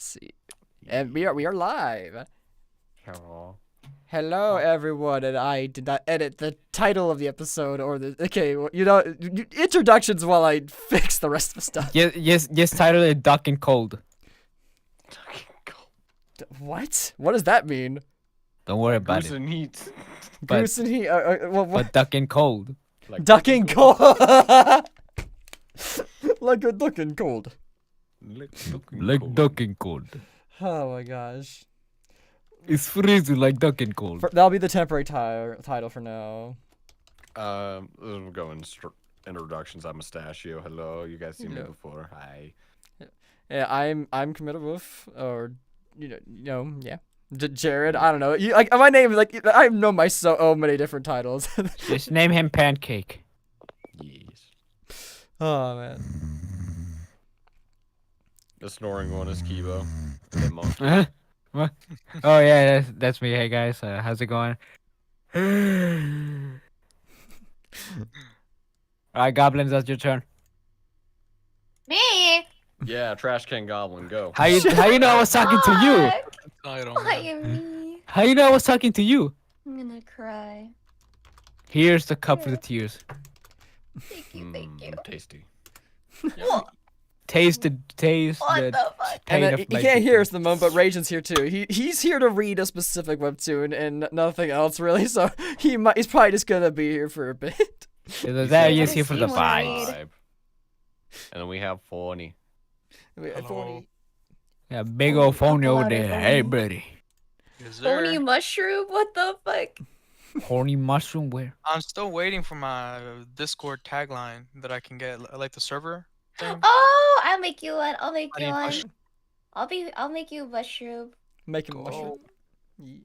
See, and we are live. Hello. Hello, everyone, and I did not edit the title of the episode or the introductions while I fix the rest of the stuff. Yes. Title it Duck and Cold. What? What does that mean? Don't worry about Goose it. and heat. But- Goose and he. What? But Duck and Cold. Like Ducking cold. Like a ducking cold. Like Duck and Cold. Oh my gosh. It's freezing like Duck and Cold. That'll be the temporary title for now. We'll go in introductions. I'm Mustachio. Hello, you guys seen me Hello. before? Hi. Yeah, I'm Committed Wolf, or yeah. Jared, I don't know. Like my name is like I know my so many different titles. Just name him Pancake. Yes. Oh man. The snoring one is Kibo. The monkey. Huh? What? Oh yeah, that's me. Hey guys, how's it going? Alright, goblins, that's your turn. Me? Yeah, Trash Can Goblin, go. How you know I was talking to you? Fuck. Why you me? How you know I was talking to you? I'm gonna cry. Here's the cup for the tears. Thank you, thank you. Tasty. Taste What the the fuck? pain And of he life. can't hear us at the moment, but Ragen's here too. He's here to read a specific webtoon and nothing else really. So he's probably just gonna be here for a bit. Either that or He's he's here for the What does he vibes. want? Vibe. And then we have Phony. Hello. Yeah, big old phony over louder, there. phony. Hey, buddy. Yes, Pony sir. mushroom? What the fuck? Horny mushroom where? I'm still waiting for my Discord tagline that I can get, like the server thing. Oh, I'll make you one. I'll make I you need one. mushroom. I'll make you a mushroom. Make him Cool. mushroom.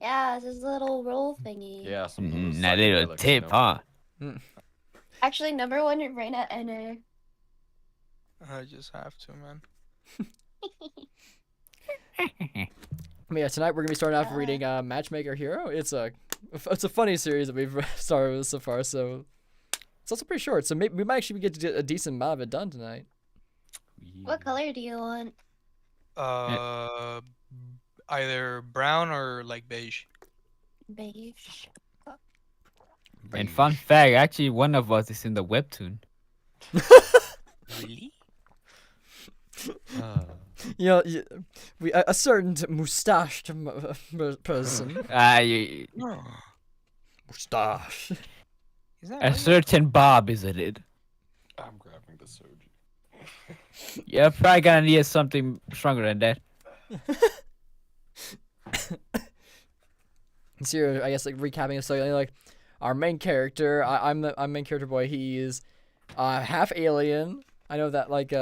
Yeah, it's this little roll thingy. Yeah, some That little tip, huh? Actually, number one right now, NA. I just have to, man. But yeah, tonight we're gonna be starting off reading Matchmaker Hero. It's a funny series that we've started with so far. So it's also pretty short. So maybe we might actually get to get a decent amount of it done tonight. What color do you want? Either brown or like beige. Beige. And fun fact, actually, one of us is in the webtoon. Really? A certain mustached person. No. Mustache. Is that A right? certain Bob, isn't it? I'm grabbing the soju. Yeah, probably gonna need something stronger than that. So here, I guess like recapping, so like our main character, I'm main character boy. He is half alien. I know that like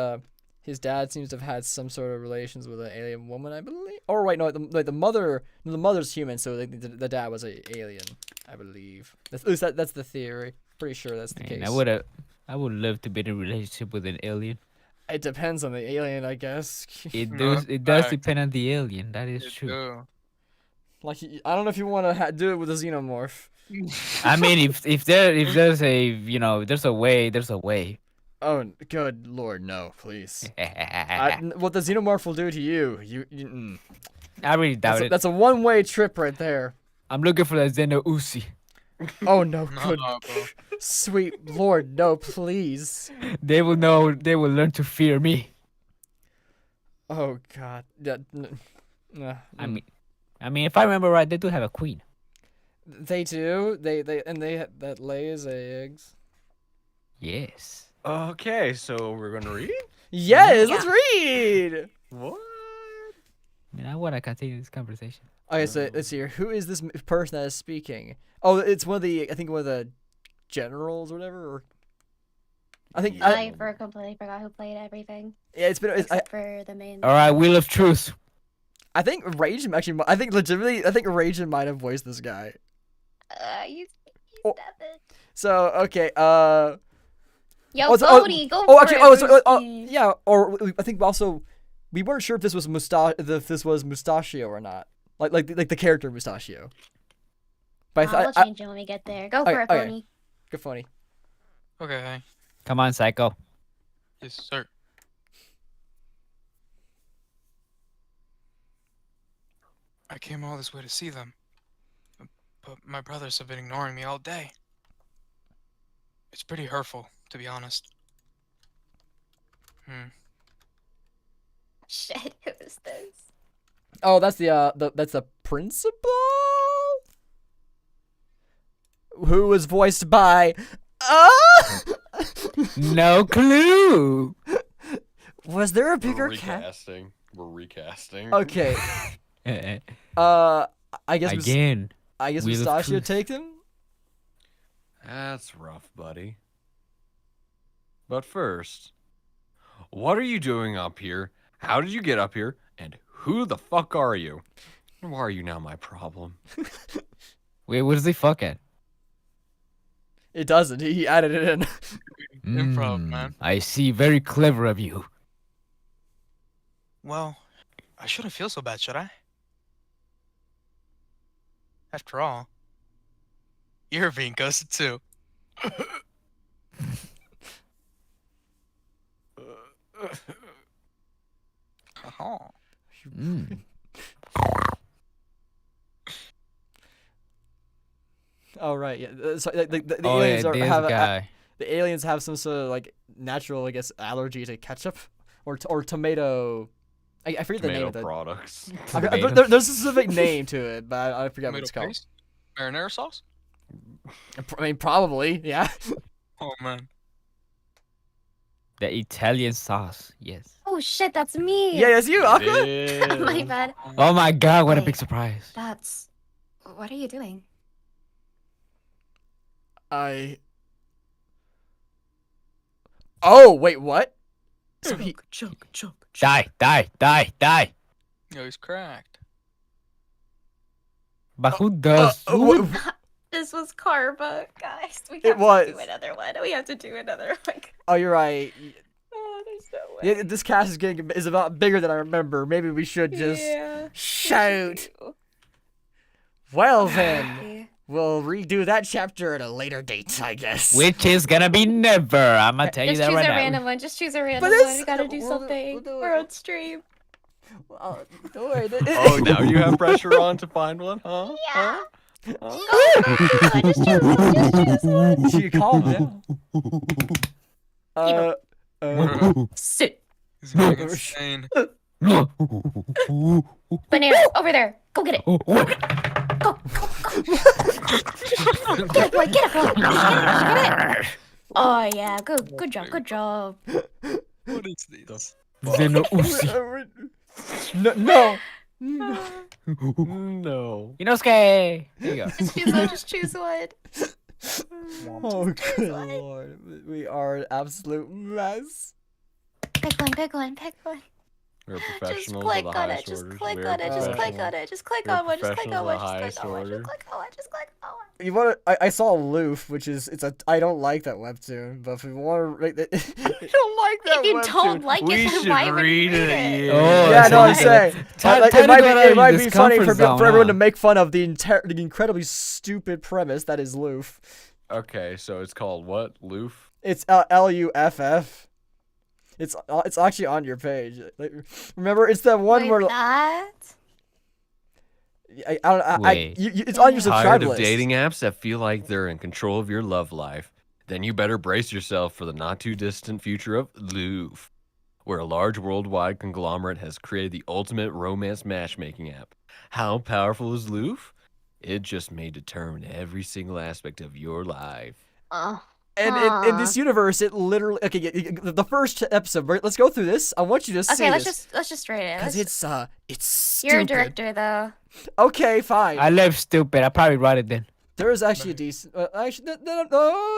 his dad seems to have had some sort of relations with an alien woman, I believe. Or wait, no, the mother's human, so the dad was a alien, I believe. At least that's the theory. Pretty sure that's the Man, case. I would love to be in a relationship with an alien. It depends on the alien, I guess. It No, does. It does fact. depend on the alien. That is You true. do. Like I don't know if you want to do it with a xenomorph. I mean, if there's a there's a way. There's a way. Oh, good lord, no, please. What the xenomorph will do to you, I really doubt it. That's a one-way trip right there. I'm looking for the Zeno Uzi. Oh no, No, good, bro. sweet lord, no, please. They will know. They will learn to fear me. Oh god, yeah. I mean, if I remember right, they do have a queen. They do. They that lays eggs. Yes. Okay, so we're gonna read? Yes, let's read. What? Man, I want to continue this conversation. Okay, so let's see here. Who is this person that is speaking? Oh, it's one of the generals or whatever. Or I think Yeah. I completely forgot who played everything yeah, it's been. except for the main. All right, Wheel of Truth. I think Rage actually. I think legitimately. I think Rage might have voiced this guy. You Oh. step it. So okay. Yo, Oh, so- Bodhi, go Oh, for actually, it. Brucey. yeah. Or I think also we weren't sure if this was Mustachio or not. Like the character Mustachio. But We'll change it when we get there. Go for it, okay. Pony. Good funny. Okay. Come on, Psycho. Yes, sir. I came all this way to see them. But my brothers have been ignoring me all day. It's pretty hurtful, to be honest. Shit, who is this? Oh, that's that's the principal, who was voiced by. No clue. Was there a We're bigger cat? recasting. We're recasting. Okay. I guess Again. I guess Wheel of Mustachio Truth. take him. That's rough, buddy. But first, what are you doing up here? How did you get up here? And who the fuck are you? And why are you now my problem? Wait, what does he fuck at? It doesn't. He added it in. Improv, man. I see. Very clever of you. Well, I shouldn't feel so bad, should I? After all, you're being ghosted too. Oh. Mm. Oh right, yeah. So the Oh yeah, aliens this have guy. the aliens have some sort of like natural, I guess, allergy to ketchup or tomato. I forget the name Tomato of it. products. There's a specific name to it, but I forget what Tomato it's called. paste? Marinara sauce? I mean, probably, yeah. Oh man. The Italian sauce. Yes. Oh shit, that's me. Yeah, it's you, Aqua. My Yeah. bad. Oh my god! What a Wait. big surprise. That's. What are you doing? Oh wait, what? So he. Die! Die! Die! Die! Yo, he's cracked. But who does? Who This was karma, guys. We It have was. to do another one. We have to do another one. Oh, you're right. Oh, there's no way. Yeah, this cast is about bigger than I remember. Maybe we should just Yeah. shout. Well then, we'll redo that chapter at a later date, I guess. Which is gonna be never. I'm gonna tell you Just that choose right a now. random one. Just choose a random it's- one. We gotta do we'll something. do it. We're on stream. Oh, don't worry. Oh, now you have pressure on to find one, huh? Yeah. Huh? I just choose one. She calm down. Sit. He's going insane. Banana, over there. Go get it. Go. Go. Get it, boy. Get it, boy. Get it. Oh yeah. Good job. Good job. What is this? Zeno Uzi. No. No. Inosuke. There you go. Just choose one. Just choose one. Oh, good lord. We are an absolute mess. Pick one. Pick one. Pick one. We're Just professionals click of the on highest it. Just orders. click We're on it. Just click professionals. on it. Just click We're on one. Just click professionals on one. of the Just highest click on one. order. Just click on one. Just click on one. You want to? I saw Loof, which is I don't like that webtoon, but if we want to rate it, I don't like that If you webtoon. don't like We it, then should why would read you it. read it? Oh, Yeah, so no, I'm you- saying Time- like, time it might to be go out of your funny discomfort zone, for everyone huh? to make fun of the incredibly stupid premise that is Loof. Okay, so it's called what? Loof? It's Luff. It's actually on your page. Like, remember, it's that one Wait, where that? I don't know. Wait. It's on your Tired subscribe Tired of list. dating apps that feel like they're in control of your love life? Then you better brace yourself for the not too distant future of Loof, where a large worldwide conglomerate has created the ultimate romance matchmaking app. How powerful is Loof? It just may determine every single aspect of your life. And in this universe, it literally the first episode. Right, let's go through this. I want you to see Okay, let's this just rate it. because Let's- it's stupid. You're a director, though. Okay, fine. I love stupid. I probably write it then. There is actually a decent. Actually, no,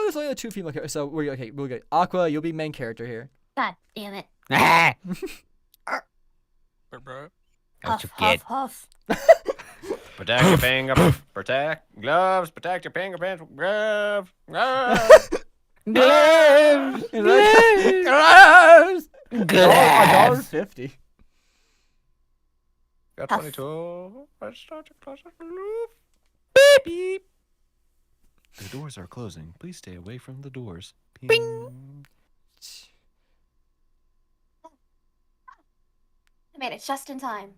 there's only two female characters. So we're okay. We'll get Aqua. You'll be main character here. God damn it. But bro, Don't Huff, you huff, get? huff. Protect your finger, protect gloves, protect your fingerprints, gloves, gloves. Gloves. Gloves. $1.50. Got Huff. 22. Let's start your closet. Beep. The doors are closing. Please stay away from the doors. Bing. I made it just in time.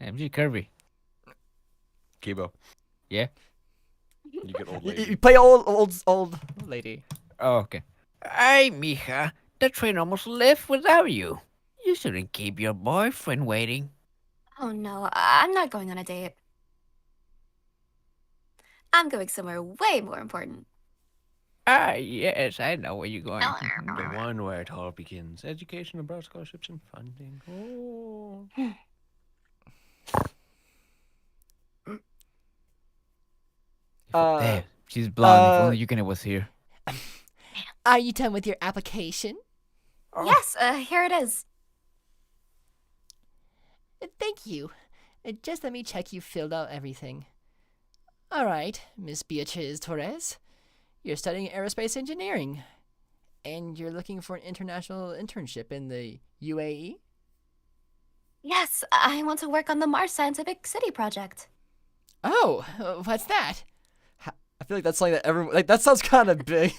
MG Kirby. Kibo, Yeah. you get old You lady. play old lady. Oh, okay. Ay, mija, the train almost left without you. You shouldn't keep your boyfriend waiting. Oh no, I'm not going on a date. I'm going somewhere way more important. Ah, yes, I know where you're going. The one where it all begins. Education, abroad scholarships, and funding. Oh. Damn, she's blonde. If uh, only Yukine was here. Are you done with your application? Yes, here it is. Thank you. Just let me check you filled out everything. All right, Miss Beatriz Torres. You're studying aerospace engineering. And you're looking for an international internship in the UAE? Yes, I want to work on the Mars Scientific City project. Oh, what's that? I feel like that's something that everyone like. That sounds kind of big.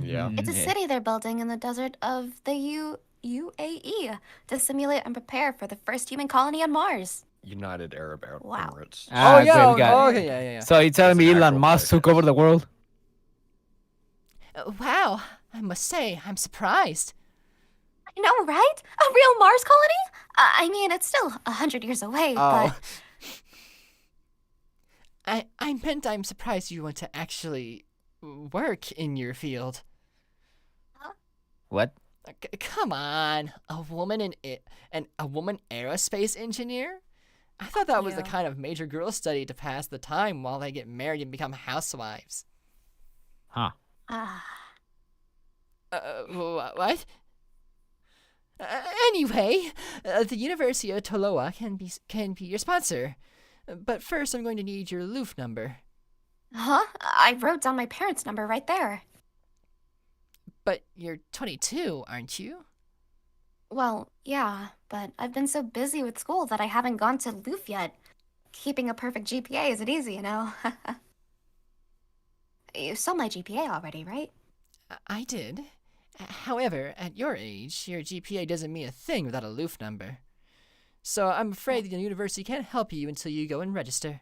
Yeah. It's a Yeah. city they're building in the desert of the UAE to simulate and prepare for the first human colony on Mars. United Arab Wow. Emirates. Oh yeah. great, we got Oh, it. okay. Yeah. So you're telling It's me an Elon actual Musk place, took over yes. the world? Wow. I must say, I'm surprised. I know, right? A real Mars colony? I mean, it's still 100 years away, Oh. but I meant I'm surprised you want to actually work in your field. What? Come on, a woman a woman aerospace engineer? I thought that was the Yeah. kind of major girl study to pass the time while they get married and become housewives. Huh. What? Anyway, the University of Toloa can be your sponsor. But first, I'm going to need your loof number. huh? I wrote down my parents' number right there. But you're 22, aren't you? Well, yeah, but I've been so busy with school that I haven't gone to Loof yet. Keeping a perfect GPA isn't easy, you know. You saw my GPA already, right? I did. However, at your age, your GPA doesn't mean a thing without a loof number. So I'm afraid the university can't help you until you go and register.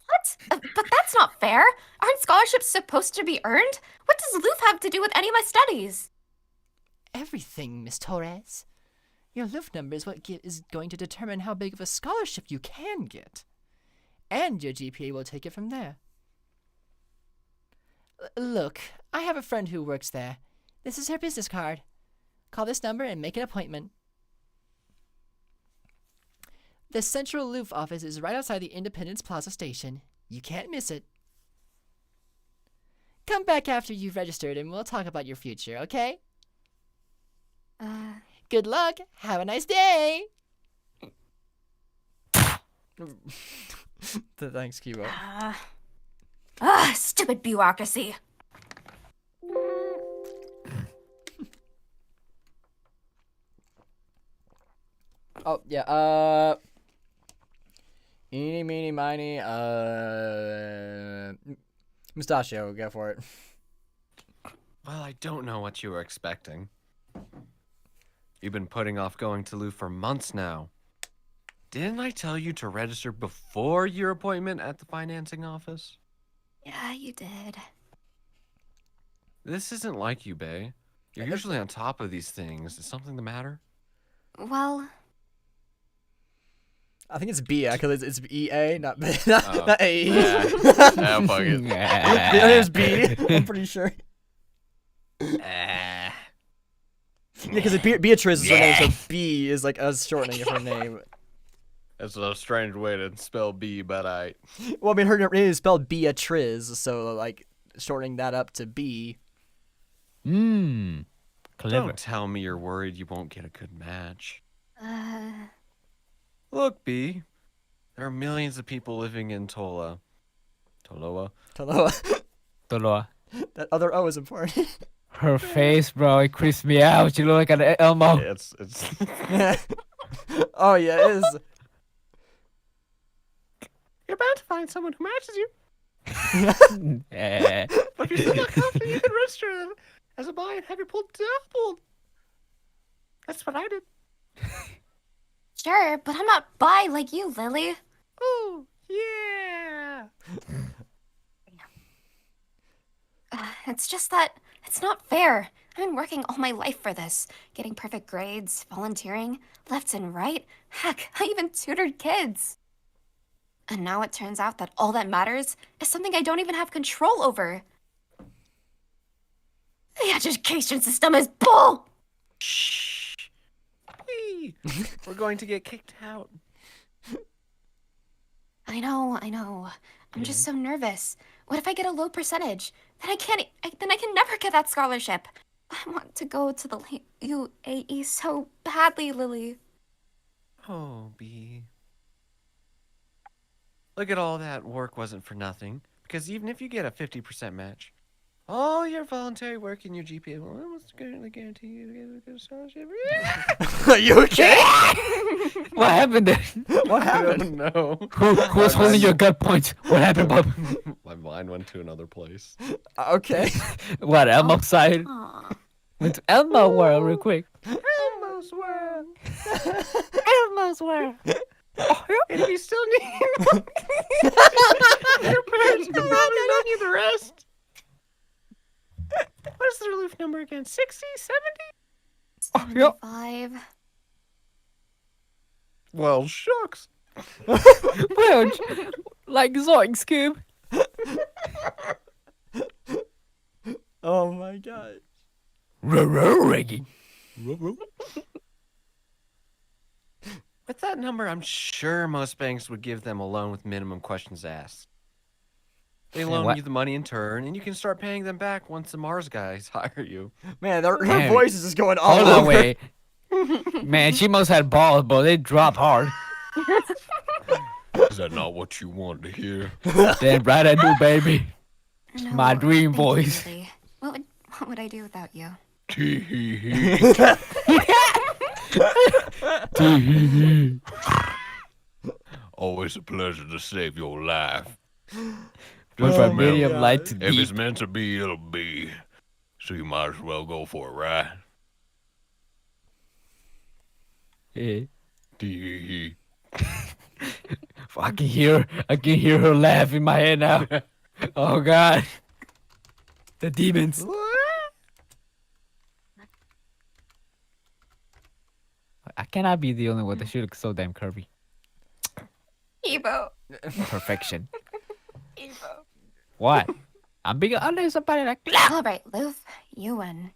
What? But that's not fair. Aren't scholarships supposed to be earned? What does Loof have to do with any of my studies? Everything, Miss Torres. Your loof number is what is going to determine how big of a scholarship you can get. And your GPA will take it from there. Look, I have a friend who works there. This is her business card. Call this number and make an appointment. The Central Loof office is right outside the Independence Plaza station. You can't miss it. Come back after you've registered and we'll talk about your future, okay? Good luck. Have a nice day. Thanks, Kibo. Stupid bureaucracy. Oh, yeah, eeny, meeny, miny, Mustachio, go for it. Well, I don't know what you were expecting. You've been putting off going to Lou for months now. Didn't I tell you to register before your appointment at the financing office? Yeah, you did. This isn't like you, Bae. You're usually on top of these things. Is something the matter? Well, I think it's B, because it's EA, not B, Oh. not AE. Yeah, fuck it. The other is B, I'm pretty sure. Ah. Yeah, because Beatrice is her name, so B is like a shortening of her name. That's a strange way to spell B, but I. Well, I mean, her name is spelled Beatriz, so like shortening that up to B. Clever. Don't tell me you're worried you won't get a good match. uh, Look, B. There are millions of people living in Toloa. Toloa. Toloa. That other O is important. Her face, bro, it creeps me out. You look like an Elmo. It's. Oh, yeah, it is. You're bound to find someone who matches you. Eh. But if you're still not confident, you can register as a bi and have your pulled doubled. That's what I did. sure, but I'm not bi like you, Lily. Oh, you It's just that it's not fair. I've been working all my life for this, getting perfect grades, volunteering, left and right. Heck, I even tutored kids. And now it turns out that all that matters is something I don't even have control over. The education system is bull! Shh. Hey, we're going to get kicked out. I know. I'm just so nervous. What if I get a low percentage? Then I can never get that scholarship. I want to go to the UAE so badly, Lily. Oh, B. Look at all that work wasn't for nothing. Because even if you get a 50% match, all your voluntary work and your GPA will almost guarantee you to get a good scholarship. Are you okay? What happened there? What I happened? don't know. Who's holding your gut points? What happened, Bob? My mind went to another place. Okay. What, Elmo side? Aw. Went to Elmo world real quick. Elmo's world. Elmo's world. And we still need your parents can probably lend you the rest. What is the roof number again? 60? 70? Yep. 5. Well, shucks. Well, like Zoink Scoob. Oh my god. Reggie. With that number, I'm sure most banks would give them a loan with minimum questions asked. They loan what? you the money in turn, and you can start paying them back once the Mars guys hire you. Man, her Man. voice is just going all Hold over. on, wait. Man, she must have balls, but they drop hard. Is that not what you wanted to hear? Damn right I do, baby. No, My dream thank you, voice. Lily. What would I do without you? Always a pleasure to save your life. Went Oh from my medium God. light to If it's deep. meant to be, it'll be. So you might as well go for it, right? Yeah. Tee-hee-hee. I can hear her laugh in my head now. Oh God. The demons. I cannot be the only one that should look so damn curvy. Evo. Perfection. Evo. What? I'm big under somebody like All right, Loof, you win.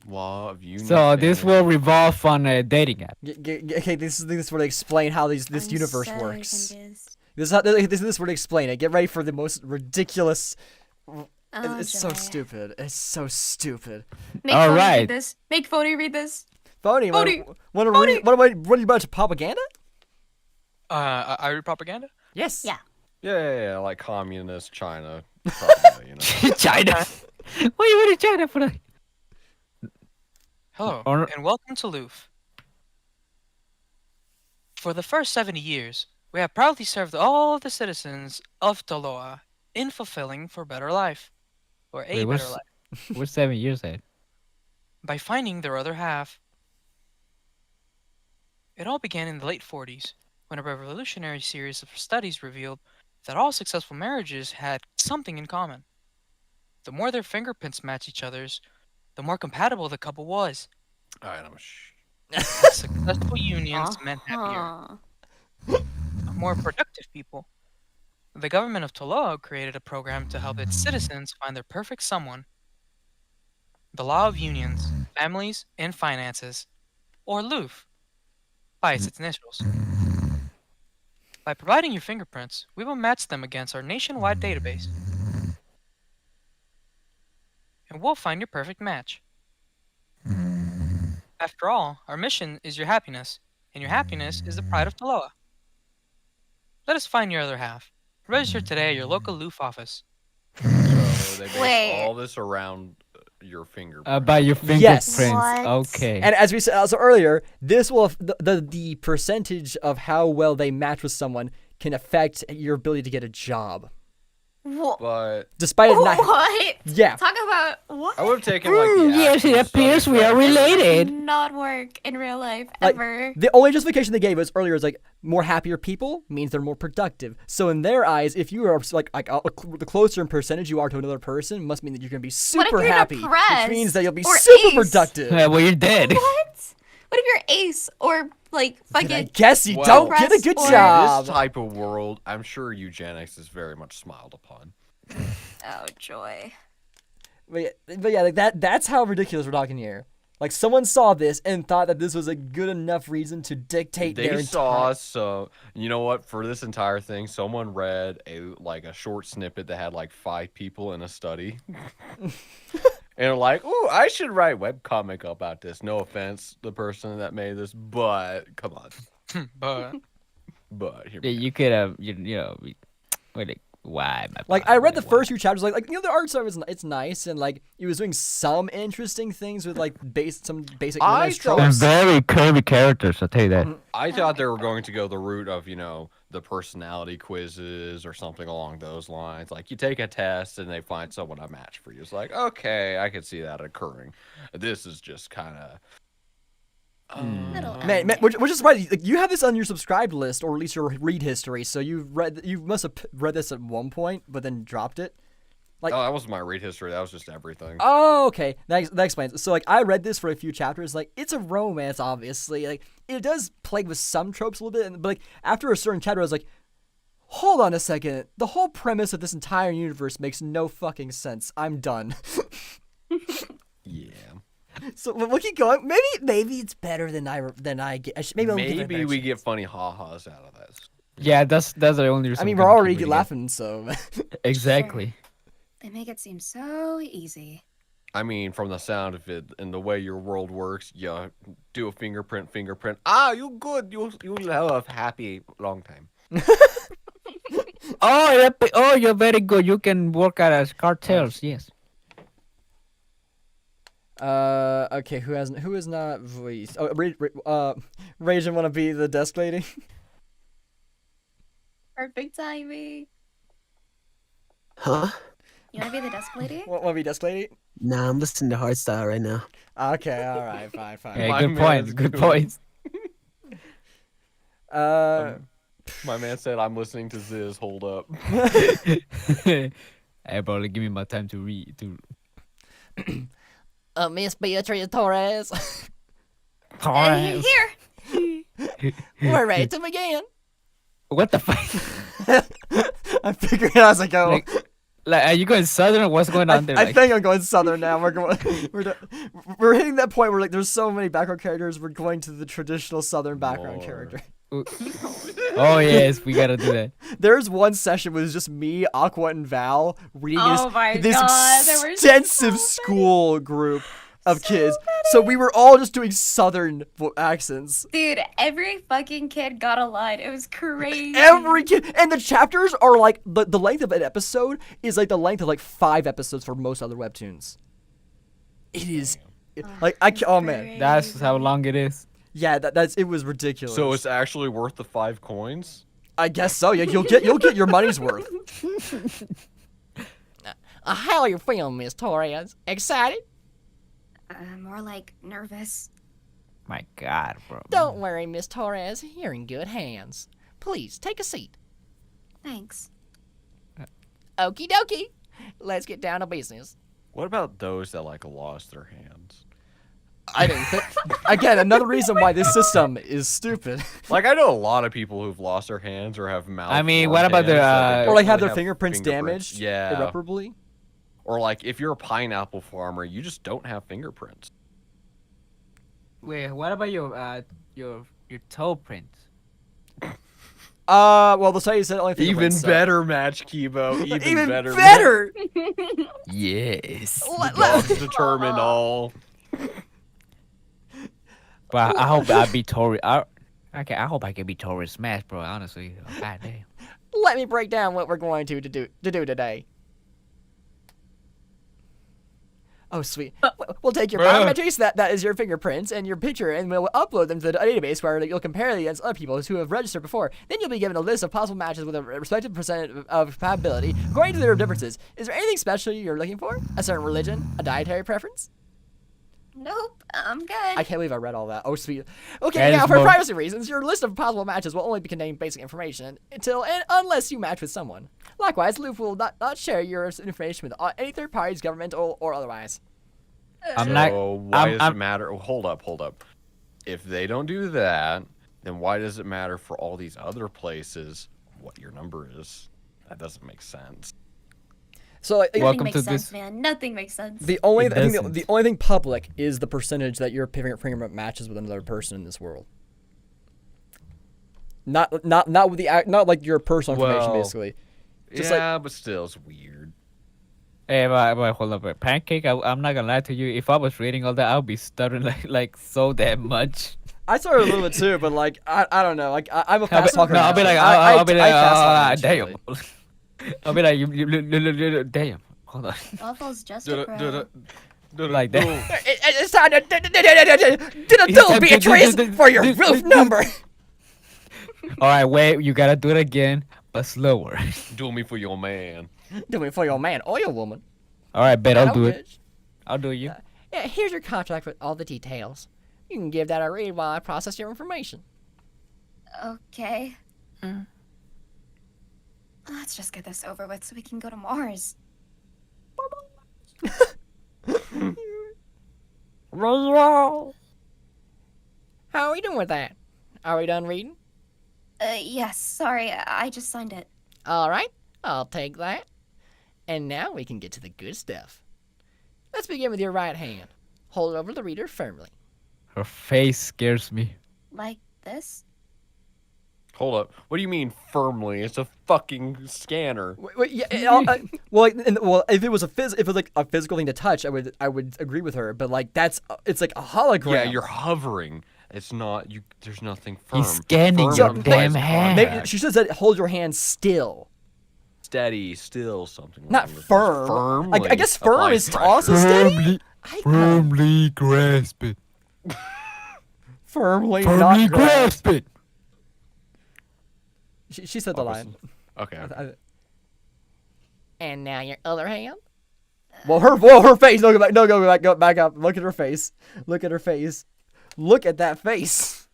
Law of union. so this will revolve on a dating app. Okay, this is where they explain how this universe works. This is where they explain it. Get ready for the most ridiculous. It's so Joy. stupid. It's so stupid. Make All Phony right. read this. Make Phony read this. Phony, Phony! what are you about to propaganda? I read propaganda? Yes. Yeah. Yeah, like communist China. Propaganda, you know. China. What are you in China for? That? Hello, Or- and welcome to Loof. For the first 70 years, we have proudly served all the citizens of Toloa in fulfilling for better life, or a Wait, better what's- life, We're 7 years ahead. by finding their other half. It all began in the late 40s, when a revolutionary series of studies revealed that all successful marriages had something in common. The more their fingerprints matched each other's, the more compatible the couple was. Alright, I'm shh. Successful unions meant happier, more productive people. The government of Toloa created a program to help its citizens find their perfect someone. The Law of Unions, Families, and Finances, or LOOF, by its initials. By providing your fingerprints, we will match them against our nationwide database. And we'll find your perfect match. After all, our mission is your happiness, and your happiness is the pride of Toloa. Let us find your other half. Register today at your local LOOF office. So they base Wait. all this around your finger. By your Yes. fingerprints. What? Okay. And as we said also earlier, this will the percentage of how well they match with someone can affect your ability to get a job. but Despite it not. What? Yeah. Talk about what? I would have taken like the yes, it actual study appears we are credit. related. Not work in real life Like, ever. the only justification they gave us earlier is like more happier people means they're more productive. So in their eyes, if you are like the closer in percentage you are to another person, must mean that you're gonna be What if super you're happy, which depressed means that you'll be or super ace? productive. Well, you're dead. What? What if you're ace or like I fucking? guess you Well, don't get a good or- job. This type of world, I'm sure eugenics is very much smiled upon. Oh joy. But yeah, like that's how ridiculous we're talking here. Like someone saw this and thought that this was a good enough reason to dictate their They saw entire. so you know what? For this entire thing, someone read a short snippet that had like 5 people in a study, and they're like, "Ooh, I should write webcomic about this." No offense, the person that made this, but come on. But Here Yeah, we go. you could have, why? Like I read the first few chapters, like the art style it's nice and like it was doing some interesting things with like some basic I nice thought- tropes. very curvy characters, I'll tell you that. I thought they were going to go the route of, the personality quizzes or something along those lines. Like you take a test and they find someone a match for you. It's like, okay, I could see that occurring. This is just kind of. Little Man, which is right. Like, you have this on your subscribed list, or at least your read history. So you must have read this at one point, but then dropped it. Like, Oh, that wasn't my read history. That was just everything. oh, okay, that explains. So like, I read this for a few chapters. Like, it's a romance, obviously. Like, it does play with some tropes a little bit, but like after a certain chapter, I was like, hold on a second. The whole premise of this entire universe makes no fucking sense. I'm done. Yeah. So we'll keep going. Maybe it's better than I get. Maybe I'll give it a Maybe better we chance. get funny ha-has out of this. Yeah, that's the only reason. I mean, we we're can already keep it laughing, so. together. Exactly. They make it seem so easy. I mean, from the sound of it and the way your world works, you do a fingerprint. Ah, you good. You'll have a happy long time. Oh, you're very good. You can work out as cartels. Yes. Okay, who is not voiced? Oh, Rajin wanna be the desk lady? Perfect timing. Huh? You wanna be the desk lady? Wanna be desk lady? Nah, I'm listening to hardstyle right now. Okay, alright, fine. Hey, My good man's points. Good good. points. My man said, "I'm listening to Ziz. Hold up." Hey, bro, give me my time to read. Miss Beatrice Torres. Here. We're ready to begin. What the fuck? I'm figuring it out as I go. Like, are you going southern or what's going on there? I Like, think I'm going southern now. We're hitting that point where like there's so many background characters. We're going to the traditional southern background Lord. character. oh yes, we gotta do that. There's one session with just me, Aqua, and Val reading Oh my this God, there were extensive so school group of kids. So we were all just doing southern accents. Dude, every fucking kid got a line. It was crazy. Every kid, and the chapters are like the length of an episode is like the length of like 5 episodes for most other webtoons. It is like oh man, That's how long it is. yeah, it was ridiculous. So it's actually worth the 5 coins. I guess so. Yeah, you'll get your money's worth. How are you feeling, Miss Torres? Excited? More like nervous. My God, bro. Don't worry, Miss Torres. You're in good hands. Please take a seat. Thanks. Okie dokie. Let's get down to business. What about those that like lost their hands? I didn't think. Again, another reason why this system is stupid. Like I know a lot of people who've lost their hands or have mouth. I mean, what about their, Or like have they their fingerprints damaged Yeah. irreparably. Or like if you're a pineapple farmer, you just don't have fingerprints. Wait, what about your toe prints? Well, the study said only Even fingerprints, so- better match, Kibo. Even better. better. Yes. The dogs determine all. But I hope I beat Tori. I hope I can beat Tori Smash, bro. Honestly, god damn. Let me break down what we're going to do today. Oh, sweet. We'll take your biometrics, that is your fingerprints, and your picture, and we'll upload them to the database where you'll compare it against other people who have registered before. Then you'll be given a list of possible matches with a respective percent of compatibility according to their differences. Is there anything special you're looking for? A certain religion? A dietary preference? Nope, I'm good. I can't believe I read all that. Oh, sweet. Okay, That now is for more- privacy reasons, your list of possible matches will only contain basic information unless you match with someone. Likewise, Loof will not share your information with any third parties, government, or otherwise. I'm not. So why does I'm- it matter? Oh, hold up. If they don't do that, then why does it matter for all these other places what your number is? That doesn't make sense. So like, Nothing Welcome makes to sense, this- man. Nothing makes sense. the only It I think doesn't. the only thing public is the percentage that your fingerprint matches with another person in this world. Not with not like your personal information Well, basically. Just like- yeah, but still, it's weird. Hey, but hold up, Pancake. I'm not gonna lie to you. If I was reading all that, I'll be stuttering like so damn much. I started a little bit too, but like I don't know. Like I'm a fast talker. I'll be like, naturally. I'll be like, fast talk damn. naturally. I'll be like, you damn. Hold on. Waffles just a pro. Like that. It's time to do the duel, Beatrice, for your roof number. All right, wait. You gotta do it again, but slower. Do me for your man. Do it for your man or your woman. All right, bet I'll That'll do it. bitch. I'll do you. Yeah, here's your contract with all the details. You can give that a read while I process your information. Okay. Let's just get this over with so we can go to Mars. How are we doing with that? Are we done reading? Yes, sorry, I just signed it. All right, I'll take that. And now we can get to the good stuff. Let's begin with your right hand. Hold it over the reader firmly. Her face scares me. Like this? Hold up. What do you mean firmly? It's a fucking scanner. Wait, yeah, well, if it was if it was like a physical thing to touch, I would agree with her. But like it's like a hologram. Yeah, you're hovering. It's not you. There's nothing firm. He's scanning Firm your implies damn hand. Maybe contact. she says that hold your hand still, Steady, still, something. not along those lines. firm. Firmly I guess firm applies is also pressure. steady. Firmly grasp it. Firmly, Firmly not grasp it. She said the line. Okay. And now your other hand. Well, her face. No, go back up. Look at her face. Look at her face. Look at that face.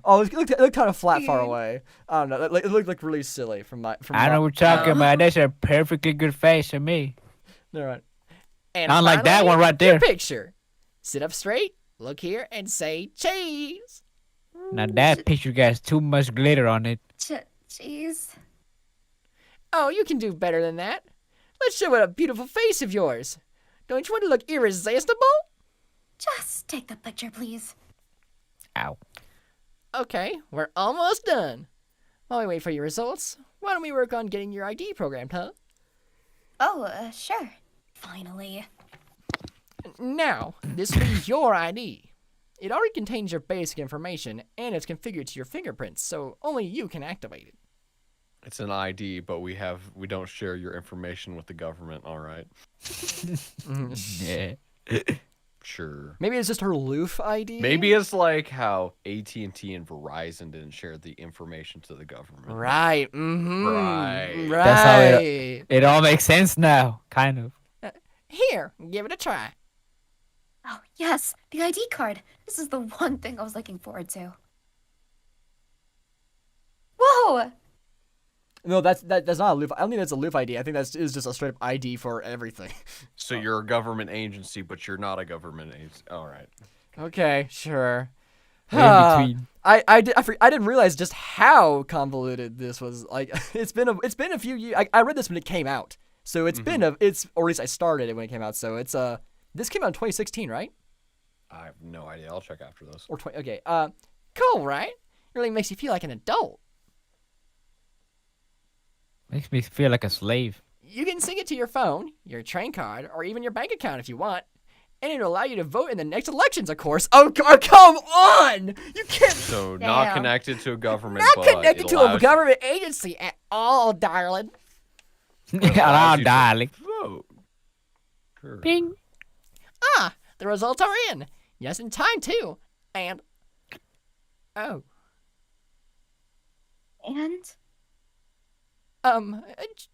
Oh, it looked kind of flat far away. I don't know. It looked like really silly from my. I know what you're talking about. That's a perfectly good face to me. All right. And Not like that finally, one right your there. picture. Sit up straight. Look here and say cheese. Now that picture got too much glitter on it. Jeez. Oh, you can do better than that. Let's show it a beautiful face of yours. Don't you want to look irresistible? Just take the picture, please. Ow. Okay, we're almost done. While we wait for your results, why don't we work on getting your ID programmed, huh? Oh, sure. Finally. Now, this will be your ID. It already contains your basic information, and it's configured to your fingerprints, so only you can activate it. It's an ID, but we don't share your information with the government. All right. Yeah. Sure. Maybe it's just her Loof ID? Maybe it's like how AT&T and Verizon didn't share the information to the government. Right, mm-hmm. Right. Right. That's how it all makes sense now, kind of. Here, give it a try. Oh, yes, the ID card. This is the one thing I was looking forward to. Whoa! No, that's not a Loof. I don't think that's a Loof ID. I think that's is just a straight up ID for everything. So you're a government agency, but you're not a government agency. All right. Okay, sure. In between. I didn't realize just how convoluted this was. Like it's been a few years. I read this when it came out, so it's been or at least I started it when it came out. So it's this came out in 2016, right? I have no idea. I'll check after this. Or 20. Okay. Cool, right? Really makes you feel like an adult. Makes me feel like a slave. You can sync it to your phone, your train card, or even your bank account if you want. And it'll allow you to vote in the next elections, of course. Oh, come on! You can't. So not Damn. connected to a government, Not but connected it to a allows government agency at all, darling. you- it allows Around you to darling. vote. Ping. Ah, the results are in. Yes, in time too. And oh, And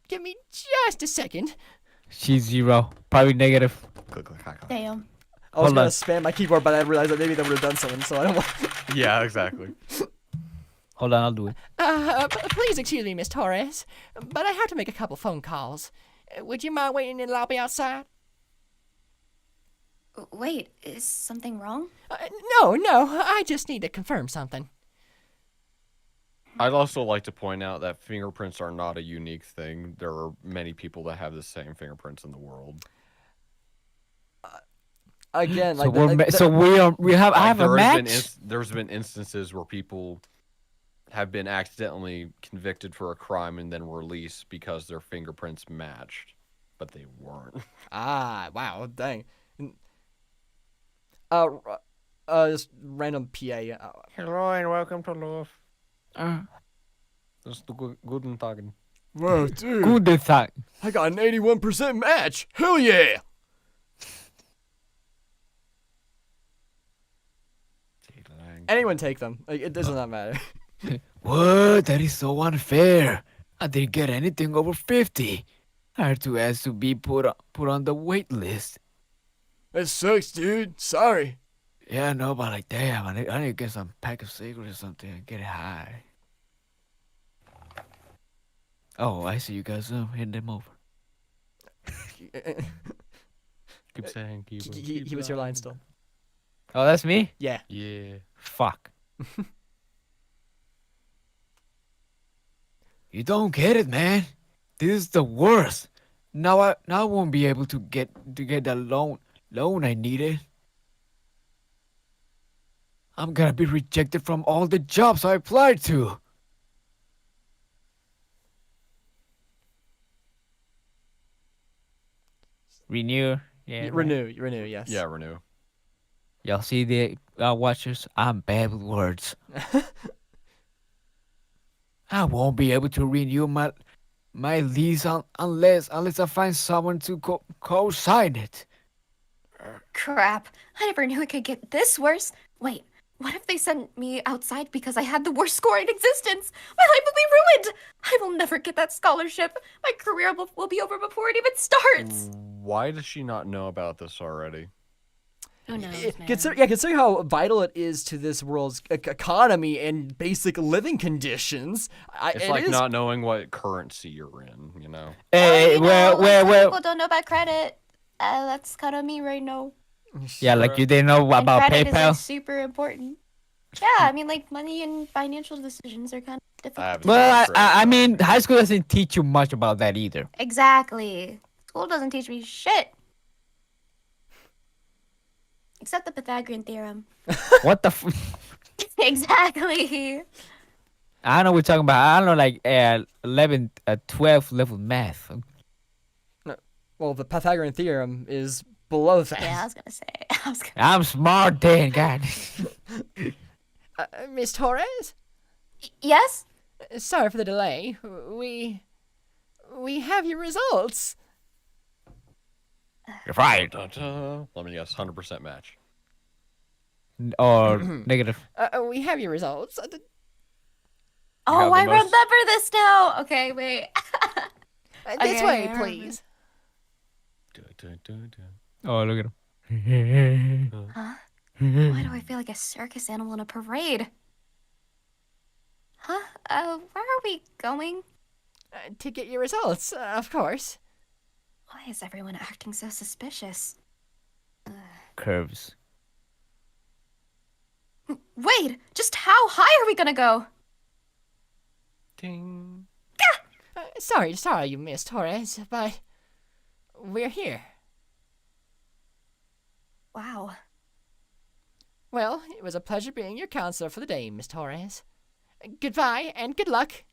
give me just a second. She's 0. Probably negative. Click, click, click, click. damn. I was Hold gonna on. spam my keyboard, but I realized that maybe that would have done something. So I don't want. Yeah, exactly. Hold on, I'll do it. Please excuse me, Miss Torres, but I have to make a couple phone calls. Would you mind waiting in the lobby outside? Wait, is something wrong? No, I just need to confirm something. I'd also like to point out that fingerprints are not a unique thing. There are many people that have the same fingerprints in the world. Again, So like we have I have a match. There's been instances where people have been accidentally convicted for a crime and then released because their fingerprints matched, but they weren't. wow, dang. Just random PA. Hello and welcome to Love. That's the guten Tag. Whoa, dude! Good thing. I got an 81% match. Hell yeah! Anyone take them. Like, it does not matter. What? That is so unfair. I didn't get anything over 50. I had to ask to be put on the wait list. That sucks, dude. Sorry. Yeah, no, but like, damn, I need to get some pack of cigarettes or something and get high. Oh, I see you guys hand them over. Keep saying, keep He was your line still. Oh, that's me? Yeah. Yeah. Fuck. You don't get it, man. This is the worst. Now I won't be able to get the loan I needed. I'm gonna be rejected from all the jobs I applied to. Renew. Yeah. Renew, yes. Yeah, renew. Y'all see the watchers? I'm bad with words. I won't be able to renew my lease unless I find someone to co-sign it. Crap. I never knew it could get this worse. Wait, what if they sent me outside because I had the worst score in existence? My life will be ruined. I will never get that scholarship. My career will be over before it even starts. Why does she not know about this already? Who knows, man? Considering how vital it is to this world's economy and basic living conditions. It's like not knowing what currency you're in, you know? Hey, you know, well, some well. people don't know about credit. That's kind of me right now. Yeah, like you didn't know And about credit is PayPal. like super important. Yeah, I mean, like money and financial decisions are kind of difficult. Well, I mean, high school doesn't teach you much about that either. Exactly. School doesn't teach me shit. Except the Pythagorean theorem. What the? Exactly. I don't know what we're talking about. I don't know, like 11, 12 level math. Well, the Pythagorean theorem is below that. Yeah, I was gonna say. I'm smart, Dan. God. Miss Torres? Yes? Sorry for the delay. We have your results. You're fired. Let me guess, 100% match. Or negative. We have your results. Oh, have the I most- remember this now. Okay, wait. This Okay, way, I remember. please. Oh, look at him. Huh? Why do I feel like a circus animal in a parade? Huh? Where are we going? To get your results, of course. Why is everyone acting so suspicious? Curves. Wait, just how high are we gonna go? Ding. Sorry, you Miss Torres, but we're here. Wow. Well, it was a pleasure being your counselor for the day, Miss Torres. Goodbye and good luck.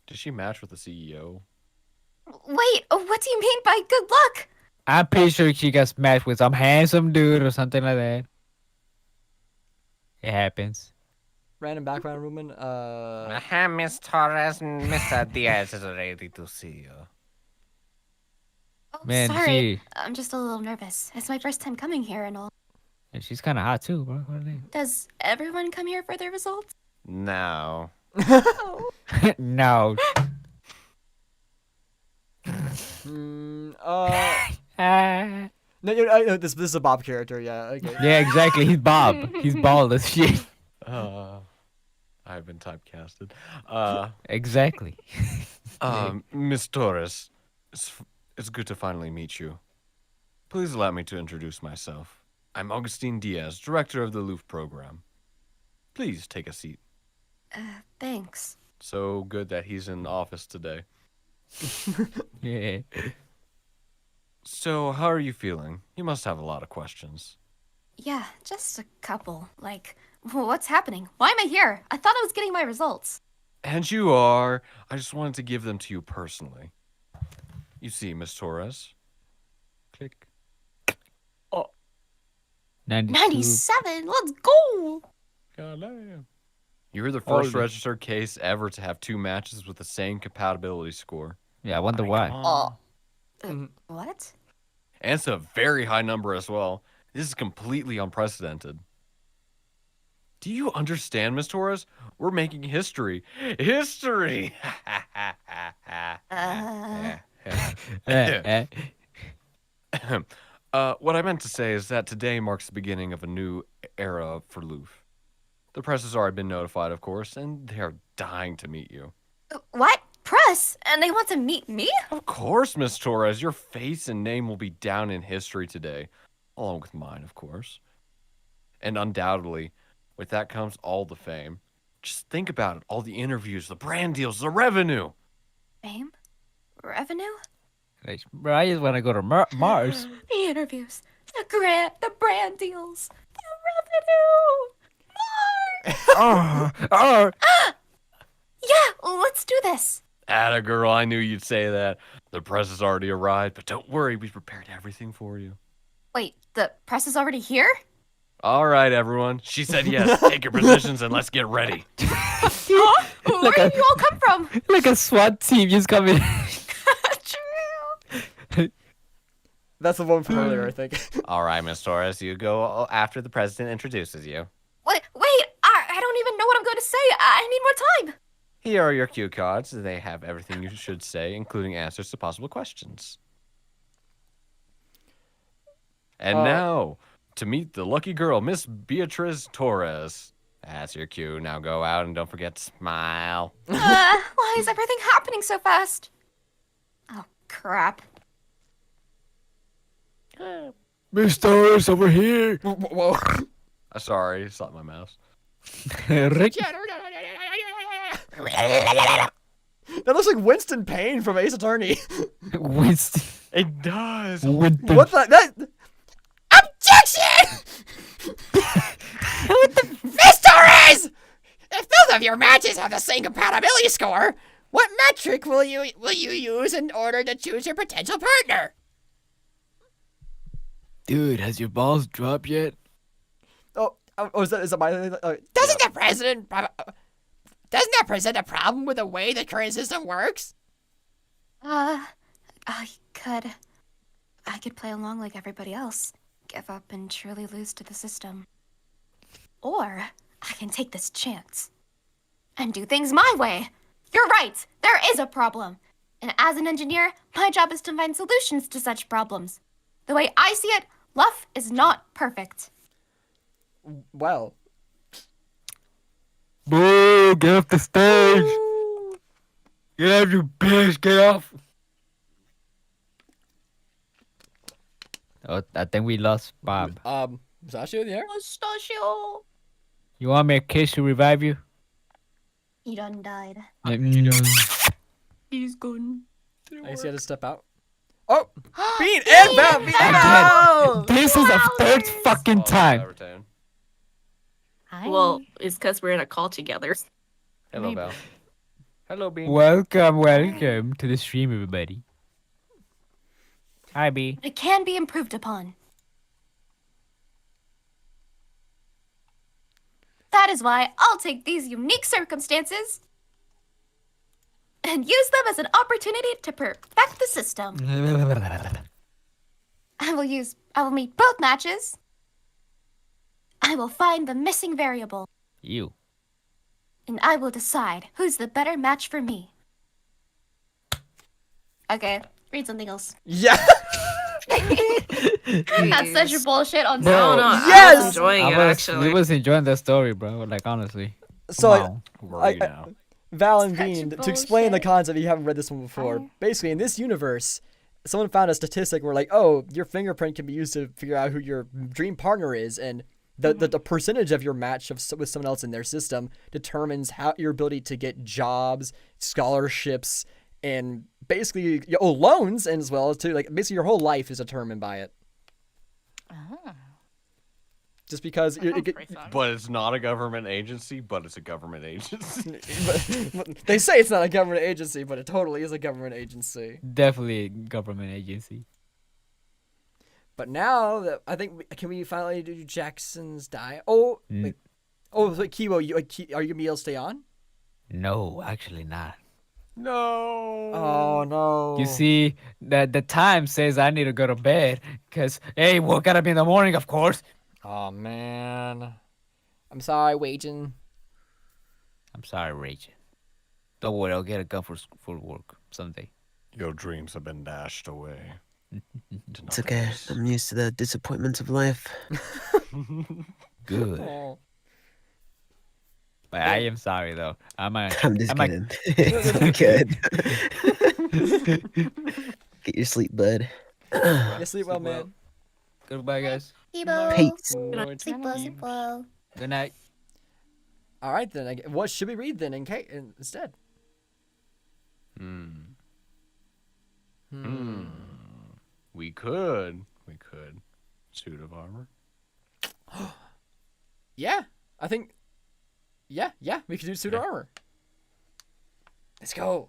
Did she match with the CEO? Wait, what do you mean by good luck? I'm pretty sure she got smashed with some handsome dude or something like that. It happens. Random background woman. Miss Torres, Mr. Diaz is ready to see you. Oh, Man, sorry. I'm just a little nervous. It's my first time coming here and all. she's kind of hot too, bro. Does everyone come here for their results? Now, Oh. No. Ah. No, this is a Bob character. Yeah. Okay. Yeah, exactly. He's Bob. He's bald as shit. I've been typecasted. Exactly. Miss Torres, it's good to finally meet you. Please allow me to introduce myself. I'm Augustine Diaz, director of the Louvre program. Please take a seat. Thanks. So good that he's in the office today. Yeah. So, how are you feeling? You must have a lot of questions. Yeah, just a couple. Like, what's happening? Why am I here? I thought I was getting my results. And you are. I just wanted to give them to you personally. You see, Miss Torres. Click. 92. 97? Let's go! Goddamn. You were the Oh, first yeah. registered case ever to have 2 matches with the same compatibility score. Yeah, I wonder Come why. on. What? And it's a very high number as well. This is completely unprecedented. Do you understand, Miss Torres? We're making history. History! What I meant to say is that today marks the beginning of a new era for Louvre. The press has already been notified, of course, and they are dying to meet you. What? Press? And they want to meet me? Of course, Miss Torres, your face and name will be down in history today, along with mine, of course. And undoubtedly, with that comes all the fame. Just think about it, all the interviews, the brand deals, the revenue. Fame? Revenue? Like, bro, I just want to go to Mars. The interviews. The brand deals. The revenue. Mars! Oh. Yeah, let's do this. Atta girl, I knew you'd say that. The press has already arrived, but don't worry, we prepared everything for you. Wait, the press is already here? All right, everyone. She said yes. Take your positions and let's get ready. Huh? Where Like did you all come from? Like a SWAT team just coming. True. That's the one from earlier, I think. All right, Miss Torres, you go after the president introduces you. Wait, I don't even know what I'm going to say. I need more time. Here are your cue cards. They have everything you should say, including answers to possible questions. And now, to meet the lucky girl, Miss Beatriz Torres. That's your cue. Now go out and don't forget to smile. Why is everything happening so fast? Oh, crap. Miss Torres over here. Whoa. Sorry, slapped my mouse. Rick. That looks like Winston Payne from Ace Attorney. Winston. It does. Winston. What the? That. Objection! Miss Torres! If both of your matches have the same compatibility score, what metric will you use in order to choose your potential partner? Dude, has your balls dropped yet? Is that my? Doesn't that present a problem with the way the current system works? I could play along like everybody else, give up and truly lose to the system. Or I can take this chance and do things my way. You're right, there is a problem. And as an engineer, my job is to find solutions to such problems. The way I see it, Luff is not perfect. Well. Boo! Get off the stage! Get off, you bitch! Get off! Oh, I think we lost Bob. Mustachio in the air? Mustachio! You want me a kiss to revive you? He done died. He's gone. I guess he had to step out. Oh! Bean Bean! and Val! Bean and Val! This is the third fucking time. Hi. Well, it's because we're in a call together. Hello, Val. Hello, Bean. Welcome to the stream, everybody. Hi, B. It can be improved upon. That is why I'll take these unique circumstances and use them as an opportunity to perfect the system. I will meet both matches. I will find the missing variable, You. and I will decide who's the better match for me. Okay, read something else. Yeah. That's such Jeez. bullshit on I don't know. I Yes! was enjoying it we actually. was enjoying the story, bro. Like honestly. So Come like, on. Where are you I- now? Val and Such Bean, to explain the bullshit. concept if you haven't read this one before, Fire. basically in this universe, someone found a statistic where like, oh, your fingerprint can be used to figure out who your dream partner is, and the percentage of your match with someone else in their system determines how your ability to get jobs, scholarships, and basically loans, and as well as too, like basically your whole life is determined by it. Just because But it's not a government agency, but it's a government agency. but they say it's not a government agency, but it totally is a government agency. Definitely a government agency. But now that I think can we finally do Jackson's die? Oh, wait. Oh, so Kiwo, are you gonna be able to stay on? No, actually not. No. Oh no. You see, the time says I need to go to bed. Cause hey, woke up in the morning, of course. Oh man. I'm sorry, Wagen. I'm sorry, Rachel. Don't worry, I'll get a gun for work someday. Your dreams have been dashed away. It's okay. I'm used to the disappointments of life. Good. Oh. But I am sorry though. I'm just I'm a- kidding. It's good. Get your sleep, bud. You sleep well, Sleep well. man. Goodbye, guys. Ebo. Peace. Sleep well, sleep well. Good night. All right then. What should we read then instead? We could. Suit of armor. Yeah, I think. Yeah, we could do Suitor armor. Let's go.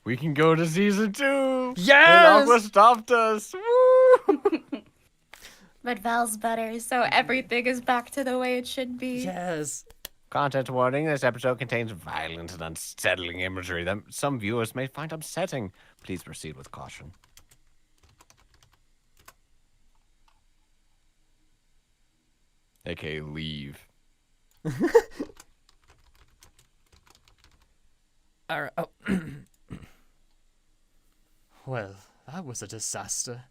We can go to season 2. Yes! Aqua stopped us. Woo! But Val's better, so everything is back to the way it should be. Yes. Content warning: this episode contains violent and unsettling imagery that some viewers may find upsetting. Please proceed with caution. AKA leave. All right. Oh. Well, that was a disaster.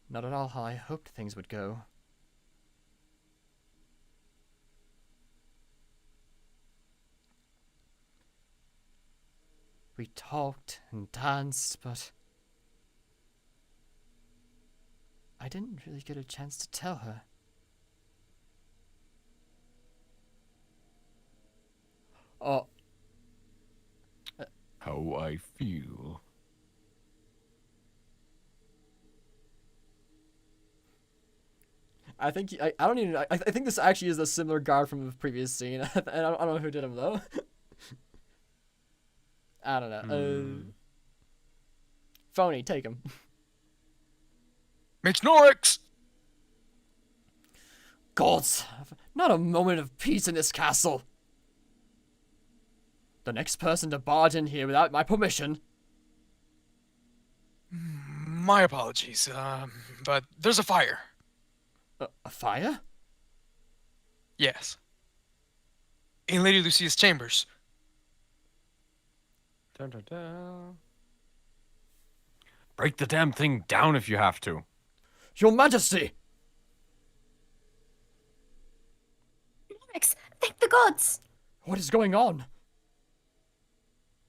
Not at all how I hoped things would go. We talked and danced, but I didn't really get a chance to tell her. Oh. How I feel. I think I don't even. I think this actually is a similar guard from the previous scene. I don't know who did him though. I don't know. Phony, take him. Mage Norix! Gods, not a moment of peace in this castle. The next person to barge in here without my permission. My apologies, but there's a fire. A fire? Yes. In Lady Lucia's chambers. Dun, dun, dun. Break the damn thing down if you have to. Your Majesty! Norix, thank the gods! What is going on?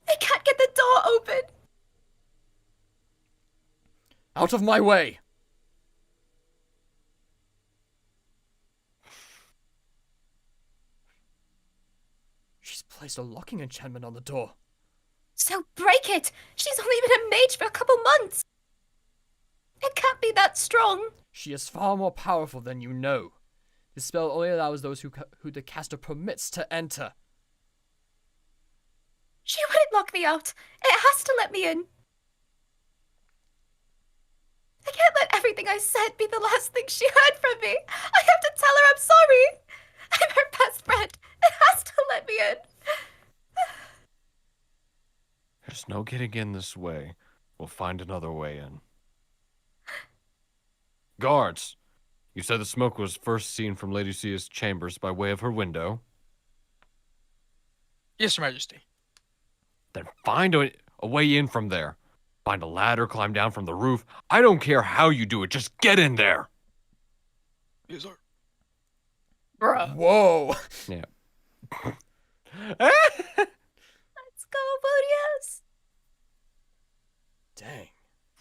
I can't get the door open! Out of my way! She's placed a locking enchantment on the door. So break it! She's only been a mage for a couple months! It can't be that strong! She is far more powerful than you know. This spell only allows those who the caster permits to enter. She wouldn't lock me out! It has to let me in! I can't let everything I said be the last thing she heard from me! I have to tell her I'm sorry! I'm her best friend! It has to let me in! There's no getting in this way. We'll find another way in. Guards! You said the smoke was first seen from Lady Lucia's chambers by way of her window. Yes, Your Majesty. Then find a way in from there. Find a ladder, climb down from the roof. I don't care how you do it, just get in there! Yes, sir. Bruh. Whoa. Yeah. Let's go, Bootias. Dang.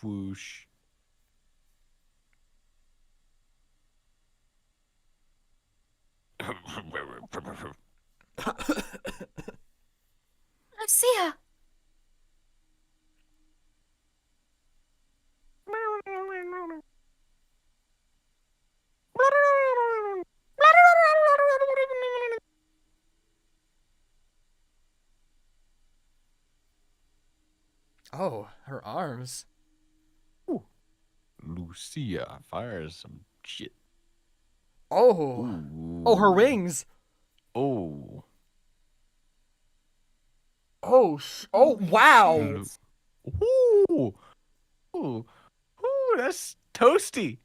Whoosh. Lucia. Oh, her arms. Lucia fires some shit. Oh. Ooh. Oh, her wings. Oh. Oh, oh, wow. Ooh. Ooh. Ooh, that's toasty.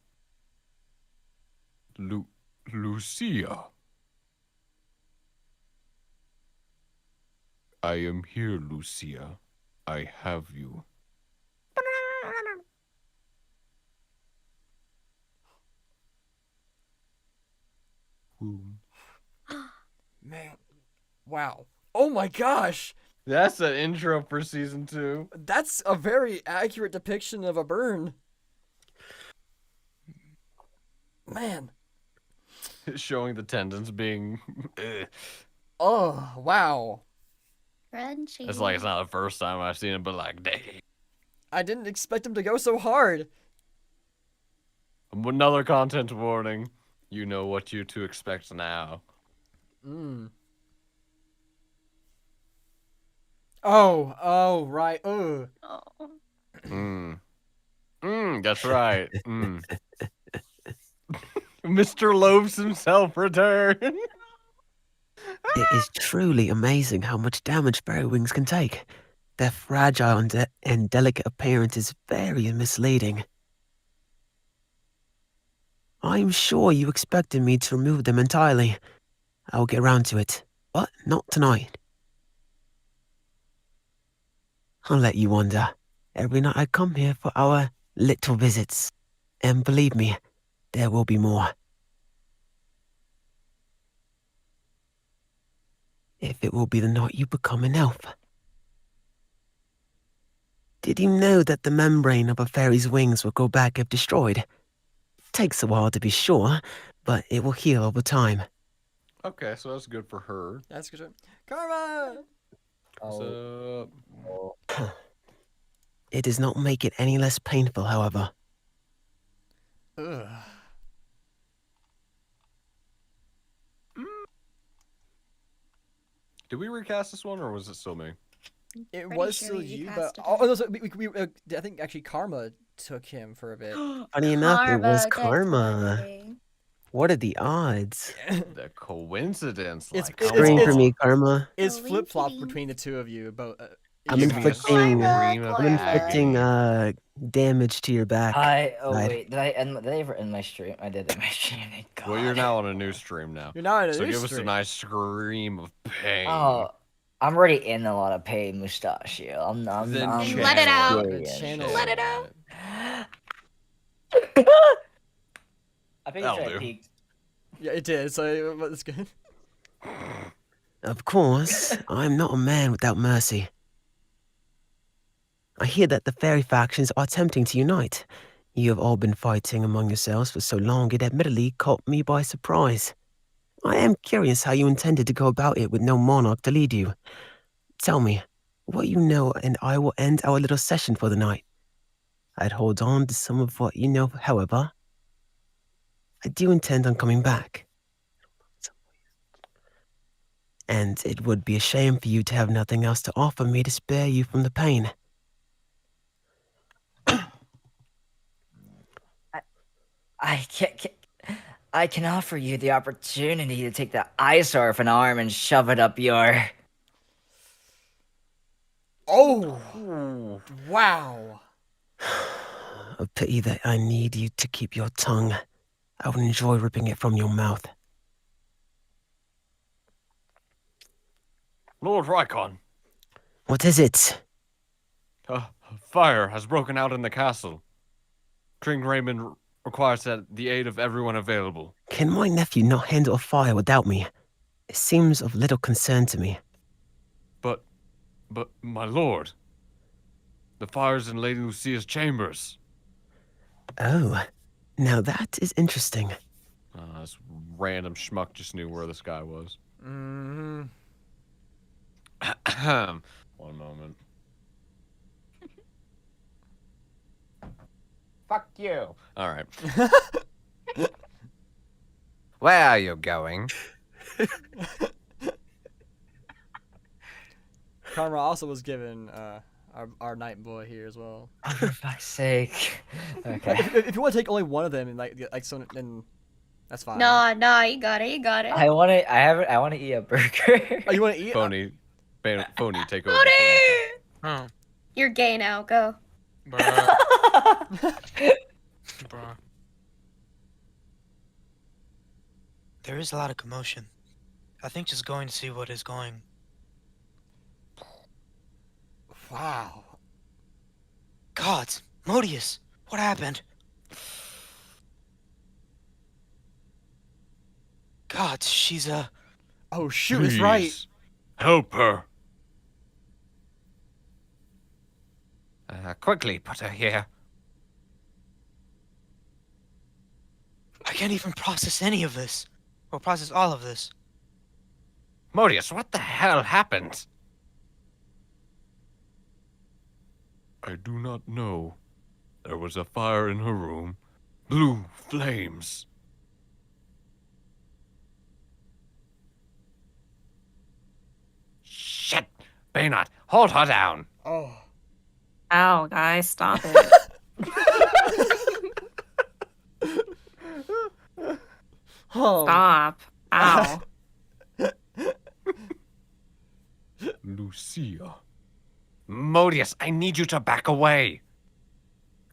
Lucia. I am here, Lucia. I have you. Ooh. Man. Wow. Oh my gosh. That's an intro for season 2. That's a very accurate depiction of a burn. Man. Showing the tendons being. Oh, wow. Crunchy. It's like it's not the first time I've seen it, but like, dang. I didn't expect him to go so hard. Another content warning. You know what you to expect now. Mm. Oh, right. Ugh. Oh. That's right. Mr. Loaves himself returned. It is truly amazing how much damage fairy wings can take. Their fragile and delicate appearance is very misleading. I'm sure you expected me to remove them entirely. I'll get around to it, but not tonight. I'll let you wander. Every night I come here for our little visits. And believe me, there will be more. If it will be the night you become an elf. Did you know that the membrane of a fairy's wings will go back if destroyed? Takes a while to be sure, but it will heal over time. Okay, so that's good for her. That's good. Karma! What's up? It does not make it any less painful, however. Ugh. Did we recast this one, or was it still me? It Pretty was sure still we you, but casted no, so I think actually Karma took him for a bit. Funny enough, it was good karma. play. What are the odds? The coincidence, It's- like, it's- come Scream for on. me, karma. It's Coinky flip flop dink. between the two of you, but I'm Give me a inflicting- scream of I'm inflicting agony. damage to your back. Oh side. wait, did I ever end my stream? I did end my stream. Thank God. Well, you're now on a new stream now. you're not in a So new give us a stream. nice scream of pain. Oh, I'm already in a lot of pain, Mustachio. I'm Then And let it out. serious. Channel Let it out. I think That'll it's do. peaked. Yeah, it did. So that's good. Of course, I'm not a man without mercy. I hear that the fairy factions are attempting to unite. You have all been fighting among yourselves for so long it admittedly caught me by surprise. I am curious how you intended to go about it with no monarch to lead you. Tell me, what you know, and I will end our little session for the night. I'd hold on to some of what you know, however. I do intend on coming back. And it would be a shame for you to have nothing else to offer me to spare you from the pain. I can offer you the opportunity to take the eyesore off an arm and shove it up your. Oh, wow. A pity that I need you to keep your tongue. I would enjoy ripping it from your mouth. Lord Rykon, What is it? fire has broken out in the castle. King Raymond requires the aid of everyone available. Can my nephew not handle a fire without me? It seems of little concern to me. But, my lord, the fire's in Lady Lucia's chambers. Oh, now that is interesting. This random schmuck just knew where this guy was. Mm-hmm. One moment. Fuck you. All right. Where are you going? Karma also was given our night boy here as well. Oh, for fuck's sake. Okay. If you want to take only one of them and like so, then that's fine. No, you got it. You got it. I want to eat a burger. Oh, you want to eat? Phony, take over. Cody! Oh, You're gay now. Go. bruh. Bruh. There is a lot of commotion. I think just going to see what is going. Wow. God, Modius, what happened? God, she's Oh shoot, it's right. Please, help her. Quickly put her here. I can't even process any of this. Or process all of this. Modius, what the hell happened? I do not know. There was a fire in her room. Blue flames. Shit! Baynard, hold her down. Oh. Ow, guys, stop it. Oh. Stop. Ow. Lucia. Modius, I need you to back away.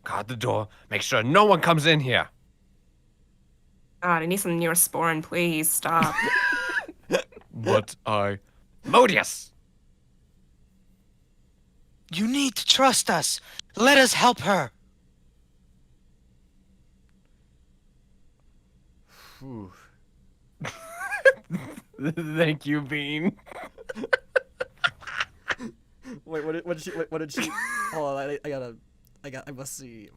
Guard the door. Make sure no one comes in here. God, I need some Neosporin, please. Stop. But I... Modius! You need to trust us. Let us help her. Whew. Thank you, Bean. Wait, what did she? Hold on, I must see.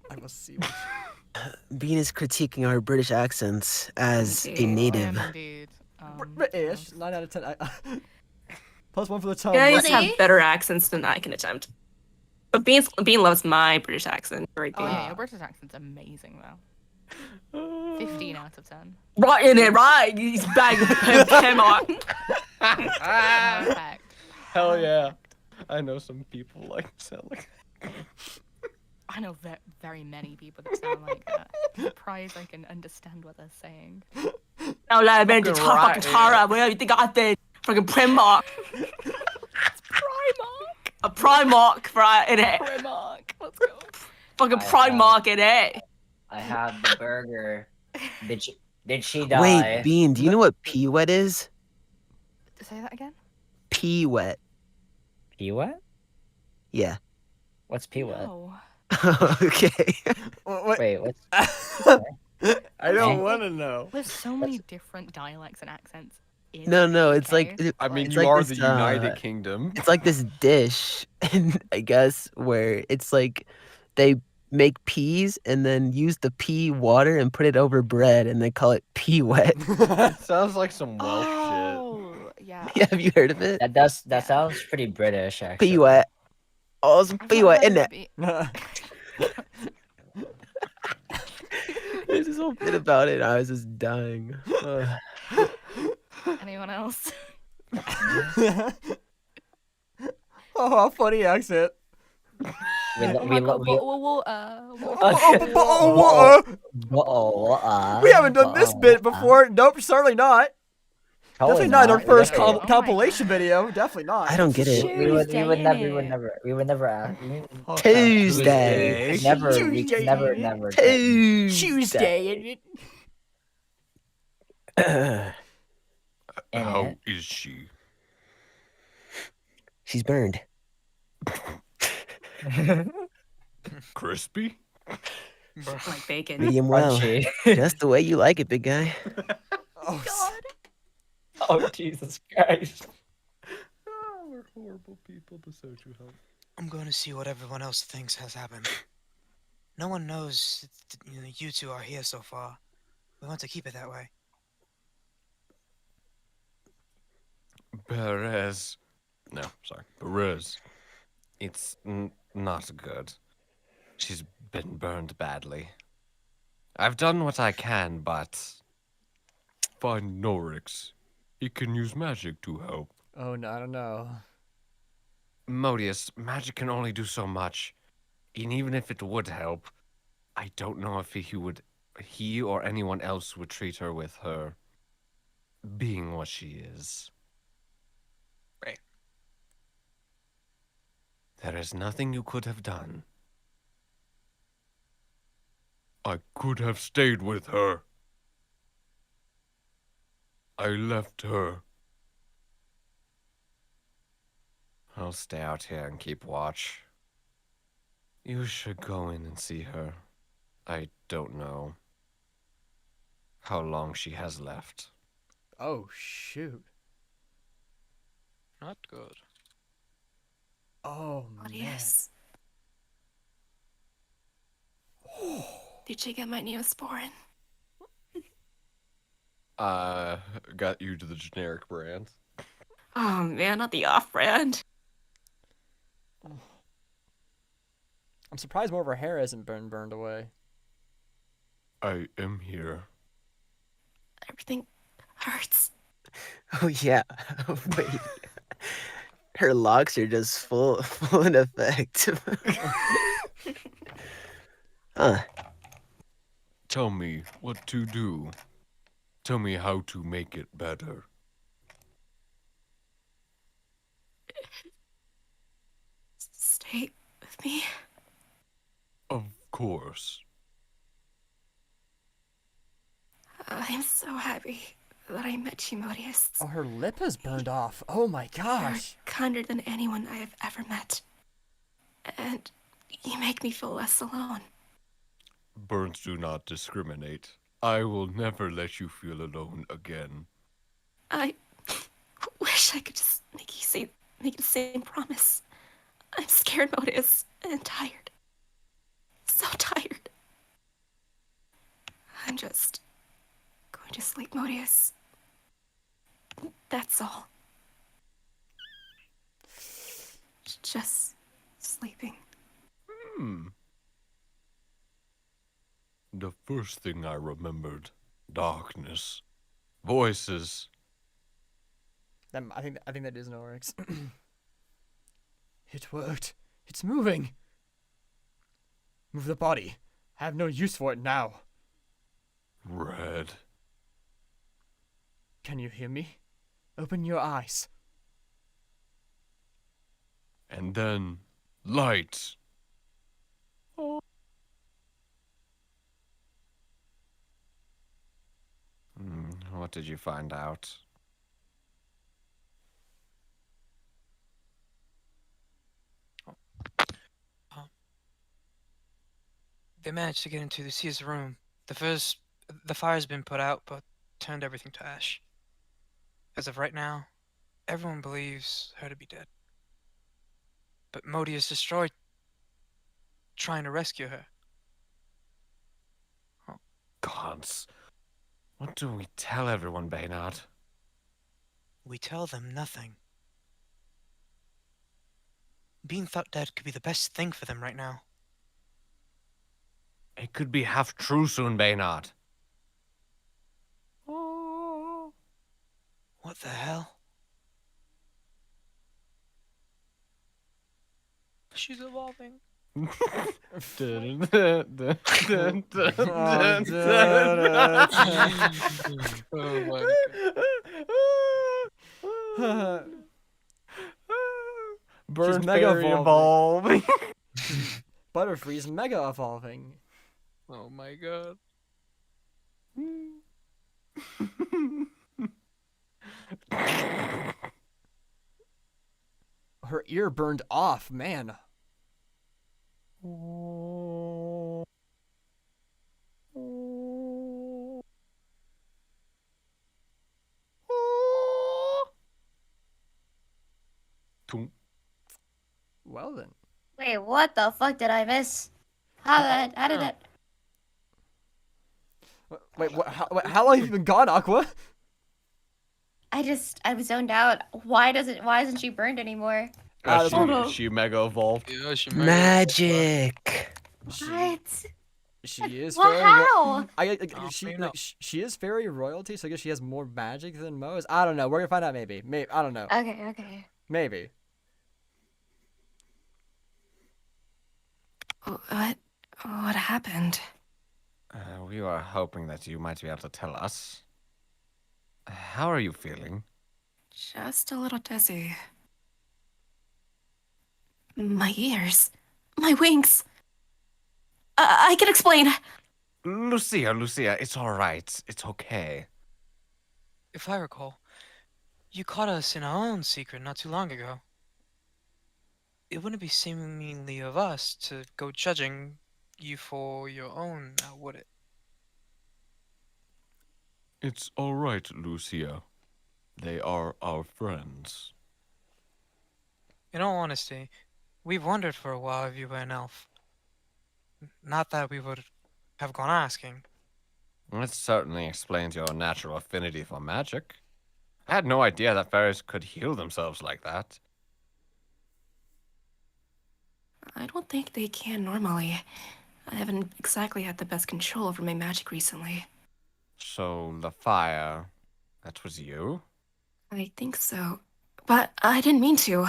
Bean is critiquing our British accents as a native. Indeed. British, 9 out of 10. Plus 1 for the tongue. You guys Really? have better accents than I can attempt. But Bean loves my British accent. Right, Oh Bean. yeah, your British accent's amazing though. 15 out of 10. Right in it, right? He's bang him on. Perfect. Hell yeah. I know some people like sound like I know very many people that sound like that. I'm surprised I can understand what they're saying. No, like, man, Fucking the top right, fucking Tara, where you think I did? Fucking Primark. Primark. A Primark, right, in it. Primark. Let's go. Fucking I Primark in it. I have the burger. Did she die? Wait, Bean, do you know what pee-wet is? Say that again. Pee-wet. Pee-wet? Yeah. What's pee-wet? No. Okay. Wait, what's... I don't want to know. There's so many different dialects and accents. In No, the it's UK. like I mean, it's you like are this, the United Kingdom. It's like this dish, and I guess where it's like they make peas and then use the pea water and put it over bread and they call it pea wet. Sounds like some Welsh Oh, yeah. Yeah, have you heard of it? That sounds pretty British, actually. Pea wet. Oh, some I've pea not wet, heard isn't of it? it. There's this whole bit about it. I was just dying. Ugh. Anyone else? Oh, funny accent. We We haven't done this bit before. Nope, certainly not. Definitely not our first Definitely. Oh my compilation video. Definitely not. I don't get it. We would never, we would never ask. Tuesday. We never, we Tuesday. never, never. Tuesday. How is she? She's burned. Crispy? Like bacon. Medium well. Crunchy. Just the way you like it, big guy. Oh, Oh, Jesus Christ. Oh, we're horrible people to Soju help. I'm going to see what everyone else thinks has happened. No one knows you two are here so far. We want to keep it that way. Perez. No, sorry. Perez. It's not good. She's been burned badly. I've done what I can, but... Find Norix. He can use magic to help. Oh, no, I don't know. Modius, magic can only do so much. And even if it would help, I don't know if he or anyone else would treat her with her being what she is. Right. There is nothing you could have done. I could have stayed with her. I left her. I'll stay out here and keep watch. You should go in and see her. I don't know how long she has left. Oh, shoot. Not good. Oh, What man. is? Did you get my Neosporin? Got you to the generic brand. Oh man, not the off-brand. I'm surprised more of her hair hasn't been burned away. I am here. Everything hurts. Oh yeah. Wait. Her locks are just full in effect. Huh. Tell me what to do. Tell me how to make it better. Stay with me. Of course. I'm so happy that I met you, Modius. Oh, her lip is burned off. Oh my gosh. You're kinder than anyone I have ever met. And you make me feel less alone. Burns do not discriminate. I will never let you feel alone again. I wish I could just make the same promise. I'm scared, Modius, and tired. So tired. I'm just going to sleep, Modius. That's all. Just sleeping. The first thing I remembered, darkness, voices. I think that is an Oryx. It worked. It's moving. Move the body. I have no use for it now. Red. Can you hear me? Open your eyes. And then light. What did you find out? They managed to get into Lucia's room. The fire's been put out, but turned everything to ash. As of right now, everyone believes her to be dead. But Modius destroyed trying to rescue her. Gods. What do we tell everyone, Baynard? We tell them nothing. Being thought dead could be the best thing for them right now. It could be half true soon, Baynard. What the hell? She's evolving. Oh my God. Mega Fairy evolving. evolving. Butterfree's mega evolving. Oh my god. Her ear burned off, man. Well then. Wait, what the fuck did I miss? How did that? Wait, how long have you been gone, Aqua? I was zoned out. Why isn't she burned anymore? She mega evolved. Yeah, she Magic. What? She is Well, fairy. how? She is fairy royalty, so I guess she has more magic than most. I don't know. We're gonna find out maybe. Maybe I don't know. Okay. Maybe. What happened? We were hoping that you might be able to tell us. How are you feeling? Just a little dizzy. My ears. My wings. I can explain. Lucia, it's all right. It's okay. If I recall, you caught us in our own secret not too long ago. It wouldn't be seemingly of us to go judging you for your own, now would it? It's all right, Lucia. They are our friends. In all honesty, we've wondered for a while if you were an elf. Not that we would have gone asking. That certainly explains your natural affinity for magic. I had no idea that fairies could heal themselves like that. I don't think they can normally. I haven't exactly had the best control over my magic recently. So, the fire, that was you? I think so. But I didn't mean to.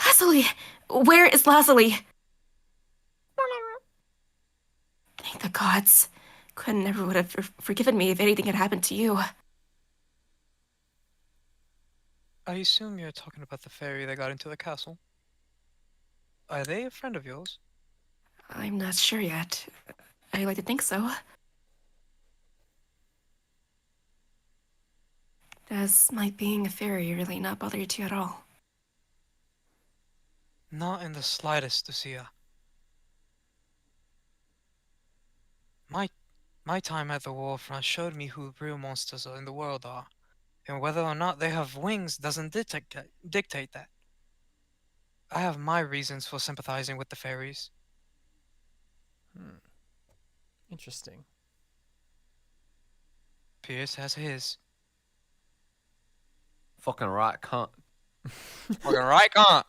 Lazuli! Where is Lazuli? Thank the gods. Quinn never would have forgiven me if anything had happened to you. I assume you're talking about the fairy that got into the castle. Are they a friend of yours? I'm not sure yet. I like to think so. Does my being a fairy really not bother you two at all? Not in the slightest, Lucia. My time at the warfront showed me who real monsters in the world are, and whether or not they have wings doesn't dictate that. I have my reasons for sympathizing with the fairies. Interesting. Pierce has his. Fucking right, cunt. Fucking right, can't.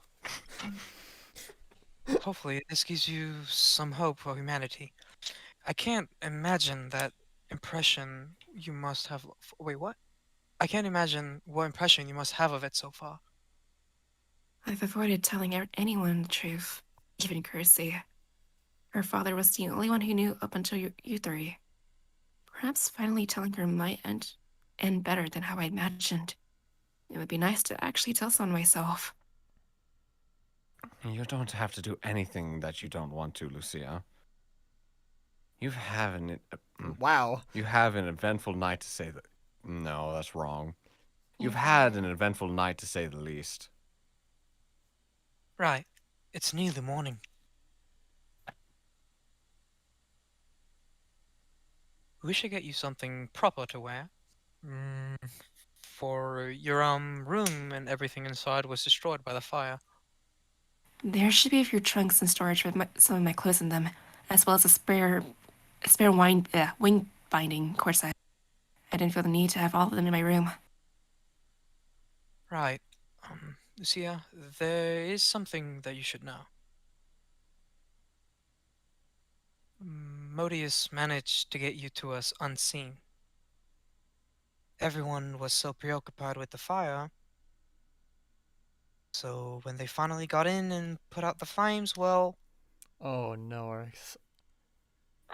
Hopefully, this gives you some hope for humanity. I can't imagine that impression you must have. Wait, what? I can't imagine what impression you must have of it so far. I've avoided telling anyone the truth, even Kirsty. Her father was the only one who knew up until you three. Perhaps finally telling her might end better than how I imagined. It would be nice to actually tell someone myself. You don't have to do anything that you don't want to, Lucia. You have an eventful night to say that. No, that's wrong. You've had an eventful night to say the least. Right. It's nearly morning. We should get you something proper to wear. For your room and everything inside was destroyed by the fire. There should be a few trunks in storage with some of my clothes in them, as well as a spare wing binding corset. I didn't feel the need to have all of them in my room. Right. Lucia, there is something that you should know. Modius managed to get you to us unseen. Everyone was so preoccupied with the fire. So when they finally got in and put out the flames, well... Oh, no, Arx.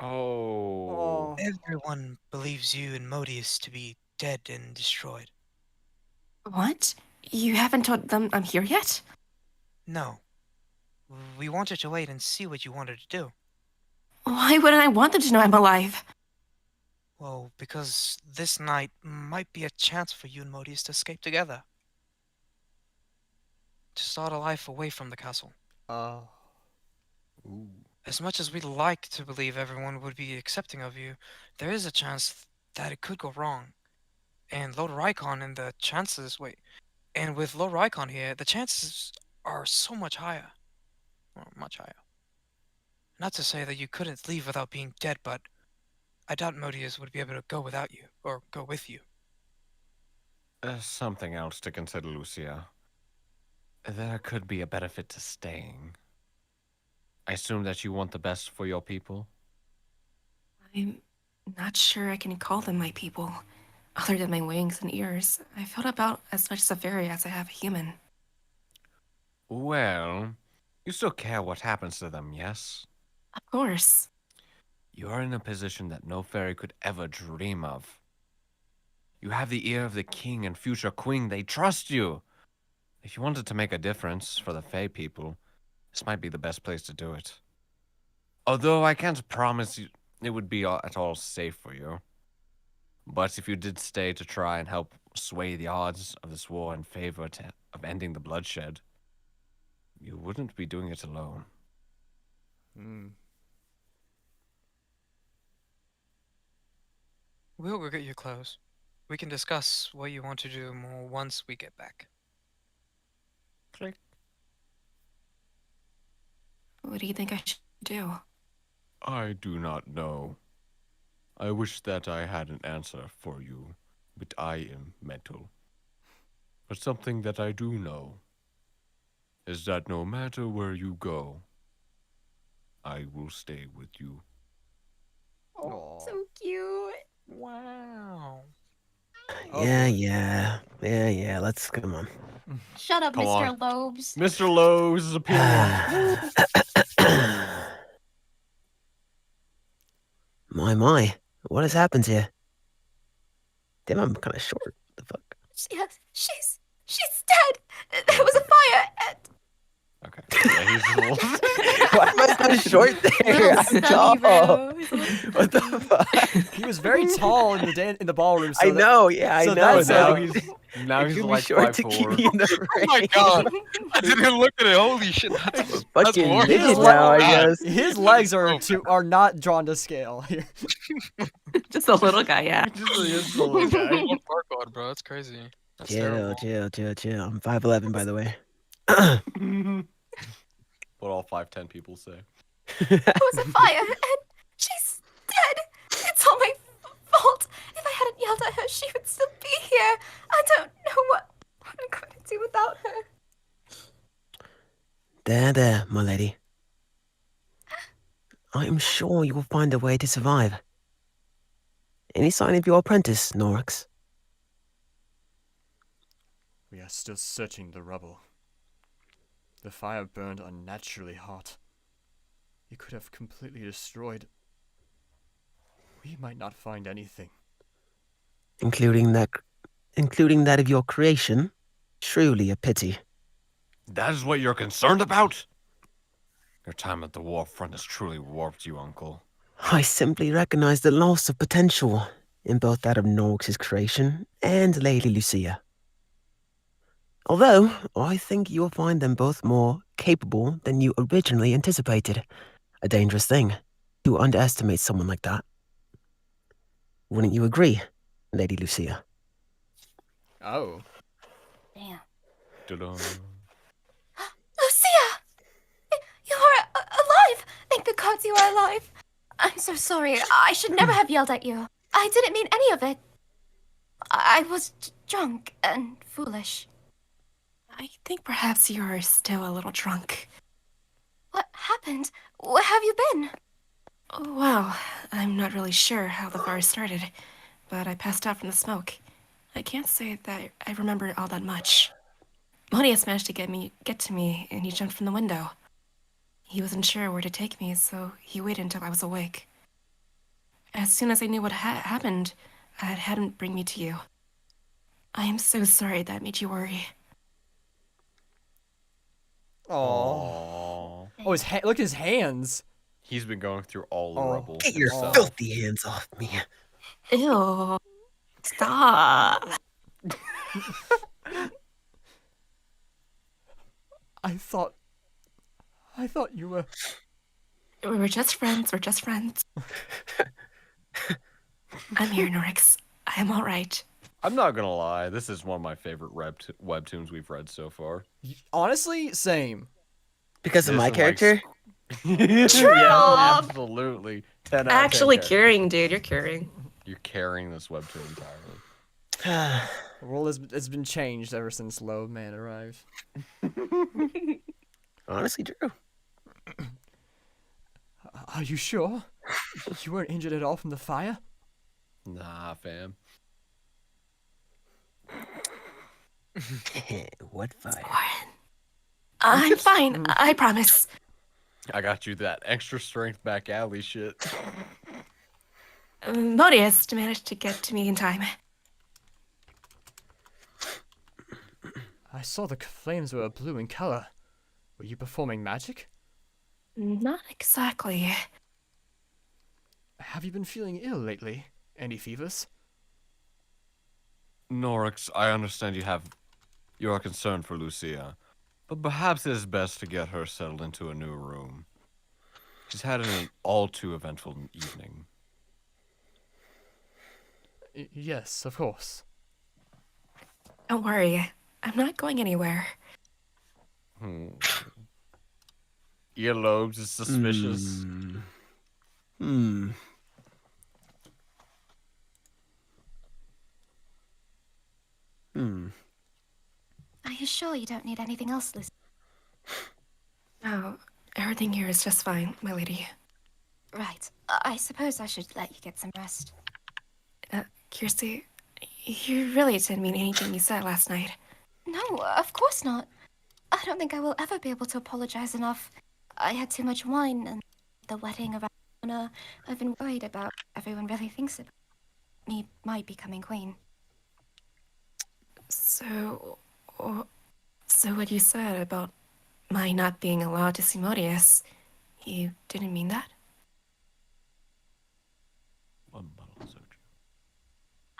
Oh. Everyone believes you and Modius to be dead and destroyed. What? You haven't told them I'm here yet? No. We wanted to wait and see what you wanted to do. Why wouldn't I want them to know I'm alive? Well, because this night might be a chance for you and Modius to escape together. To start a life away from the castle. Oh. Ooh. As much as we'd like to believe everyone would be accepting of you, there is a chance that it could go wrong. And Lord Rykon and the chances, and with Lord Rykon here, the chances are so much higher. Or much higher. Not to say that you couldn't leave without being dead, but I doubt Modius would be able to go without you, or go with you. Something else to consider, Lucia. There could be a benefit to staying. I assume that you want the best for your people? I'm not sure I can call them my people. Other than my wings and ears, I felt about as much as a fairy as I have a human. Well, you still care what happens to them, yes? Of course. You are in a position that no fairy could ever dream of. You have the ear of the king and future queen. They trust you. If you wanted to make a difference for the Fae people, this might be the best place to do it. Although I can't promise you it would be at all safe for you. But if you did stay to try and help sway the odds of this war in favor of ending the bloodshed, you wouldn't be doing it alone. We'll go get your clothes. We can discuss what you want to do more once we get back. Click. What do you think I should do? I do not know. I wish that I had an answer for you, but I am mental. But something that I do know is that no matter where you go, I will stay with you. Oh, So cute. Wow. Yeah. Let's come on. Shut up, Come Mr. on. Lobes. Mr. Lowe's opinion. My. What has happened here? Damn, I'm kind of short. What the fuck? She's dead. There was a fire. And Okay. Yeah, he's a little... Why am I so short there? I'm Stubby, tall. bro. What the fuck? he was very tall in the ballroom. So I know, yeah, I so know. that's, now uh, he's It could be like short to 5'4". keep me in the Oh my range. god! I didn't look at it. Holy shit! That's Fucking worse. midget His now, I bad. guess. his legs are not drawn to scale here. Just a little guy, yeah. Just a little guy. One parkour, bro. That's crazy. That's terrible. Chill. I'm 5'11", by the way. What all 5'10" people say. there was a fire, and she's dead. It's all my fault. If I hadn't yelled at her, she would still be here. I don't know what I'm going to do without her. There, my lady. I am sure you will find a way to survive. Any sign of your apprentice, Norix? We are still searching the rubble. The fire burned unnaturally hot. It could have completely destroyed. We might not find anything. Including that of your creation? Truly a pity. That is what you're concerned about? Your time at the war front has truly warped you, Uncle. I simply recognize the loss of potential in both that of Norix's creation and Lady Lucia. Although, I think you'll find them both more capable than you originally anticipated. A dangerous thing, to underestimate someone like that. Wouldn't you agree, Lady Lucia? Oh. Damn. Ta-da. Lucia! You are alive! Thank the gods you are alive. I'm so sorry. I should never have yelled at you. I didn't mean any of it. I was drunk and foolish. I think perhaps you're still a little drunk. What happened? Where have you been? Well, I'm not really sure how the fire started, but I passed out from the smoke. I can't say that I remember all that much. Modius managed to get to me, and he jumped from the window. He wasn't sure where to take me, so he waited until I was awake. As soon as I knew what happened, I had him bring me to you. I am so sorry that made you worry. Oh. Aww. Oh, look at his hands. He's been going through all the Oh. rubble Get your himself. filthy hands off me. Ew. Stop. I thought you were. We're just friends. We're just friends. I'm here, Norix. I am all right. I'm not gonna lie, this is one of my favorite webtoons we've read so far. Honestly, same. Because of This my and, like, character? Yeah, absolutely. 10 out of 10 Actually characters. curing, dude. You're curing. You're carrying this webtoon entirely. The world has been changed ever since Low Man arrived. Honestly, true. Are you sure? You weren't injured at all from the fire? Nah, fam. What fire? I'm fine. I promise. I got you that extra strength back alley shit. Modius managed to get to me in time. I saw the flames were blue in color. Were you performing magic? Not exactly. Have you been feeling ill lately? Any fevers? Norix, I understand you are concerned for Lucia, but perhaps it is best to get her settled into a new room. She's had an all too eventful evening. Yes, of course. Don't worry. I'm not going anywhere. Earlobes is suspicious. Are you sure you don't need anything else, Lucy? No, everything here is just fine, my lady. Right. I suppose I should let you get some rest. Kirsty, you really didn't mean anything you said last night. No, of course not. I don't think I will ever be able to apologize enough. I had too much wine and the wedding around the corner. I've been worried about what everyone really thinks about me might becoming queen. So what you said about my not being allowed to see Modius, you didn't mean that?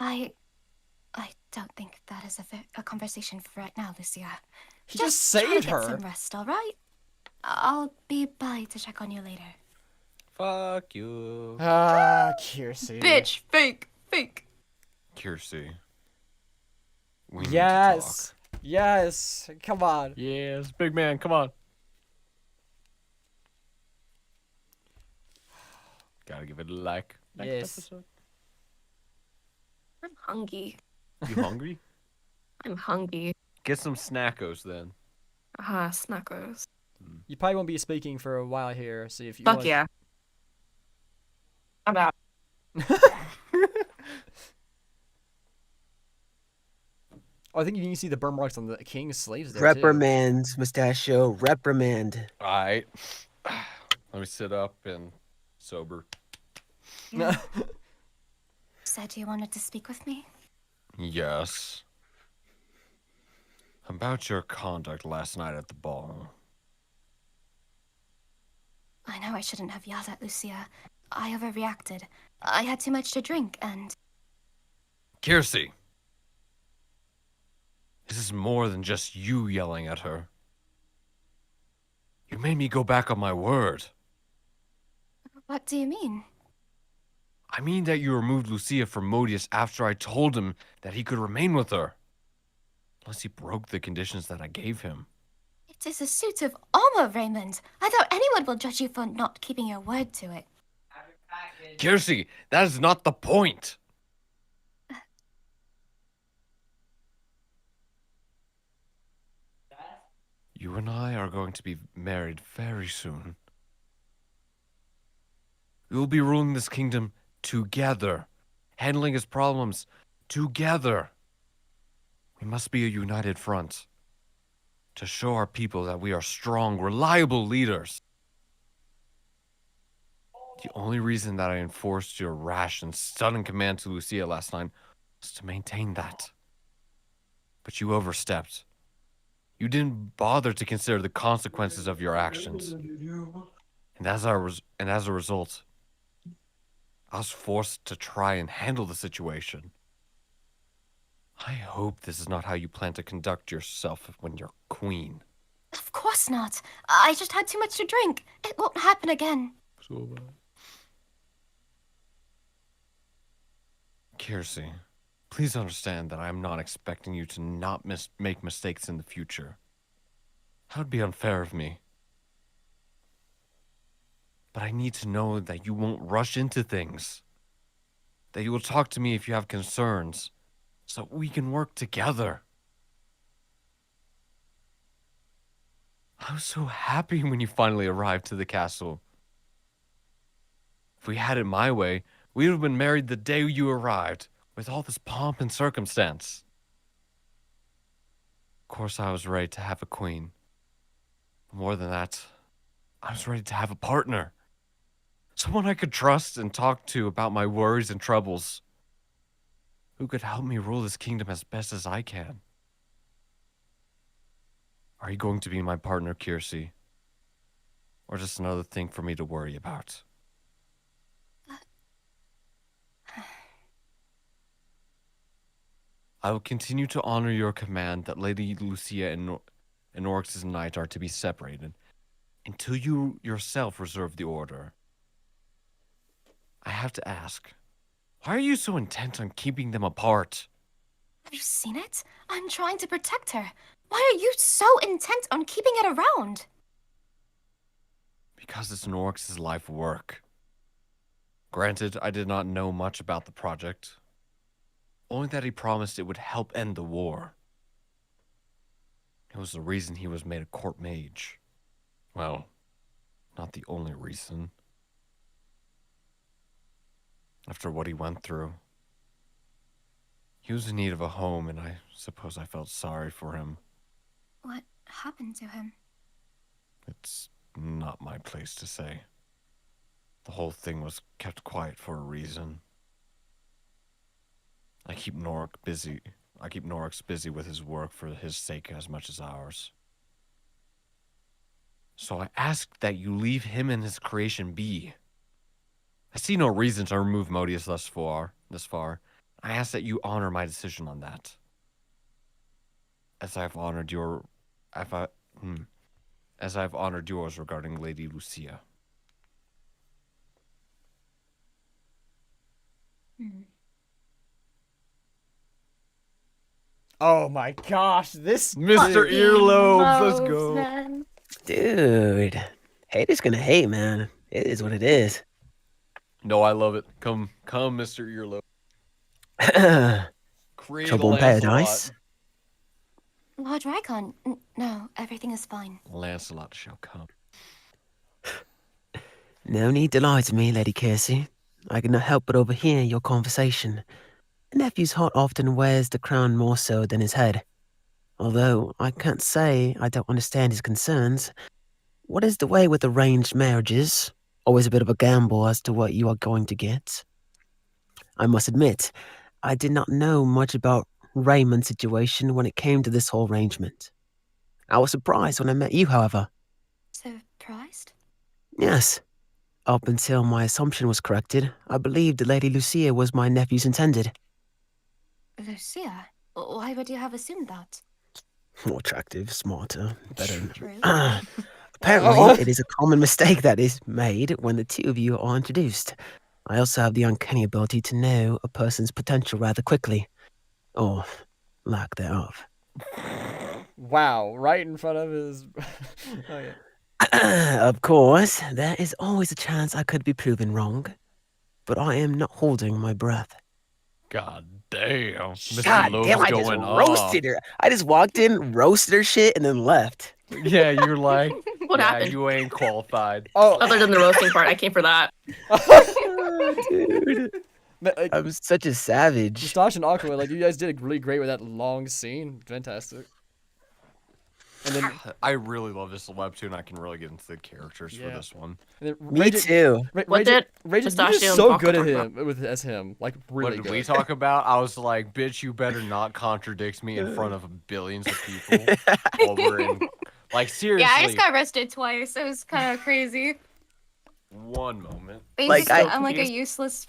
I don't think that is a conversation for right now, Lucia. He just try to saved get her. some rest, all right? I'll be by to check on you later. Fuck you. Ah, Kirsty. Bitch, fake. Kirsty. We need to Yes. talk. Yes. Come on. Yes, big man, come on. Gotta give it a like. Next Yes. episode. I'm hungry. You hungry? I'm hungry. Get some snackos then. Snackos. You probably won't be speaking for a while here, so if you Fuck want... yeah. I'm out. Oh, I think you can see the burn marks on the king's slaves there, too. Reprimand, Mustachio. Reprimand. Alright. Let me sit up and sober. Said you wanted to speak with me? Yes. About your conduct last night at the ball. I know I shouldn't have yelled at Lucia. I overreacted. I had too much to drink, and... Kirsty! This is more than just you yelling at her. You made me go back on my word. What do you mean? I mean that you removed Lucia from Modius after I told him that he could remain with her. Unless he broke the conditions that I gave him. It is a suit of armor, Raymond. I doubt anyone will judge you for not keeping your word to it. Kirsty, that is not the point. You and I are going to be married very soon. We will be ruling this kingdom together, handling its problems together. We must be a united front to show our people that we are strong, reliable leaders. The only reason that I enforced your rash and sudden command to Lucia last night was to maintain that. But you overstepped. You didn't bother to consider the consequences of your actions. And as a result, I was forced to try and handle the situation. I hope this is not how you plan to conduct yourself when you're queen. Of course not. I just had too much to drink. It won't happen again. Kiersey, please understand that I am not expecting you to not make mistakes in the future. That would be unfair of me. But I need to know that you won't rush into things. That you will talk to me if you have concerns, so we can work together. I was so happy when you finally arrived to the castle. If we had it my way, we would have been married the day you arrived, with all this pomp and circumstance. Of course, I was ready to have a queen. More than that, I was ready to have a partner. Someone I could trust and talk to about my worries and troubles. Who could help me rule this kingdom as best as I can. Are you going to be my partner, Kiersey? Or just another thing for me to worry about? I will continue to honor your command that Lady Lucia and Oryx's knight are to be separated until you yourself reserve the order. I have to ask, why are you so intent on keeping them apart? Have you seen it? I'm trying to protect her. Why are you so intent on keeping it around? Because it's Oryx's life work. Granted, I did not know much about the project. Only that he promised it would help end the war. It was the reason he was made a court mage. Well, not the only reason. After what he went through, he was in need of a home, and I suppose I felt sorry for him. What happened to him? It's not my place to say. The whole thing was kept quiet for a reason. I keep Noryx busy with his work for his sake as much as ours. So I ask that you leave him and his creation be. I see no reason to remove Modius thus far. I ask that you honor my decision on that. As I've honored yours regarding Lady Lucia. Oh my gosh, this Mr. Earlobes, let's go. Man. Dude, haters gonna hate, man. It is what it is. No, I love it. Come, Mr. Earlobe. Create Trouble in paradise. Lord Rykon, no, everything is fine. Lancelot shall come. No need to lie to me, Lady Kiersey. I cannot help but overhear your conversation. A nephew's heart often wears the crown more so than his head. Although I can't say I don't understand his concerns. What is the way with arranged marriages? Always a bit of a gamble as to what you are going to get. I must admit, I did not know much about Raymond's situation when it came to this whole arrangement. I was surprised when I met you, however. Surprised? Yes. Up until my assumption was corrected, I believed Lady Lucia was my nephew's intended. Lucia? Why would you have assumed that? More attractive, smarter, better. True. Apparently, it is a common mistake that is made when the two of you are introduced. I also have the uncanny ability to know a person's potential rather quickly. Or lack thereof. Wow, right in front of his. Oh yeah. Of course, there is always a chance I could be proven wrong. But I am not holding my breath. God damn. Mr. God Loeb's damn, I just going roasted her. I just walked in, roasted her shit, and then left. Yeah, you're like, What yeah, happened? you ain't qualified. Oh, Other than the roasting part, I came for that. Dude, like, I'm such a savage. Mustache and Aqua, like you guys did really great with that long scene. Fantastic. And then I really love this webtoon. I can really get into the characters for Yeah. this one. and then Me too. What did Rage, you're Pistachio and so Paco good at talk about? him with as him, like What really did good. we talk about? I was like, bitch, you better not contradict me in front of billions of people. While we're in, like, seriously. Yeah, I just got arrested twice. It was kind of crazy. One moment. Basically, I- I'm like a useless.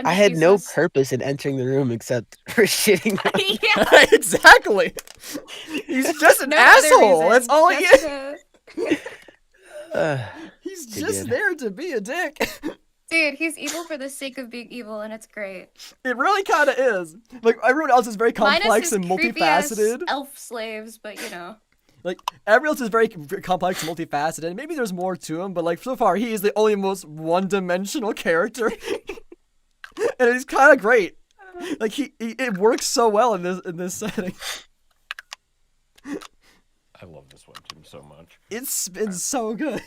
I had no purpose in entering the room except for shitting. Yeah. Exactly. He's just an No other asshole. reason, That's all he just is. to- He's Too just good. there to be a dick. Dude, he's evil for the sake of being evil, and it's great. It really kind of is. Like everyone else is very Minus complex his and creepy-ass multifaceted. elf slaves, but you know. Like everyone else is very complex and multifaceted. Maybe there's more to him, but like so far he is the only most one-dimensional character, and he's kind of great. Like he it works so well in this setting. I love this webtoon so much. It's been so good.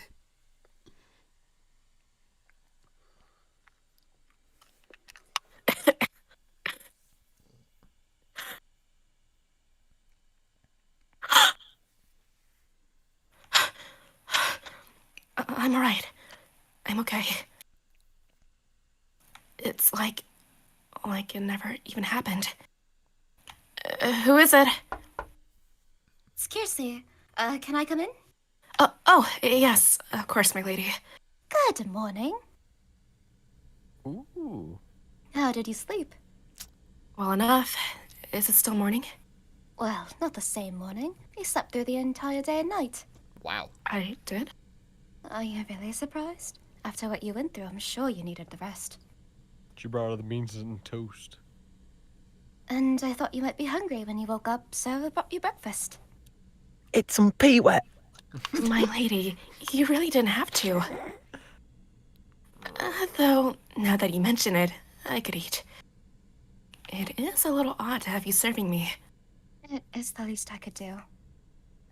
I'm alright. I'm okay. It's like it never even happened. Who is it? It's Kiersey. Can I come in? Oh, yes, of course, my lady. Good morning. Ooh. How did you sleep? Well enough. Is it still morning? Well, not the same morning. You slept through the entire day and night. Wow. I did? Are you really surprised? After what you went through, I'm sure you needed the rest. She brought her the beans and toast. And I thought you might be hungry when you woke up, so I brought you breakfast. It's some pee wet. My lady, you really didn't have to. Though, now that you mention it, I could eat. It is a little odd to have you serving me. It is the least I could do.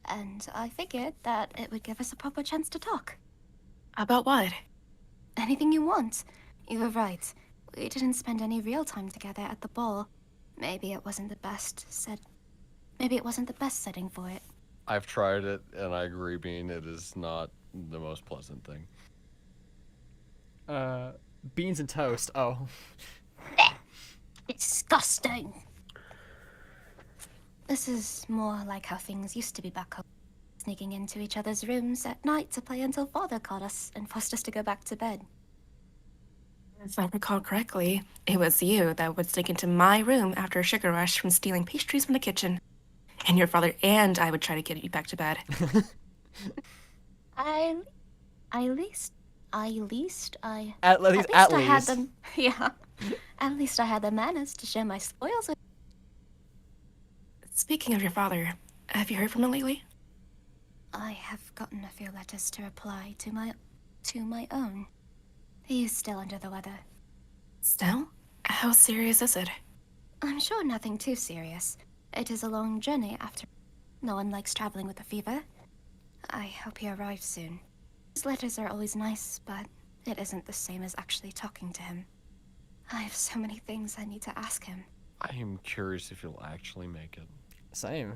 And I figured that it would give us a proper chance to talk. About what? Anything you want. You were right. We didn't spend any real time together at the ball. Maybe it wasn't the best setting for it. I've tried it, and I agree, Bean. It is not the most pleasant thing. Beans and toast. Oh. Disgusting. This is more like how things used to be back home. Sneaking into each other's rooms at night to play until father caught us and forced us to go back to bed. If I recall correctly, it was you that would sneak into my room after a sugar rush from stealing pastries from the kitchen. And your father and I would try to get you back to bed. At least I had them. Yeah. At least I had the manners to share my spoils with. Speaking of your father, have you heard from him lately? I have gotten a few letters to reply to my own. He is still under the weather. Still? How serious is it? I'm sure nothing too serious. It is a long journey after. No one likes traveling with a fever. I hope he arrives soon. His letters are always nice, but it isn't the same as actually talking to him. I have so many things I need to ask him. I am curious if you'll actually make it. Same.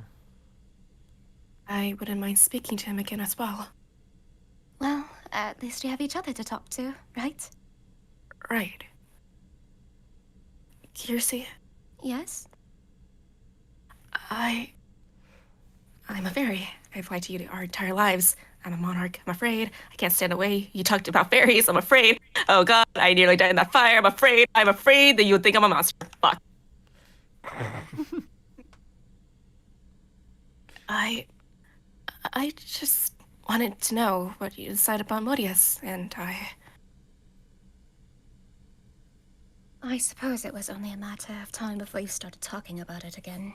I wouldn't mind speaking to him again as well. Well, at least we have each other to talk to, right? Right. Kiersey, Yes? I'm a fairy. I've lied to you our entire lives. I'm a monarch. I'm afraid. I can't stand the way you talked about fairies. I'm afraid. Oh god, I nearly died in that fire. I'm afraid. I'm afraid that you would think I'm a monster. Fuck. I just wanted to know what you decided about Modius, and I suppose it was only a matter of time before you started talking about it again.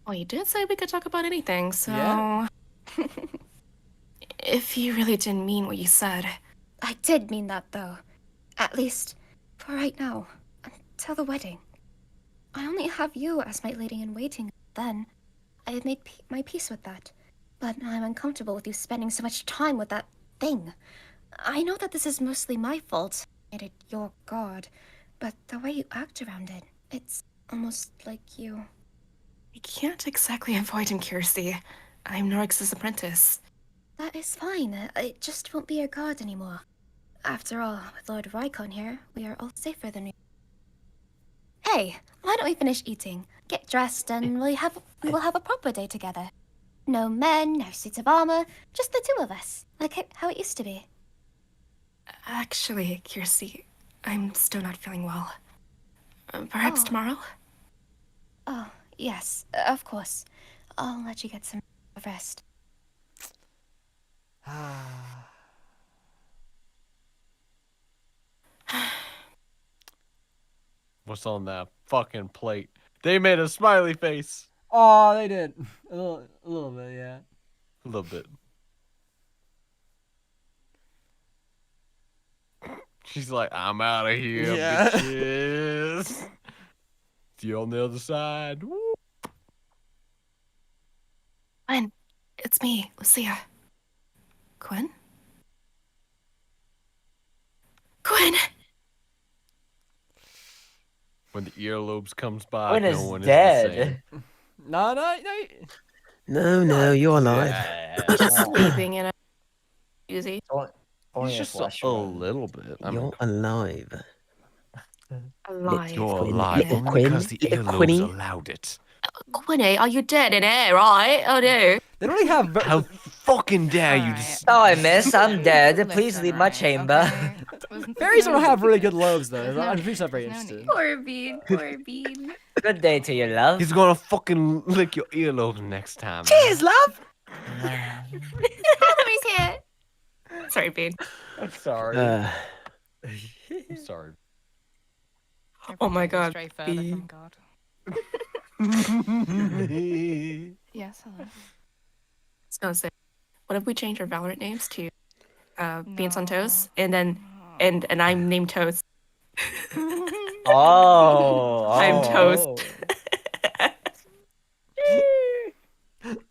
well, you did say we could talk about anything, so... Yeah. If you really didn't mean what you said... I did mean that, though. At least, for right now. Until the wedding. I only have you as my lady-in-waiting. Then, I have made my peace with that. But I'm uncomfortable with you spending so much time with that thing. I know that this is mostly my fault. I made it your god. But the way you act around it, it's almost like you... I can't exactly avoid him, Kiersey. I'm Norix's apprentice. That is fine. I just won't be your guard anymore. After all, with Lord Rykon here, we are all safer than we. Hey, why don't we finish eating? Get dressed, and we will have a proper day together. No men, no suits of armor, just the two of us, like how it used to be. Actually, Kirsty, I'm still not feeling well. Perhaps tomorrow? Oh, yes, of course. I'll let you get some rest. What's on that fucking plate? They made a smiley face. Oh, they did. A little bit, yeah. A little bit. She's like, I'm out of here, Yeah. bitches. See you on the other side. Woo. Quinn, it's me, Lucia. Quinn? Quinn! When the earlobes comes by, Quinn no is one dead. is the same. No. No, you're alive. He's just sleeping in a jacuzzi. Only He's a just flesh a wound. little bit. I mean, You're alive. Alive. you're Quinn, alive little only Quinn, because the little earlobes Quinny. allowed it. Quinny, are you dead in air, right? Oh no. They don't really have. How fucking dare you just... Sorry, miss, I'm dead. Please leave my chamber. Fairies don't have really good lobes, though. I'm pretty not very interested. Poor Bean, poor Bean. Good day to you, love. He's gonna fucking lick your earlobes next time. Cheers, love. Valerie's here. Sorry, Bean. I'm sorry. Uh, I'm sorry. Oh my god. Stray further from God. Yes, hello. I was gonna say, what if we change our Valorant names to Beans on Toast, and then and I'm named Toast. I'm Toast.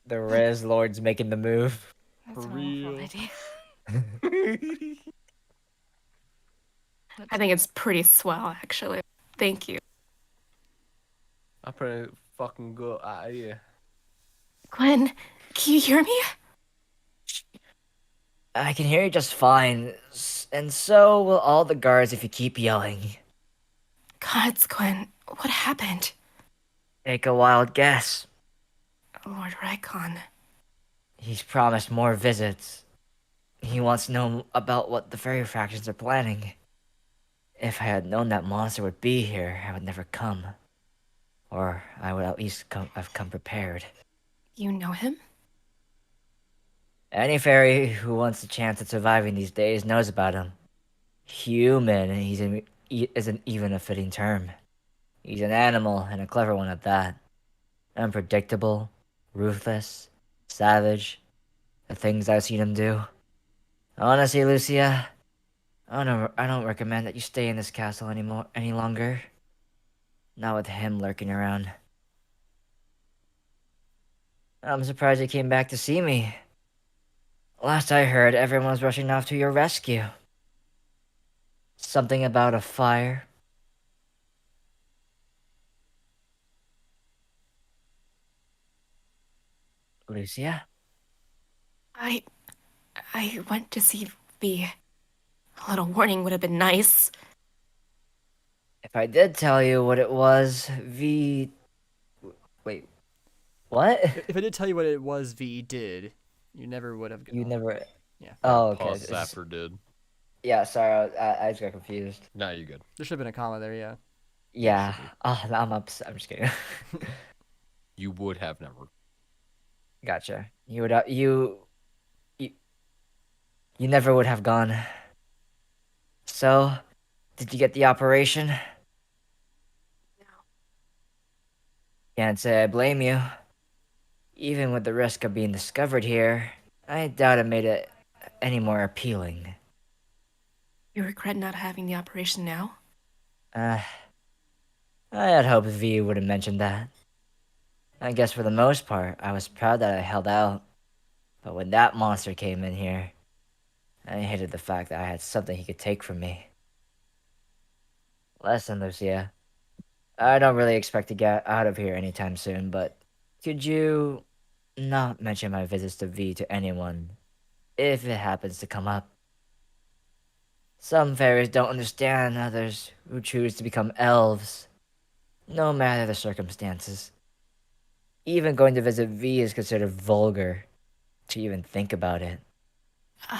The Res Lord's making the move. That's For an awful real. idea. I think it's pretty swell, actually. Thank you. I pretty fucking good idea. Gwen, can you hear me? I can hear you just fine, and so will all the guards if you keep yelling. Gods, Gwen, what happened? Take a wild guess. Lord Rykon. He's promised more visits. He wants to know about what the fairy factions are planning. If I had known that monster would be here, I would never come. Or I would at least have come prepared. You know him? Any fairy who wants a chance at surviving these days knows about him. Human isn't even a fitting term. He's an animal, and a clever one at that. Unpredictable, ruthless, savage. The things I've seen him do. Honestly, Lucia, I don't recommend that you stay in this castle any longer. Not with him lurking around. I'm surprised you came back to see me. Last I heard, everyone was rushing off to your rescue. Something about a fire. Lucia? I went to see V. A little warning would have been nice. If I did tell you what it was, Wait, what? If I did tell you what it was, V did, you never would have. You never. Yeah. Oh, okay. Pause after did. Yeah, sorry, I just got confused. Nah, you good. There should have been a comma there, yeah. Yeah. Oh, I'm upset. I'm just kidding. You would have never. Gotcha. You never would have gone. So, did you get the operation? No. Can't say I blame you. Even with the risk of being discovered here, I doubt it made it any more appealing. You regret not having the operation now? I had hoped V would have mentioned that. I guess for the most part, I was proud that I held out. But when that monster came in here, I hated the fact that I had something he could take from me. Listen, Lucia. I don't really expect to get out of here anytime soon, but could you not mention my visits to V to anyone, if it happens to come up. Some fairies don't understand others who choose to become elves, no matter the circumstances. Even going to visit V is considered vulgar, to even think about it.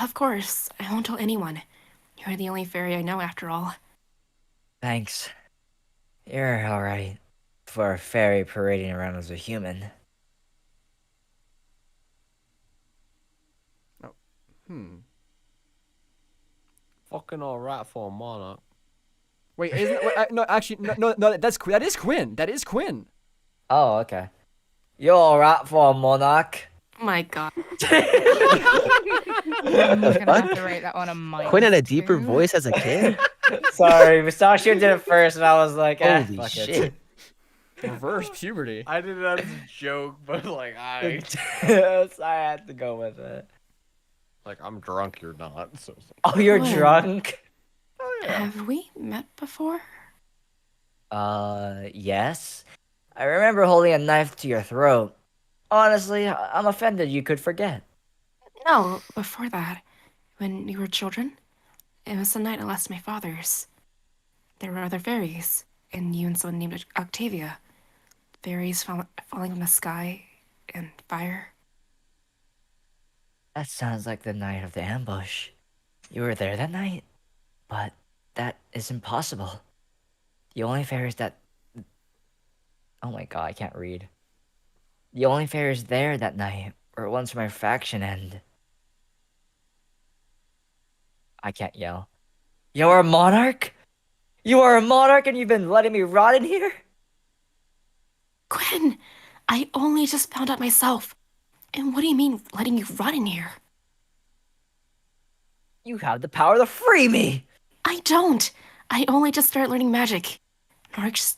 Of course, I won't tell anyone. You're the only fairy I know after all. Thanks. You're alright, for a fairy parading around as a human. Fucking alright for a monarch. Wait, isn't no? Actually, no. That's that is Quinn. That is Quinn. Oh, okay. You're alright for a monarch. Oh my god. I'm gonna have to rate that one a minus. Quinn had a deeper 2. voice as a kid. Sorry, Mustachio did it first, and I was like, Holy fuck shit. it. Reverse puberty. I did that as a joke, but like So I had to go with it. like I'm drunk, you're not. So Oh, you're Quinn. drunk? Have we met before? Yes. I remember holding a knife to your throat. Honestly, I'm offended you could forget. No, before that. When we were children. It was the night I lost my father's. There were other fairies, and you and someone named Octavia. Fairies falling from the sky, and fire. That sounds like the night of the ambush. You were there that night? But that is impossible. The only fairies that... Oh my god, I can't read. The only fairies there that night were ones from our faction, and... I can't yell. You're a monarch? You are a monarch and you've been letting me rot in here? Quinn! I only just found out myself. And what do you mean, letting you rot in here? You have the power to free me! I don't! I only just started learning magic. Norix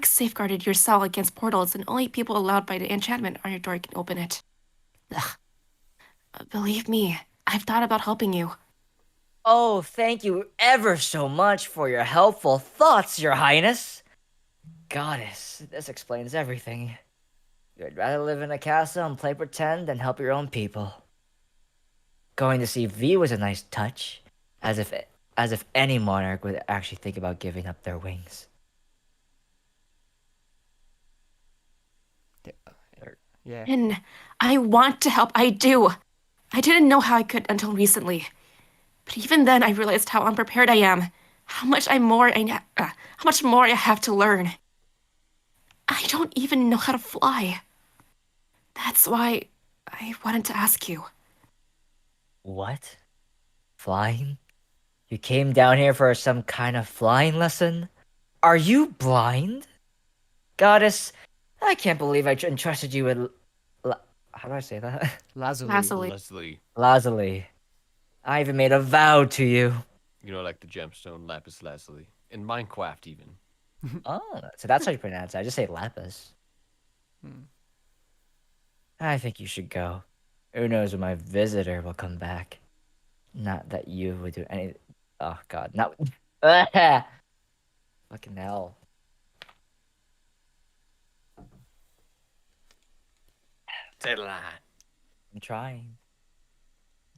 safeguarded your cell against portals, and only people allowed by the enchantment on your door can open it. Ugh. Believe me, I've thought about helping you. Oh, thank you ever so much for your helpful thoughts, Your Highness. Goddess, this explains everything. You'd rather live in a castle and play pretend than help your own people. Going to see V was a nice touch, as if any monarch would actually think about giving up their wings. Yeah. And I want to help, I do. I didn't know how I could until recently. But even then, I realized how unprepared I am. How much more I have to learn. I don't even know how to fly. That's why I wanted to ask you. What? Flying? You came down here for some kind of flying lesson? Are you blind? Goddess, I can't believe I entrusted you with... How do I say that? Lazuli. Lazuli. I even made a vow to you. you know, like the gemstone lapis lazuli in Minecraft even. Oh, so that's how you pronounce it. I just say lapis. I think you should go. Who knows when my visitor will come back. Not that you would do any... Oh, God. Not... Fucking hell. Say the line. I'm trying.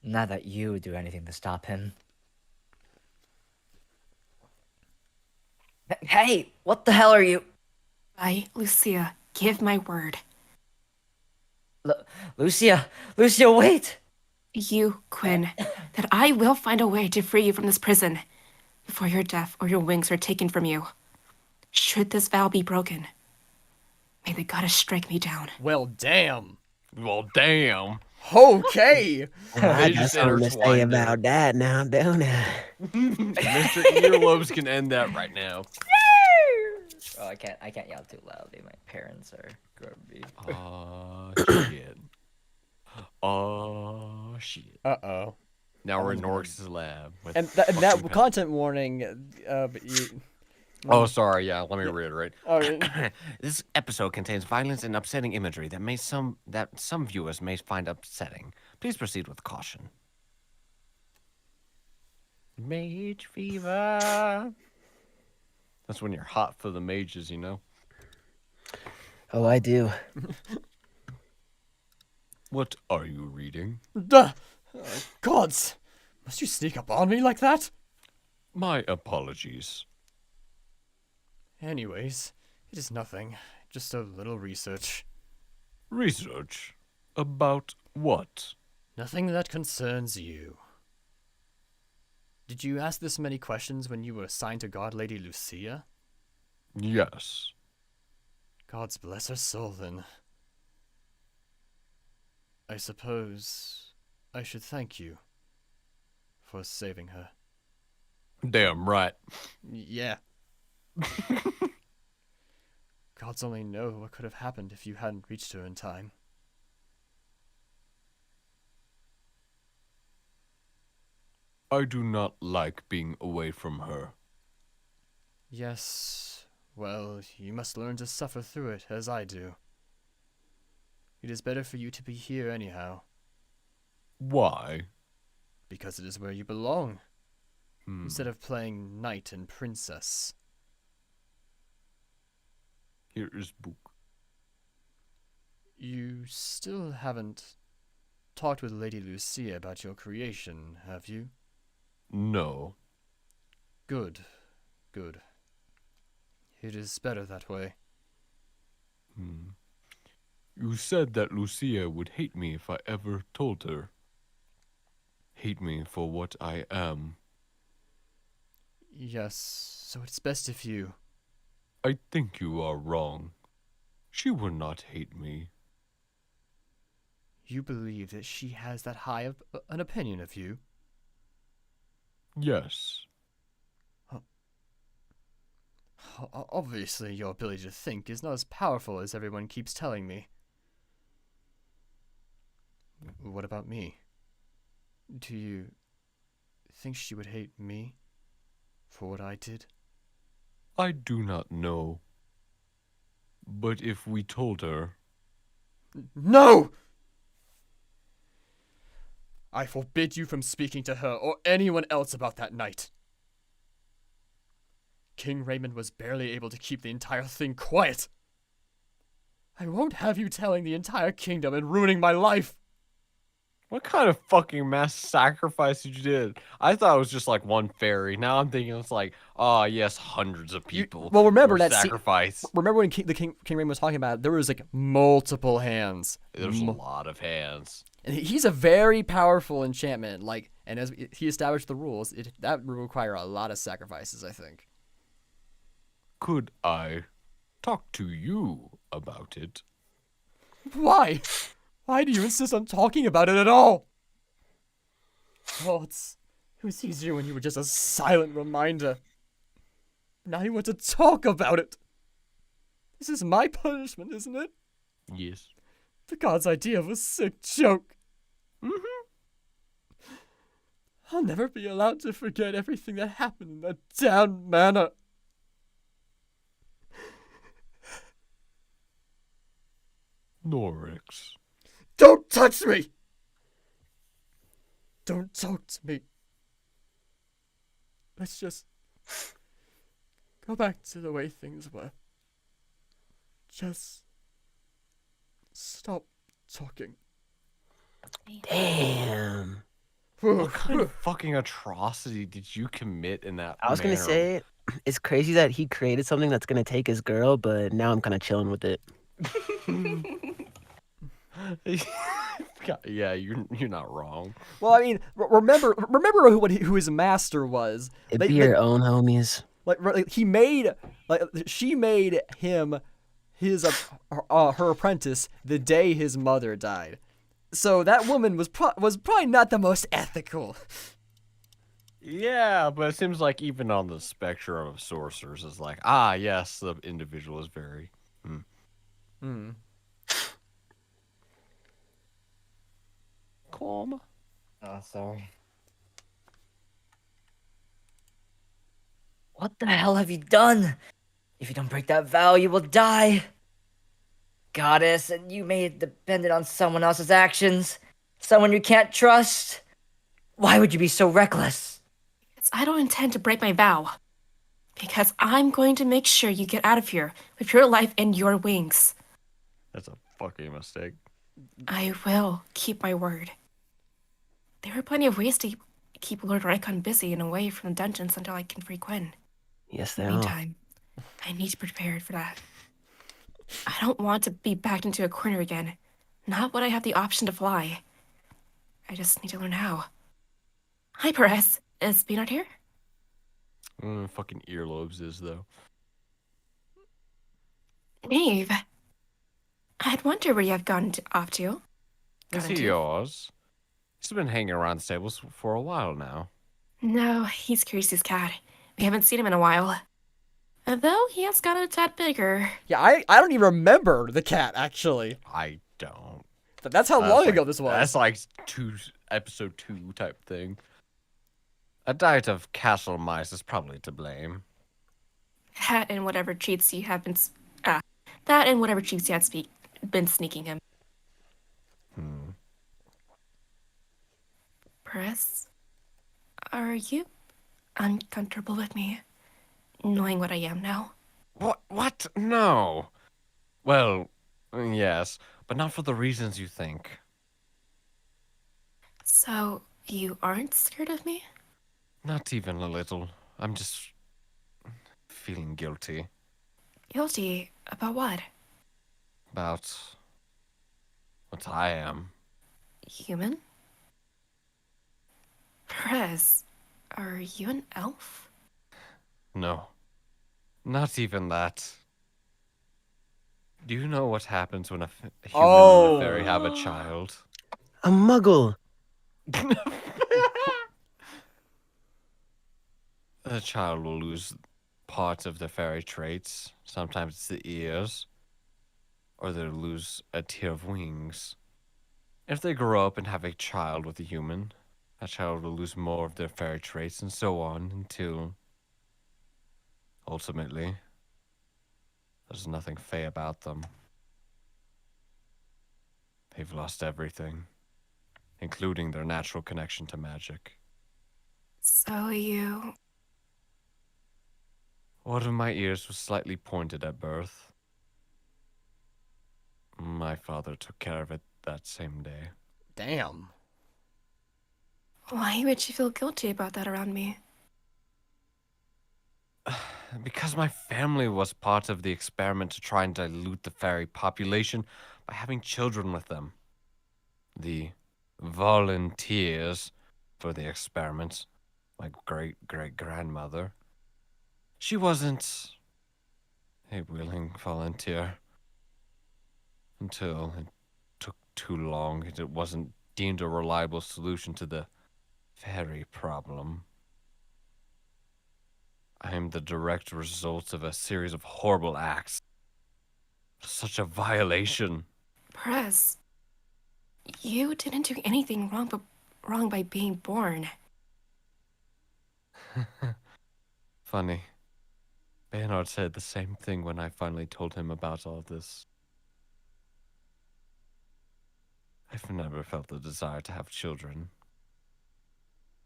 Not that you would do anything to stop him. Hey, what the hell are you... Lucia, give my word. Lucia, wait! You, Quinn, that I will find a way to free you from this prison before your death or your wings are taken from you. Should this vow be broken, may the goddess strike me down. Well, damn. Well, damn. Okay. I They got just something to say intertwined it. about that now, don't I? Mr. Earlobes can end that right now. Oh, I can't yell too loudly. My parents are grumpy. Oh, shit. Oh, shit. Uh-oh. Now we're in Norix's lab. With And that fucking content warning, but you... Oh, sorry. Yeah, let me reiterate. Oh, yeah. This episode contains violence and upsetting imagery that some viewers may find upsetting. Please proceed with caution. Mage fever. That's when you're hot for the mages, you know? Oh, I do. What are you reading? Duh! Gods! Must you sneak up on me like that? My apologies. Anyways, it is nothing. Just a little research. Research? About what? Nothing that concerns you. Did you ask this many questions when you were assigned to guard Lady Lucia? Yes. Gods bless her soul, then. I suppose I should thank you for saving her. Damn right. Yeah. Gods only know what could have happened if you hadn't reached her in time. I do not like being away from her. Yes, well, you must learn to suffer through it, as I do. It is better for you to be here anyhow. Why? Because it is where you belong, Hmm. instead of playing knight and princess. Here is book. You still haven't talked with Lady Lucia about your creation, have you? No. Good, good. It is better that way. Hmm. You said that Lucia would hate me if I ever told her. Hate me for what I am. Yes, so it's best if you... I think you are wrong. She would not hate me. You believe that she has that high of an opinion of you? Yes. Obviously, your ability to think is not as powerful as everyone keeps telling me. What about me? Do you think she would hate me for what I did? I do not know. But if we told her... No! I forbid you from speaking to her or anyone else about that night. King Raymond was barely able to keep the entire thing quiet. I won't have you telling the entire kingdom and ruining my life. What kind of fucking mass sacrifice did you did? I thought it was just like one fairy. Now I'm thinking it's like, oh yes, hundreds of people. Well, remember were that sacrifice. Remember when King Raymond was talking about it, there was like multiple hands. There's a lot of hands. And he's a very powerful enchantment. Like, and as he established the rules, that would require a lot of sacrifices, I think. Could I talk to you about it? Why? Why do you insist on talking about it at all? Oh, it was easier when you were just a silent reminder. Now you want to talk about it. This is my punishment, isn't it? Yes. The god's idea of a sick joke. I'll never be allowed to forget everything that happened in that damn manor. Norix. Don't touch me! Don't talk to me. Let's just go back to the way things were. Just stop talking. Damn. What kind of fucking atrocity did you commit in that I was gonna say, it's crazy that he created something that's gonna take his girl, but now I'm kind of chilling with it. Yeah, you're not wrong. Well, I mean, remember who his master was. It be your own homies. Like she made him his her apprentice the day his mother died. So that woman was probably not the most ethical. Yeah, but it seems like even on the spectrum of sorcerers, it's like, yes, the individual is very. Calm. Oh, sorry. What the hell have you done? If you don't break that vow, you will die. Goddess, and you made it dependent on someone else's actions. Someone you can't trust. Why would you be so reckless? Because I don't intend to break my vow. Because I'm going to make sure you get out of here with your life and your wings. That's a fucking mistake. I will keep my word. There are plenty of ways to keep Lord Rykon busy and away from the dungeons until I can free Quinn. Yes, In there the are. meantime, I need to be prepared for that. I don't want to be backed into a corner again. Not when I have the option to fly. I just need to learn how. Hi, Perez. Is Beanard here? Fucking earlobes is though. Nave. I'd wonder where you have off to. Is Gone he into? yours? He's been hanging around the stables for a while now. No, he's Kirsty's cat. We haven't seen him in a while. Though he has gotten a tad bigger. Yeah, I don't even remember the cat, actually. I don't. That's how long ago this was. That's like episode 2 type thing. A diet of castle mice is probably to blame. That and whatever treats you have been. That and whatever treats you had been sneaking him. Perez, are you uncomfortable with me knowing what I am now? What? No. Well, yes, but not for the reasons you think. So, you aren't scared of me? Not even a little. I'm just feeling guilty Guilty about what? about what I am. Human? Perez, are you an elf? No, not even that. Do you know what happens when a human and a fairy have a child? A muggle. The child will lose parts of their fairy traits. Sometimes it's the ears, or they'll lose a tier of wings. If they grow up and have a child with a human, that child will lose more of their fairy traits, and so on until ultimately there's nothing fey about them. They've lost everything, including their natural connection to magic. So you... One of my ears was slightly pointed at birth. My father took care of it that same day. Damn. Why would you feel guilty about that around me? Because my family was part of the experiment to try and dilute the fairy population by having children with them. The volunteers for the experiment, my great-great-grandmother, she wasn't a willing volunteer until it took too long and it wasn't deemed a reliable solution to the fairy problem. I am the direct result of a series of horrible acts. Such a violation. Perez, you didn't do anything wrong by being born. Funny. Baynard said the same thing when I finally told him about all this. I've never felt the desire to have children.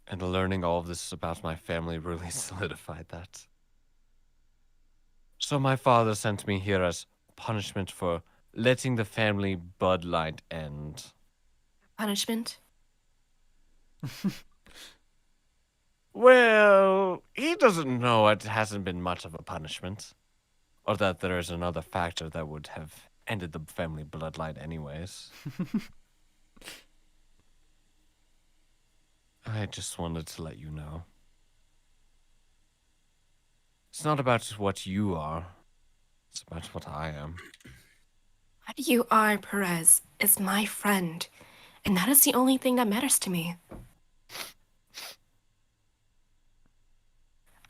And learning all of this about my family really solidified that. So my father sent me here as punishment for letting the family bloodline end. Punishment? Well, he doesn't know it hasn't been much of a punishment. Or that there is another factor that would have ended the family bloodline anyways. I just wanted to let you know. It's not about what you are. It's about what I am. What you are, Perez, is my friend. And that is the only thing that matters to me.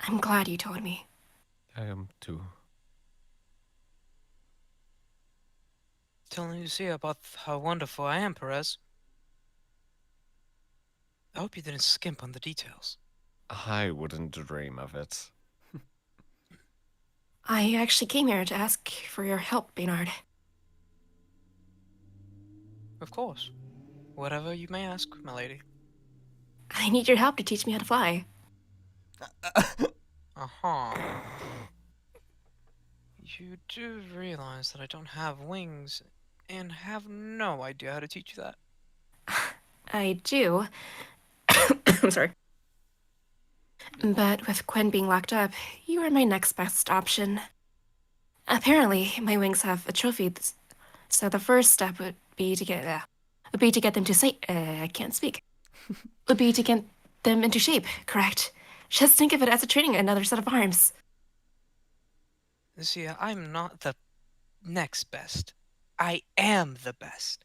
I'm glad you told me. I am too. Telling Lucia about how wonderful I am, Perez. I hope you didn't skimp on the details. I wouldn't dream of it. I actually came here to ask for your help, Baynard. Of course. Whatever you may ask, my lady. I need your help to teach me how to fly. Uh-huh. You do realize that I don't have wings and have no idea how to teach you that. I do. I'm sorry. But with Quinn being locked up, you are my next best option. Apparently, my wings have atrophied, so the first step would be to get them to say I can't speak. Would be to get them into shape, correct? Just think of it as a training another set of arms. See, I'm not the next best. I am the best.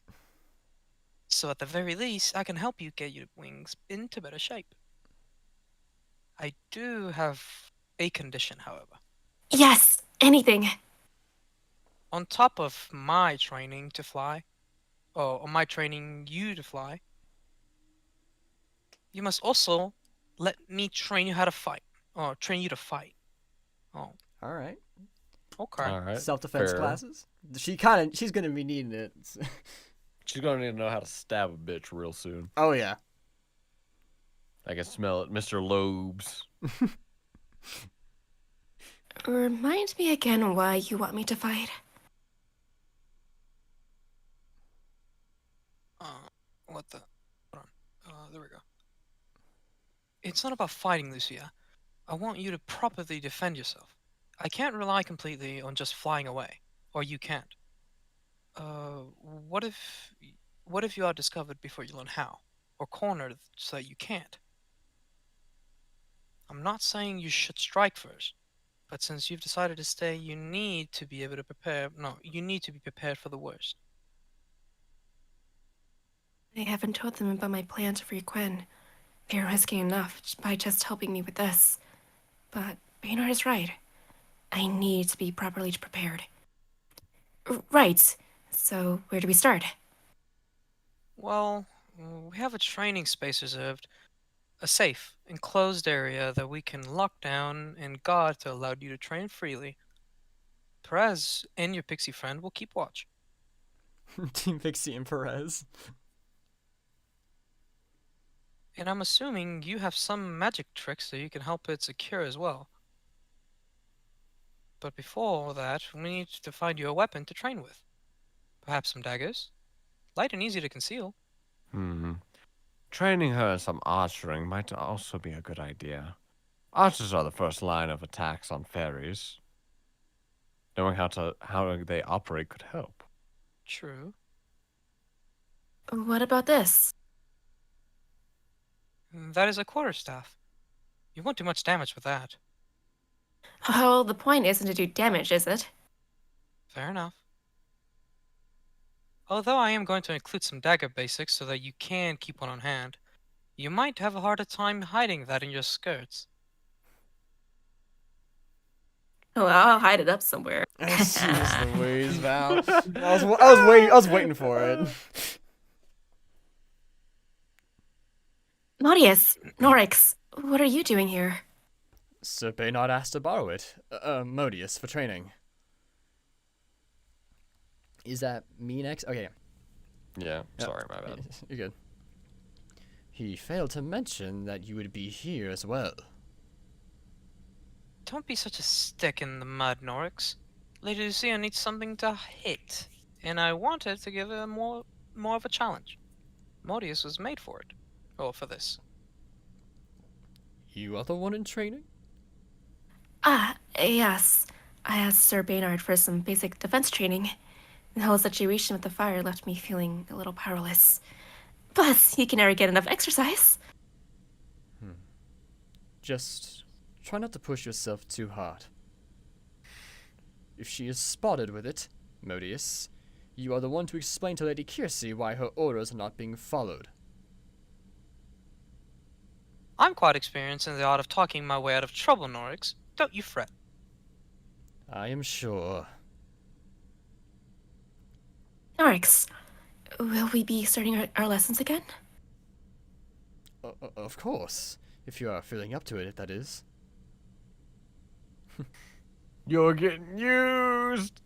So at the very least, I can help you get your wings into better shape. I do have a condition, however. Yes, anything. On top of my training to fly, or my training you to fly, you must also let me train you how to fight, or train you to fight. Oh, All right. okay. All right. Self-defense fair. classes. She's gonna be needing it. She's gonna need to know how to stab a bitch real soon. Oh yeah. I can smell it, Mr. Lobes. Remind me again why you want me to fight. What the? Hold on. There we go. It's not about fighting, Lucia. I want you to properly defend yourself. I can't rely completely on just flying away, or you can't. What if you are discovered before you learn how, or cornered so that you can't? I'm not saying you should strike first, but since you've decided to stay, you need to be able to prepare. No, you need to be prepared for the worst. I haven't told them about my plan to free Quinn. They're risking enough by just helping me with this. But Baynard is right. I need to be properly prepared. Right. So, where do we start? Well, we have a training space reserved, a safe, enclosed area that we can lock down and guard to allow you to train freely. Perez and your pixie friend will keep watch. Team Pixie and Perez. And I'm assuming you have some magic tricks that you can help it secure as well. But before that, we need to find you a weapon to train with. Perhaps some daggers? Light and easy to conceal. Training her in some archery might also be a good idea. Archers are the first line of attacks on fairies. Knowing how they operate could help. True. What about this? That is a quarterstaff. You won't do much damage with that. Oh, the point isn't to do damage, is it? Fair enough. Although I am going to include some dagger basics so that you can keep one on hand, you might have a harder time hiding that in your skirts. Oh, I'll hide it up somewhere. Jeez Louise, Val. I was waiting for it. Modius, Norix, what are you doing here? Sir Baynard asked to borrow it. Modius, for training. Is that me next? Okay. Yeah, sorry, my bad. You're good. He failed to mention that you would be here as well. Don't be such a stick in the mud, Norix. Lady Lucia needs something to hit, and I wanted to give her more of a challenge. Modius was made for it. Well, for this. You are the one in training? Ah, yes. I asked Sir Baynard for some basic defense training. The whole situation with the fire left me feeling a little powerless. Plus, he can never get enough exercise. Just try not to push yourself too hard. If she is spotted with it, Modius, you are the one to explain to Lady Kiersey why her orders are not being followed. I'm quite experienced in the art of talking my way out of trouble, Norix. Don't you fret. I am sure. Norix, will we be starting our lessons again? Of course. If you are feeling up to it, that is. You're getting used!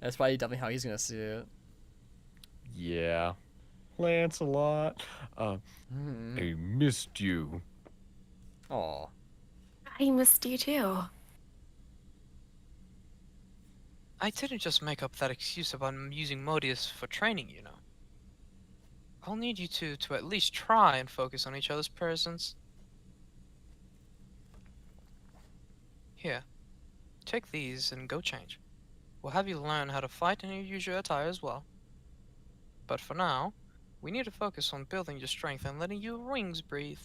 That's probably definitely how he's gonna see it. Yeah. Lancelot. I missed you. Aw. I missed you too. I didn't just make up that excuse about using Modius for training, you know. I'll need you two to at least try and focus on each other's presence. Here, take these and go change. We'll have you learn how to fight in your usual attire as well. But for now, we need to focus on building your strength and letting your wings breathe.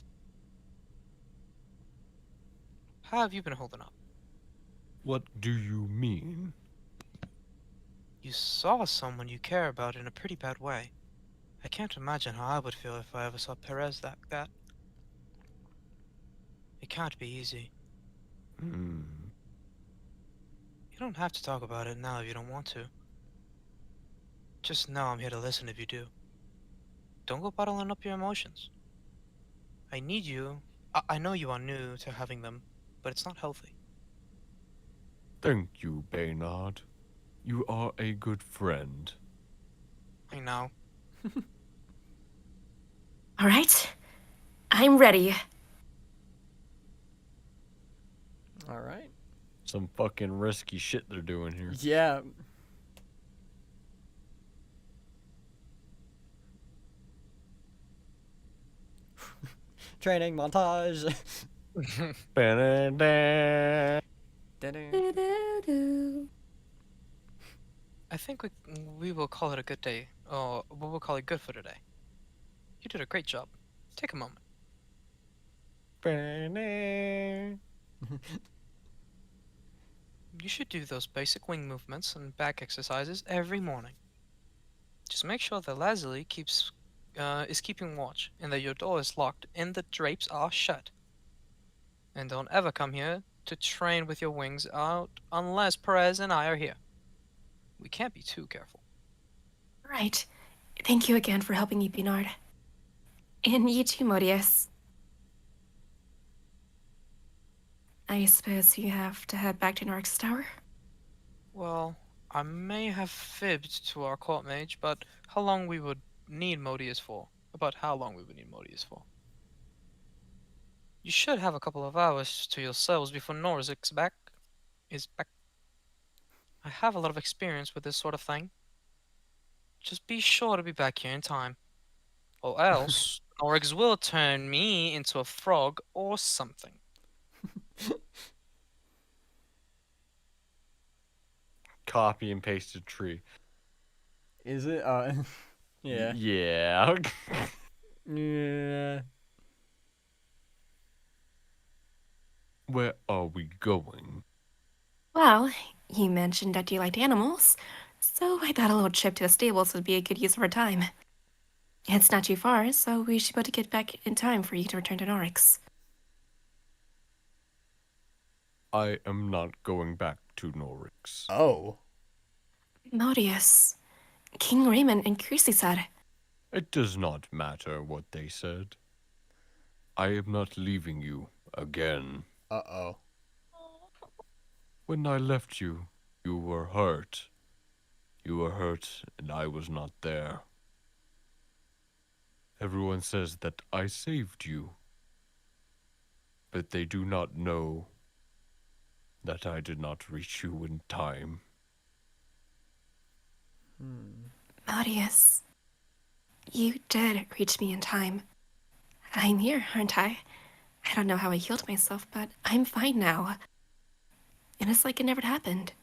How have you been holding up? What do you mean? You saw someone you care about in a pretty bad way. I can't imagine how I would feel if I ever saw Perez like that. It can't be easy. Hmm. You don't have to talk about it now if you don't want to. Just know I'm here to listen if you do. Don't go bottling up your emotions. I need you. I know you are new to having them, but it's not healthy. Thank you, Baynard. You are a good friend. I know. All right. I'm ready. All right. Some fucking risky shit they're doing here. Yeah. Training montage. I think we will call it a good day. Or we will call it good for today. You did a great job. Take a moment. You should do those basic wing movements and back exercises every morning. Just make sure that Lazuli is keeping watch and that your door is locked and the drapes are shut. And don't ever come here to train with your wings out unless Perez and I are here. We can't be too careful. Right. Thank you again for helping me, Bernard. And you too, Modius. I suppose you have to head back to Norix Tower? Well, I may have fibbed to our court mage, but how long we would need Modius for? About how long we would need Modius for? You should have a couple of hours to yourselves before Norris is back. I have a lot of experience with this sort of thing. Just be sure to be back here in time. Or else, Norix will turn me into a frog or something. Copy and pasted tree. Is it? Yeah. Yeah. Yeah. Where are we going? Well, you mentioned that you liked animals, so I thought a little trip to the stables would be a good use of our time. It's not too far, so we should be able to get back in time for you to return to Norix. I am not going back to Norix. Oh. Modius, King Raymond and Kirsty said. It does not matter what they said. I am not leaving you again. Uh-oh. When I left you, you were hurt. You were hurt, and I was not there. Everyone says that I saved you. But they do not know that I did not reach you in time. Modius, you did reach me in time. I'm here, aren't I? I don't know how I healed myself, but I'm fine now. And it's like it never happened.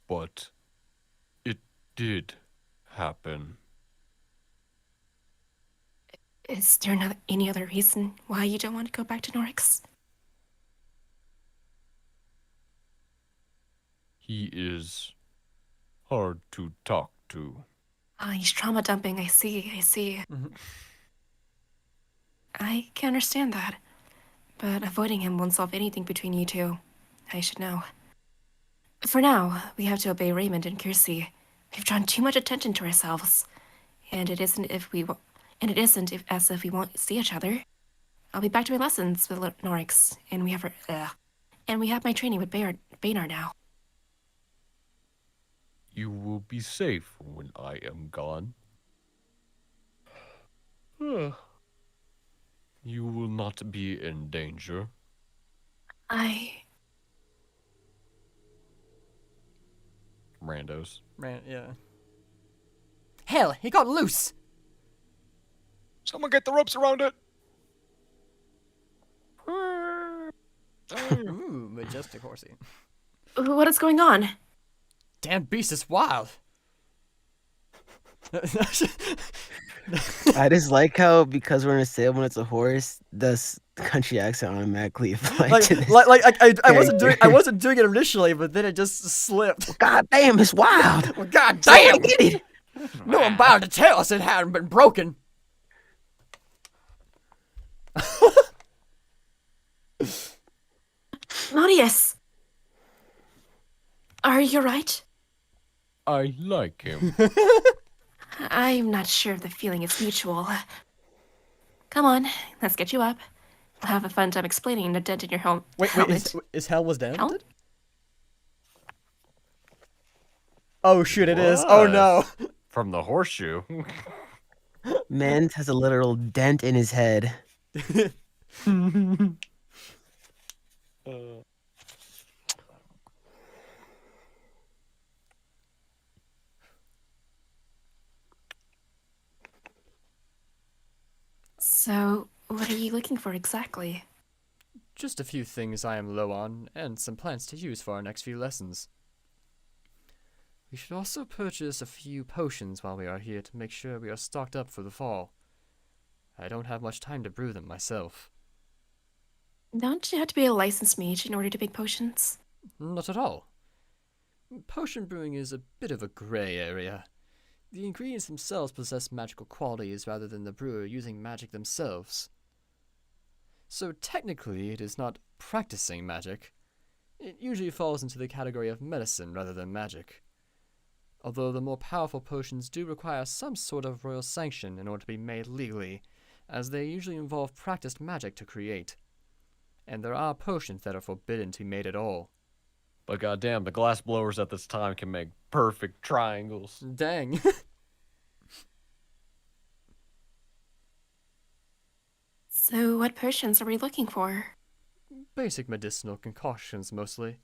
But it did happen. Is there not any other reason why you don't want to go back to Norix? He is hard to talk to. Ah, he's trauma dumping. I see. I can understand that. But avoiding him won't solve anything between you two. I should know. For now, we have to obey Raymond and Kirsty. We've drawn too much attention to ourselves. And it isn't as if we won't see each other. I'll be back to my lessons with Norix, and we have my training with Baynard now. You will be safe when I am gone. You will not be in danger. randos. Yeah. Hell, he got loose. Someone get the ropes around it. Ooh, majestic horsey. What is going on? Damn beast is wild. I just like how because we're in a sale when it's a horse, the country accent automatically applies to this. I wasn't doing it initially, but then it just slipped. God damn, it's wild. Well, God Someone damn. get it. No one bound to tell us it hadn't been broken. Marius! Are you right? I like him. I'm not sure if the feeling is mutual. Come on, let's get you up. We'll have a fun time explaining the dent in your home. Wait, helmet. is hell was dented? Hell? Oh shoot, it is. Oh no. From the horseshoe. Mant has a literal dent in his head. So, what are you looking for exactly? Just a few things I am low on, and some plants to use for our next few lessons. We should also purchase a few potions while we are here to make sure we are stocked up for the fall. I don't have much time to brew them myself. Don't you have to be a licensed mage in order to make potions? Not at all. Potion brewing is a bit of a grey area. The ingredients themselves possess magical qualities rather than the brewer using magic themselves. So technically, it is not practicing magic. It usually falls into the category of medicine rather than magic. Although the more powerful potions do require some sort of royal sanction in order to be made legally, as they usually involve practiced magic to create. And there are potions that are forbidden to be made at all. But goddamn, the glass blowers at this time can make perfect triangles. Dang. So, what potions are we looking for? Basic medicinal concoctions, mostly.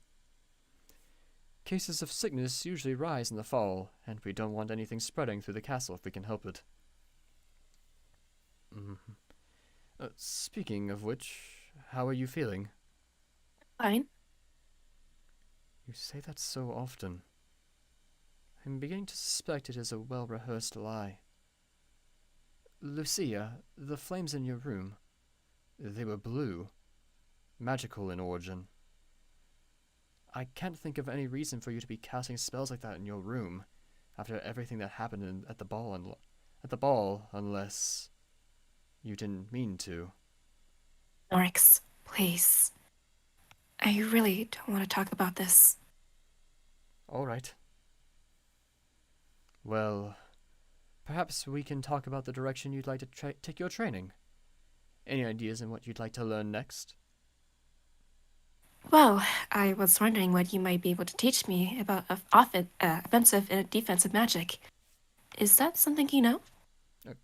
Cases of sickness usually rise in the fall, and we don't want anything spreading through the castle if we can help it. Speaking of which, how are you feeling? Fine. You say that so often. I'm beginning to suspect it is a well-rehearsed lie. Lucia, the flames in your room, they were blue, magical in origin. I can't think of any reason for you to be casting spells like that in your room, after everything that happened at the ball, unless you didn't mean to. Norix, please. I really don't want to talk about this. All right. Well, perhaps we can talk about the direction you'd like to take your training. Any ideas on what you'd like to learn next? Well, I was wondering what you might be able to teach me about offensive and defensive magic. Is that something you know?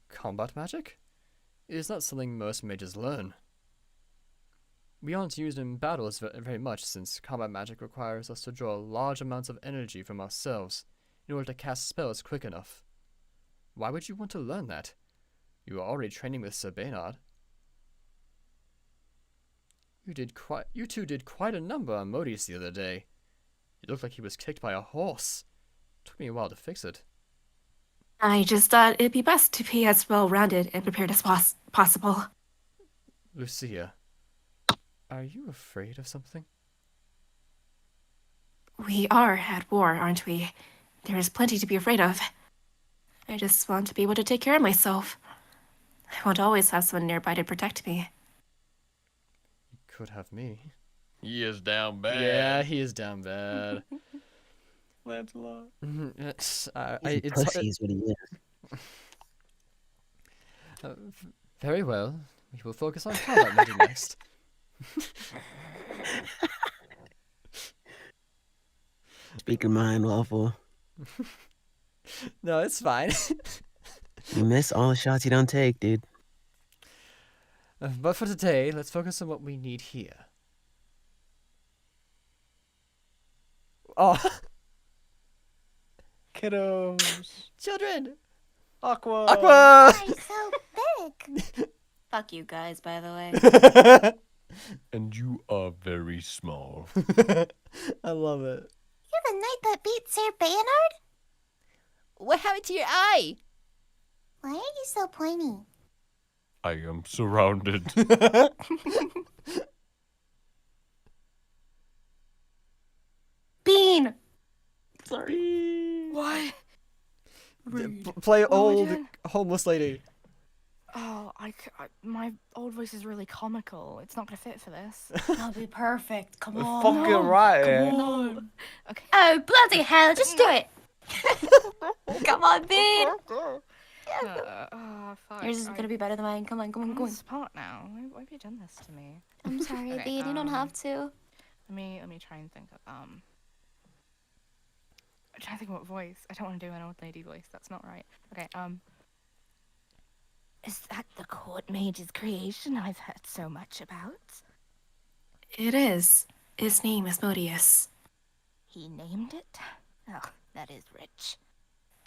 Combat magic? It is not something most mages learn. We aren't used in battles very much, since combat magic requires us to draw large amounts of energy from ourselves in order to cast spells quick enough. Why would you want to learn that? You are already training with Sir Baynard. You two did quite a number on Modius the other day. It looked like he was kicked by a horse. Took me a while to fix it. I just thought it'd be best to be as well-rounded and prepared as possible. Lucia, are you afraid of something? We are at war, aren't we? There is plenty to be afraid of. I just want to be able to take care of myself. I won't always have someone nearby to protect me. You could have me. He is down bad. Yeah, he is down bad. Lancelot. Pussy is what he is. Very well. We will focus on combat magic next. Speak your mind, Waffle. No, it's fine. You miss all the shots you don't take, dude. But for today, let's focus on what we need here. Oh. Kiddos. Children. Aqua. Aqua. Why so big? Fuck you guys, by the way. And you are very small. I love it. You're the knight that beat Sir Baynard? What happened to your eye? Why are you so pointy? I am surrounded. Bean! Sorry. What? Play What am I old doing? homeless lady. Oh, my old voice is really comical. It's not gonna fit for this. That'll be perfect. Come on. Fucking right. Come on. Okay. Oh, bloody hell, just do it. Come on, Bean! Oh, fuck. Yours is gonna be better than mine. Come on, come on, I'm come on on. the spot now. Why have you done this to me? I'm sorry, Okay, Bean, you don't have to. Let me try and think of I'm trying to think of what voice. I don't want to do an old lady voice. That's not right. Okay. Is that the court mage's creation I've heard so much about? It is. His name is Modius. He named it? Oh, that is rich.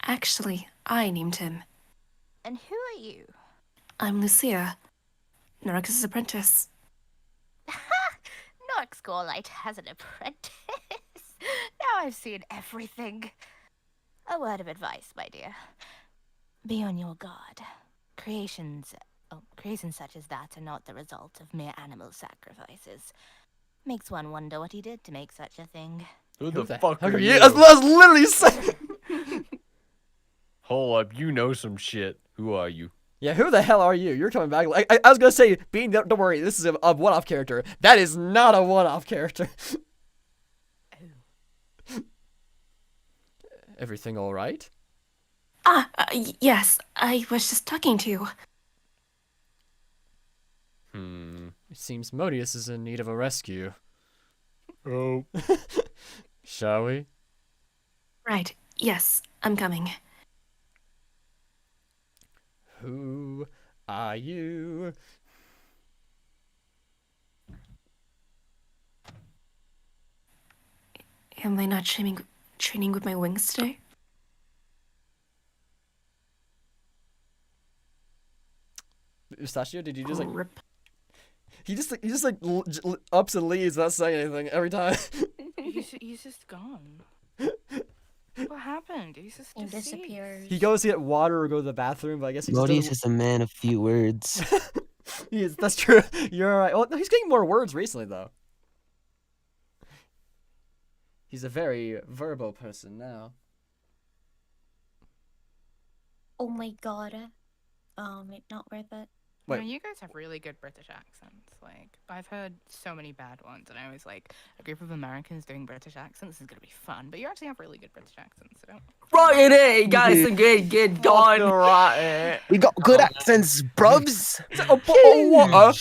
Actually, I named him. And who are you? I'm Lucia, Norix's apprentice. Norx Gorlight has an apprentice. Now I've seen everything. A word of advice, my dear. Be on your guard. Creations such as that are not the result of mere animal sacrifices. Makes one wonder what he did to make such a thing. Who the fuck How are are you? you? I was literally saying. Hold up, you know some shit. Who are you? Yeah, who the hell are you? You're coming back. I was gonna say, Bean, don't worry. This is a one-off character. That is not a one-off character. Everything all right? Yes, I was just talking to you. It seems Modius is in need of a rescue. Oh. Shall we? Right, yes, I'm coming. Who are you? Am I not training with my wings today? Pistachio, did you just like... Rip. He just ups and leaves without saying anything every time. He's just gone. What happened? He's just He deceased. disappeared. He goes to get water or go to the bathroom, but I guess he just Modius doesn't... is a man of few words. That's true. You're right. Well, no, he's getting more words recently, though. He's a very verbal person now. Oh my god. Not worth it. Wait. You guys have really good British accents. Like, I've heard so many bad ones, and I was like, a group of Americans doing British accents is gonna be fun. But you actually have really good British accents, so don't. Right it, guys, some good going. Right. We got good accents, brubs. What? I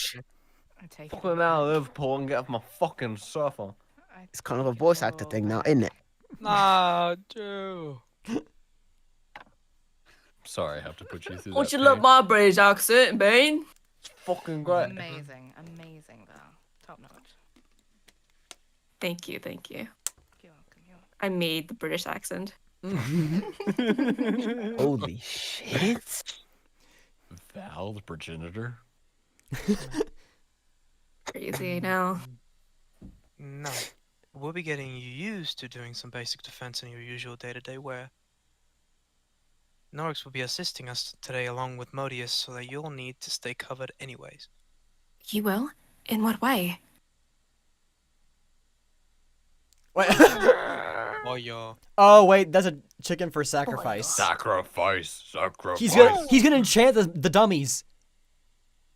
take it. Fucking out of Liverpool and get off my fucking sofa. It's kind of a voice actor thing now, isn't it? Nah, Joe. Sorry, I have to put you through Don't that. you love pain. my British accent, Bane? It's fucking great. Amazing, though. Top notch. Thank you, thank you. You're welcome. You're welcome. I made the British accent. Holy shit. Val, the progenitor. Crazy, I know. No. We'll be getting you used to doing some basic defense in your usual day-to-day wear. Norix will be assisting us today along with Modius, so that you'll need to stay covered anyways. You will? In what way? Wait. Oh, y'all. Oh wait, that's a chicken for sacrifice. Sacrifice. Sacrifice. He's gonna enchant the dummies.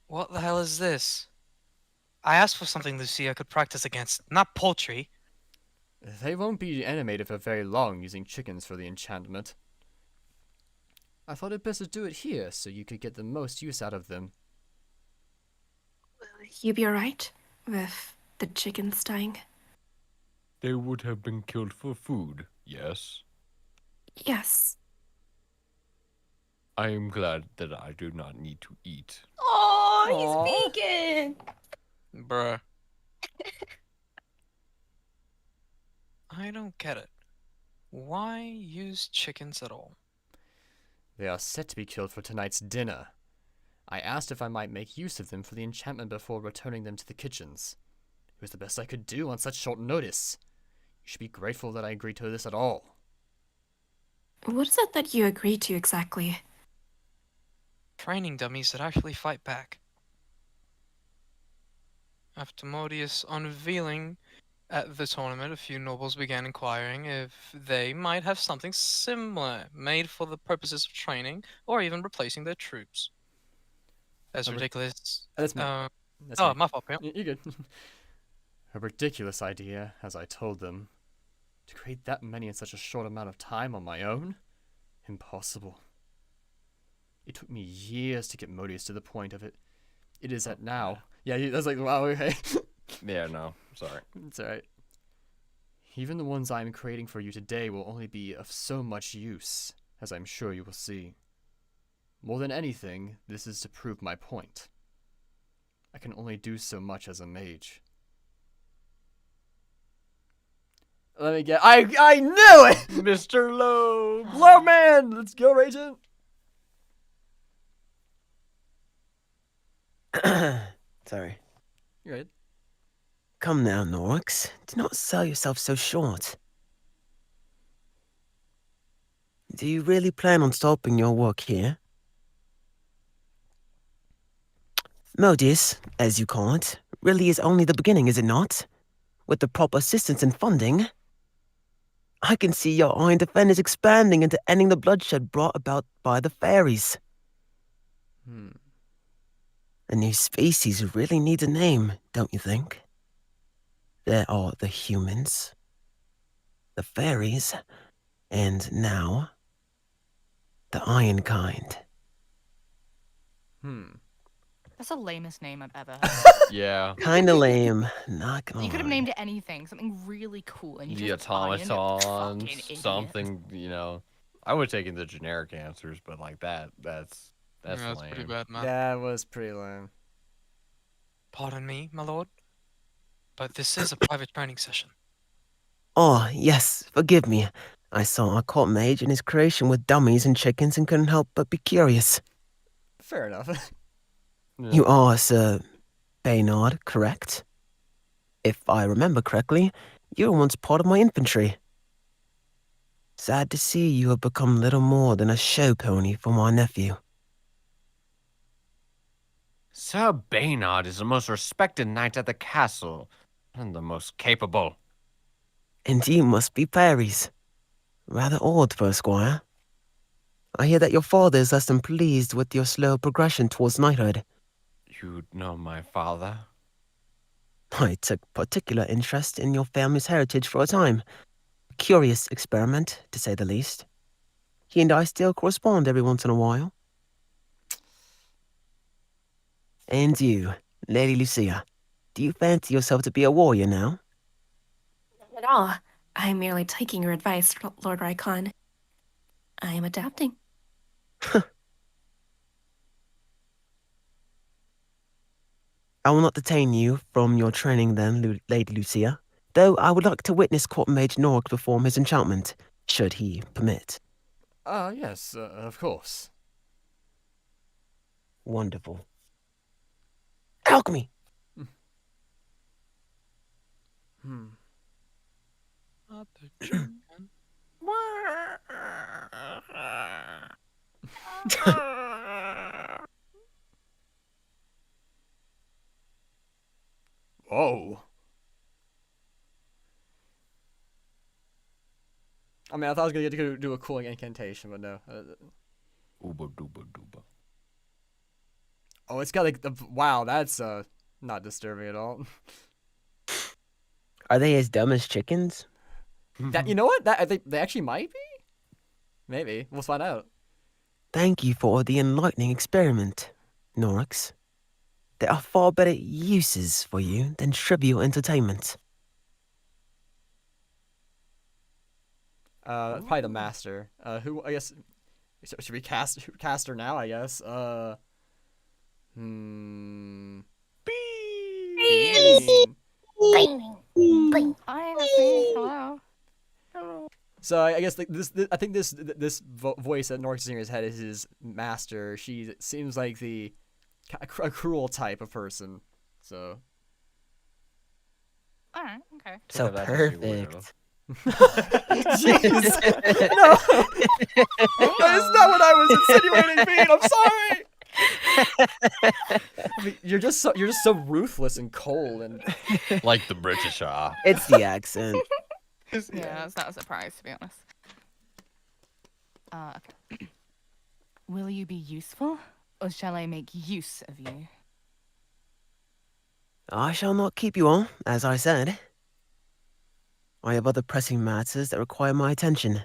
What the hell is this? I asked for something Lucia could practice against, not poultry. They won't be animated for very long using chickens for the enchantment. I thought it best to do it here so you could get the most use out of them. Will you be alright with the chickens dying? They would have been killed for food, yes. Yes. I am glad that I do not need to eat. Oh, he's vegan! Bruh. I don't get it. Why use chickens at all? They are set to be killed for tonight's dinner. I asked if I might make use of them for the enchantment before returning them to the kitchens. It was the best I could do on such short notice. You should be grateful that I agreed to this at all. What is it that you agreed to exactly? Training dummies that actually fight back. After Modius' unveiling at the tournament, a few nobles began inquiring if they might have something similar made for the purposes of training or even replacing their troops. As ridiculous. That's me. Oh, me. my fault, pal. You're good. A ridiculous idea, as I told them. To create that many in such a short amount of time on my own? Impossible. It took me years to get Modius to the point of it. It is at now. Yeah, that's like, wow, okay. Yeah, no, sorry. It's alright. Even the ones I am creating for you today will only be of so much use, as I'm sure you will see. More than anything, this is to prove my point. I can only do so much as a mage. Let me get. I knew it! Mr. Loeb! Low man! Let's go, Regent! Sorry. You're right. Come now, Norix. Do not sell yourself so short. Do you really plan on stopping your work here? Modius, as you call it, really is only the beginning, is it not? With the proper assistance and funding, I can see your Iron Defenders expanding into ending the bloodshed brought about by the fairies. A new species really needs a name, don't you think? There are the humans, the fairies, and now, the Iron Kind. That's the lamest name I've ever heard. Yeah. Kinda lame, not gonna You could have lie. named it anything, something really cool, and you The just Iron it. Fucking automatons, idiot. something, you know. I would have taken the generic answers, but like that's Yeah, that's lame. pretty bad, man. That was pretty lame. Pardon me, my lord, but this is a private training session. Oh, yes, forgive me. I saw our court mage and his creation with dummies and chickens and couldn't help but be curious. Fair enough. You are Sir Baynard, correct? If I remember correctly, you were once part of my infantry. Sad to see you have become little more than a show pony for my nephew. Sir Baynard is the most respected knight at the castle, and the most capable. And you must be fairies. Rather odd for a squire. I hear that your father is less than pleased with your slow progression towards knighthood. You know my father? I took particular interest in your family's heritage for a time. A curious experiment, to say the least. He and I still correspond every once in a while. And you, Lady Lucia, do you fancy yourself to be a warrior now? Not at all. I'm merely taking your advice, Lord Rykon. I am adapting. I will not detain you from your training then, Lady Lucia, though I would like to witness Court Mage Norik perform his enchantment, should he permit. Yes, of course. Wonderful. Alchemy! Not the chicken. Whoa. I mean, I thought I was gonna get to do a cooling incantation, but no. Ooba dooba dooba. Oh, it's got like the wow. That's not disturbing at all. Are they as dumb as chickens? That you know what? That I think they actually might be. Maybe we'll find out. Thank you for the enlightening experiment, Norix. There are far better uses for you than trivial entertainment. Probably the master. Who I guess should we cast her now? I guess. Bean. I have seen hello. So I guess like I think this voice that Norix is in his head is his master. She seems like a cruel type of person. So. All right. Okay. So Look at that, just you perfect. Jeez. No. That is not what I was insinuating, Bean. I'm sorry. I mean, you're just so ruthless and cold and Like the British are. It's the accent. Yeah, it's not a surprise to be honest. Okay. Will you be useful, or shall I make use of you? I shall not keep you on, as I said. I have other pressing matters that require my attention.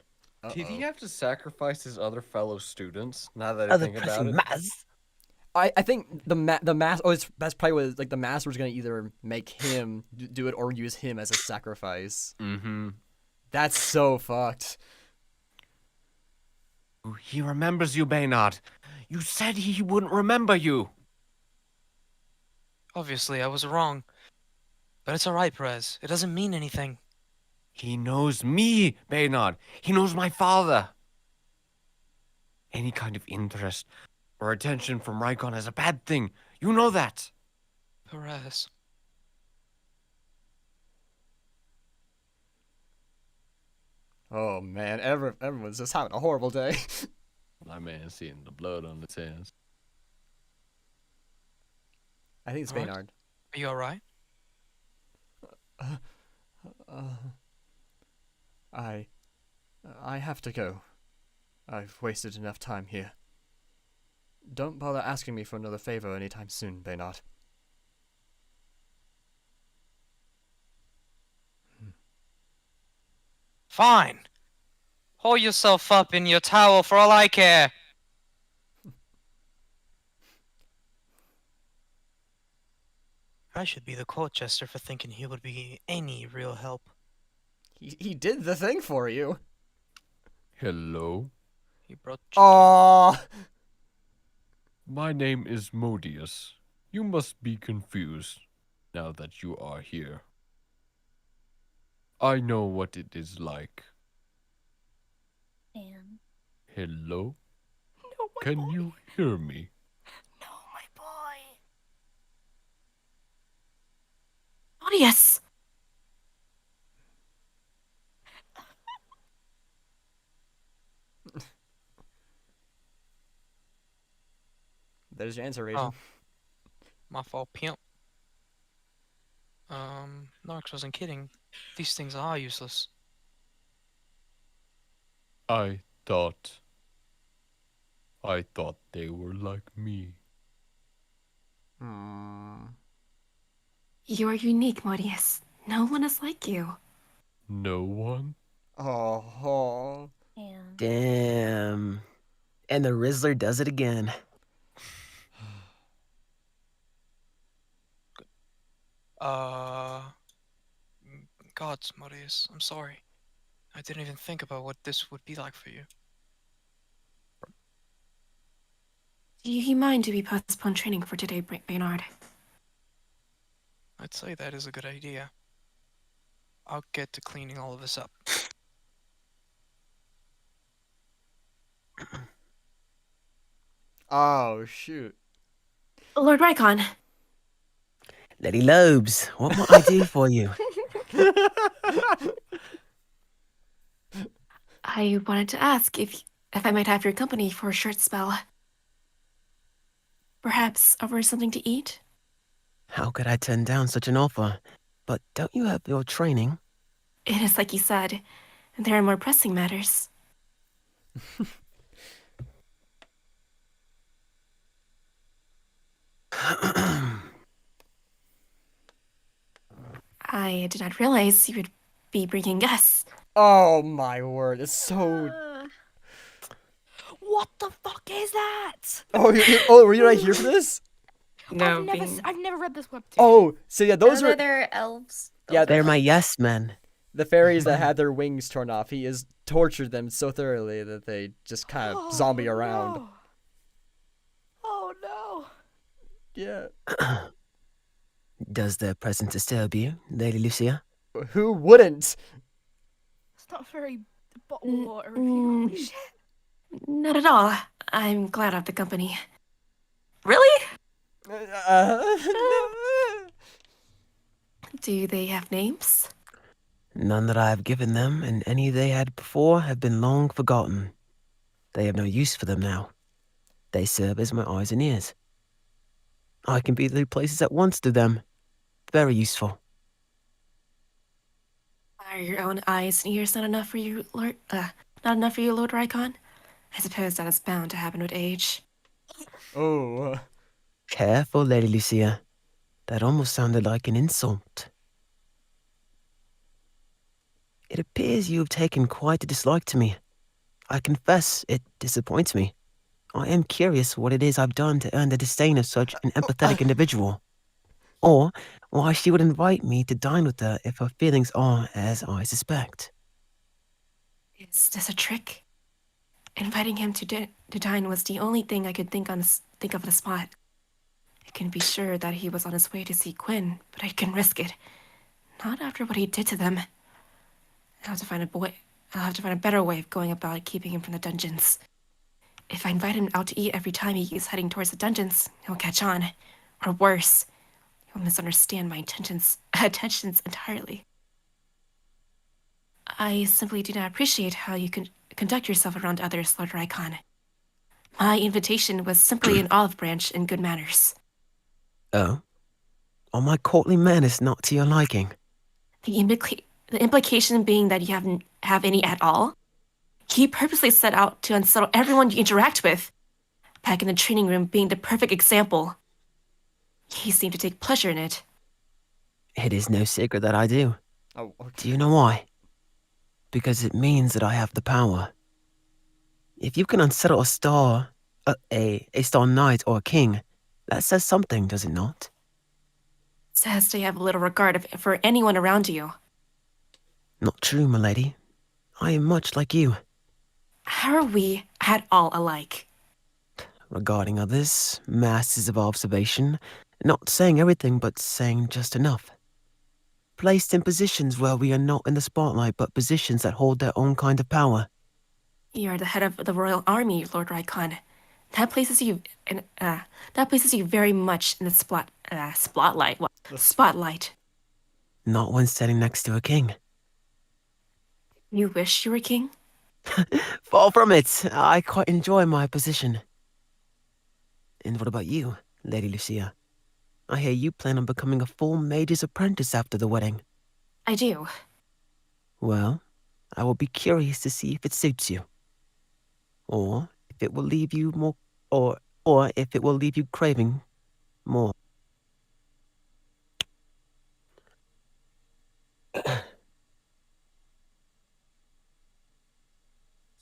Did he have to sacrifice his other fellow students? Now that I Other think about pressing it. matters? I think the master. Oh, that's probably what like the master was gonna either make him do it or use him as a sacrifice. Mm-hmm. That's so fucked. He remembers you, Baynard. You said he wouldn't remember you. Obviously, I was wrong. But it's alright, Perez. It doesn't mean anything. He knows me, Baynard. He knows my father. Any kind of interest or attention from Rykon is a bad thing. You know that. Perez. Oh man, everyone's just having a horrible day. My man seeing the blood on his hands. I think it's Alright. Baynard. Are you alright? I have to go. I've wasted enough time here. Don't bother asking me for another favor anytime soon, Baynard. Fine. Hold yourself up in your towel for all I care. I should be the court jester for thinking he would be any real help. He did the thing for you. Hello. He brought Aww. My name is Modius. You must be confused now that you are here. I know what it is like. And Hello? no, my Can boy. you hear me? No, my boy. Claudius! There's your answer, Rachel. Oh. My fault, pimp. Norix wasn't kidding. These things are useless. I thought they were like me. You are unique, Modius. No one is like you. No one? Oh. And Damn. And the Rizzler does it again. Gods, Marius, I'm sorry. I didn't even think about what this would be like for you. Do you mind to be postponed training for today, Baynard? I'd say that is a good idea. I'll get to cleaning all of this up. Oh, shoot. Lord Rykon. Lady Lobes, what might I do for you? I wanted to ask if I might have your company for a short spell. Perhaps over something to eat? How could I turn down such an offer? But don't you have your training? It is like you said. There are more pressing matters. I did not realize you would be bringing guests. Oh my word, it's so... What the fuck is that? Oh, were you right here for this? No, I've never read this webtoon. Oh, so yeah, those Are were... there elves? Yeah, They're my yes men. the fairies that had their wings torn off. He has tortured them so thoroughly that they just kind of zombie around. No. Oh no. Yeah. Does their presence disturb you, Lady Lucia? Who wouldn't? It's not very bottle of water if you wish. Not at all. I'm glad of the company. Really? Do they have names? None that I have given them, and any they had before have been long forgotten. They have no use for them now. They serve as my eyes and ears. I can be three places at once to them. Very useful. Are your own eyes and ears not enough for you, Lord? Not enough for you, Lord Rykon? I suppose that is bound to happen with age. Oh. Careful, Lady Lucia. That almost sounded like an insult. It appears you have taken quite a dislike to me. I confess it disappoints me. I am curious what it is I've done to earn the disdain of such an empathetic individual. Or why she would invite me to dine with her if her feelings are as I suspect. Is this a trick? Inviting him to dine was the only thing I could think of on the spot. I can be sure that he was on his way to see Quinn, but I couldn't risk it. Not after what he did to them. I'll have to find a better way of going about keeping him from the dungeons. If I invite him out to eat every time he is heading towards the dungeons, he'll catch on. Or worse, he'll misunderstand my intentions entirely. I simply do not appreciate how you can conduct yourself around others, Lord Rykon. My invitation was simply an olive branch and good manners. Oh? Are my courtly manners not to your liking? The implication being that you have any at all? He purposely set out to unsettle everyone you interact with. Back in the training room being the perfect example. He seemed to take pleasure in it. It is no secret that I do. Oh, okay. Do you know why? Because it means that I have the power. If you can unsettle a star knight or a king, that says something, does it not? Says they have little regard for anyone around you. Not true, milady. I am much like you. How are we at all alike? Regarding others, masses of observation, not saying everything but saying just enough. Placed in positions where we are not in the spotlight but positions that hold their own kind of power. You are the head of the royal army, Lord Rykon. That places you very much in the spotlight. Spotlight. Not when standing next to a king. You wish you were king? Far from it. I quite enjoy my position. And what about you, Lady Lucia? I hear you plan on becoming a full mage's apprentice after the wedding. I do. Well, I will be curious to see if it suits you. Or if it will leave you more or if it will leave you craving more.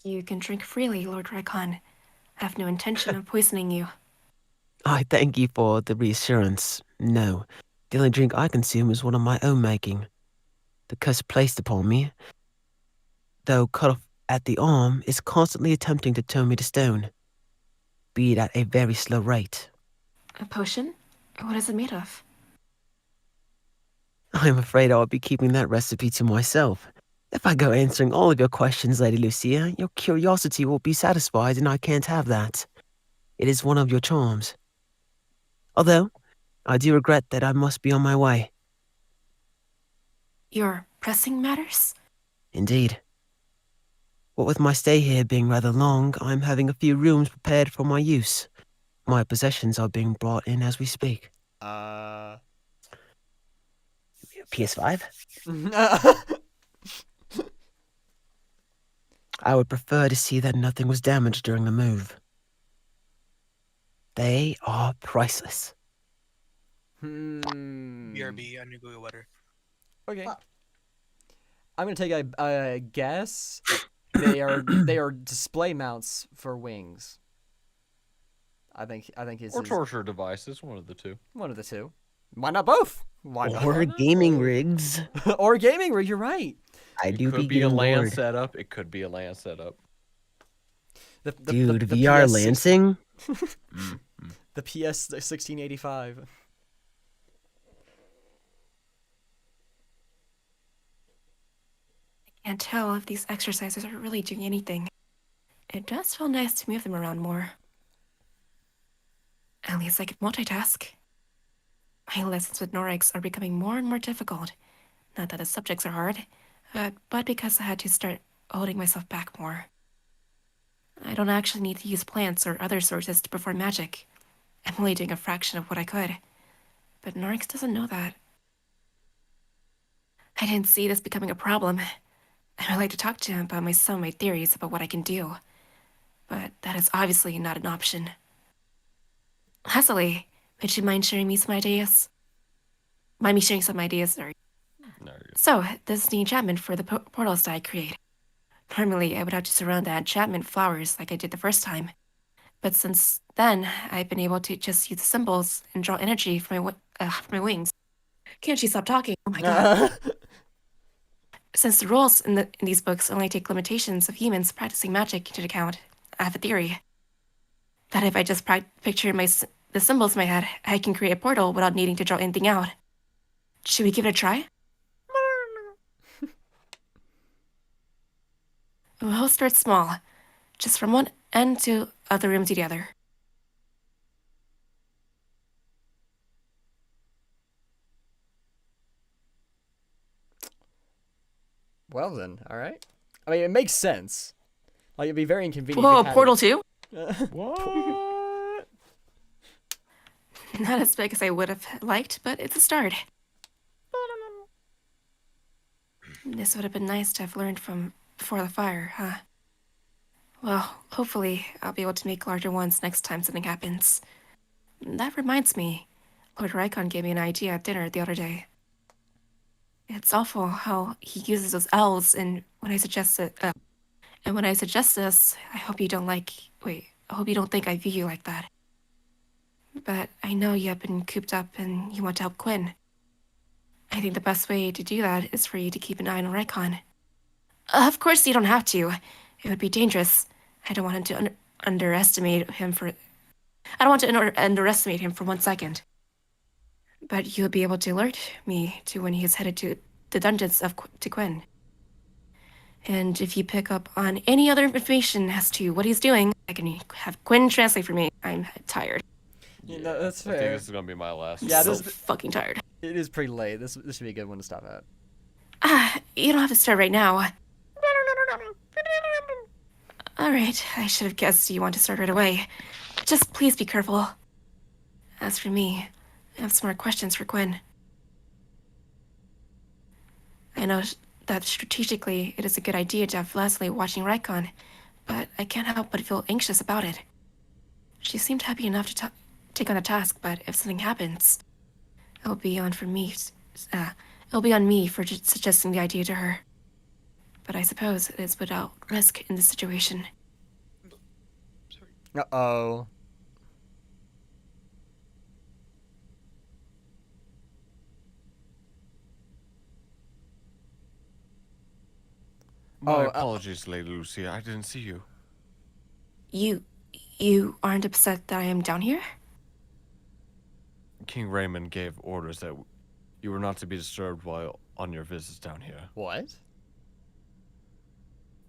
You can drink freely, Lord Rykon. I have no intention of poisoning you. I thank you for the reassurance. No, the only drink I consume is one of my own making. The curse placed upon me, though cut off at the arm, is constantly attempting to turn me to stone. Be it at a very slow rate. A potion? What is it made of? I am afraid I will be keeping that recipe to myself. If I go answering all of your questions, Lady Lucia, your curiosity will be satisfied and I can't have that. It is one of your charms. Although, I do regret that I must be on my way. Your pressing matters? Indeed. What with my stay here being rather long, I'm having a few rooms prepared for my use. My possessions are being brought in as we speak. PS5? I would prefer to see that nothing was damaged during the move. They are priceless. BRB, I knew Google better. Okay. I'm gonna take a guess. They are display mounts for wings. I think it's Or torture devices, one of the two. one of the two. Why not both? Why not? Or gaming rigs. Or gaming rig. You're right. It could be a LAN setup. It could be a LAN setup. Dude, VR lancing? The PS 1685. Can't tell if these exercises are really doing anything. It does feel nice to move them around more. At least I can multitask. My lessons with Norix are becoming more and more difficult. Not that the subjects are hard, but because I had to start holding myself back more. I don't actually need to use plants or other sources to perform magic. I'm only doing a fraction of what I could. But Norix doesn't know that. I didn't see this becoming a problem. I would like to talk to him about some of my theories about what I can do. But that is obviously not an option. Lastly, would you mind sharing me some ideas? Mind me sharing some ideas, sorry. No, So, this is the enchantment for the portals that I create. Normally, I would have to surround the enchantment flowers like I did the first time. But since then, I've been able to just use the symbols and draw energy from my wings. Can't she stop talking? Oh my god. Since the rules in these books only take limitations of humans practicing magic into account, I have a theory. That if I just picture the symbols in my head, I can create a portal without needing to draw anything out. Should we give it a try? We'll start small, just from one end of the room to the other. Well then, all right. I mean, it makes sense. Like, it'd be very inconvenient. Whoa, if you had Portal 2? What? Not as big as I would have liked, but it's a start. This would have been nice to have learned from before the fire, huh? Well, hopefully I'll be able to make larger ones next time something happens. That reminds me, Lord Rykon gave me an idea at dinner the other day. It's awful how he uses those L's, and when I suggest this, I hope you don't I hope you don't think I view you like that. But I know you have been cooped up and you want to help Quinn. I think the best way to do that is for you to keep an eye on Rykon. Of course you don't have to. It would be dangerous. I don't want him to underestimate him for... I don't want to underestimate him for 1 second. But you'll be able to alert me to when he is headed to the dungeons to Quinn. And if you pick up on any other information as to what he's doing, I can have Quinn translate for me. I'm tired. Yeah, no, that's I think fair. this is gonna be my last. Yeah, I'm this so fucking tired. It is pretty late. This should be a good one to stop at. You don't have to start right now. Alright, I should have guessed you want to start right away. Just please be careful. As for me, I have some more questions for Quinn. I know that strategically it is a good idea to have Leslie watching Rykon, but I can't help but feel anxious about it. She seemed happy enough to take on the task, but if something happens, it'll be on me for suggesting the idea to her. But I suppose it is without risk in this situation. Uh-oh. My apologies, Lady Lucia. I didn't see you. You aren't upset that I am down here? King Raymond gave orders that you were not to be disturbed while on your visits down here. What?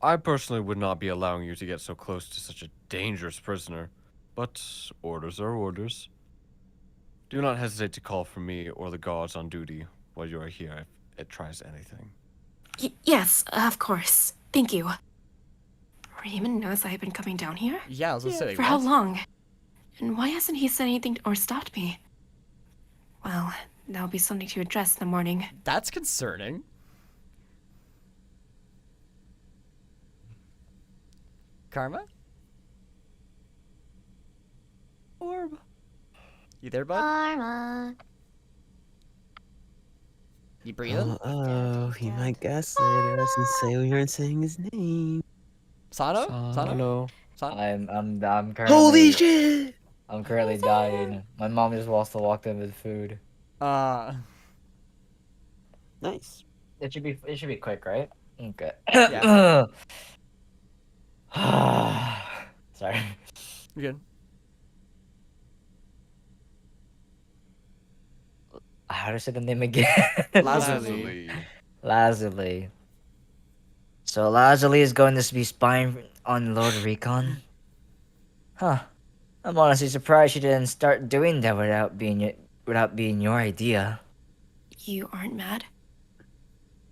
I personally would not be allowing you to get so close to such a dangerous prisoner, but orders are orders. Do not hesitate to call for me or the guards on duty while you are here if it tries anything. Yes, of course. Thank you. Raymond knows I have been coming down here? Yeah, I was gonna say. For how long? And why hasn't he said anything or stopped me? Well, that'll be something to address in the morning. That's concerning. Karma? Orb. You there, bud? Karma. You breathing? Oh, he might gaslight us and say we aren't saying his name. Sano? Sano? I'm currently. Holy shit! I'm currently dying. My mom just walked in with food. Nice. It should be quick, right? Okay. Yeah. Sorry. You're good. How to say the name again? Lazuli. Lazuli. So Lazuli is going to be spying on Lord Recon? Huh. I'm honestly surprised she didn't start doing that without being your idea. You aren't mad?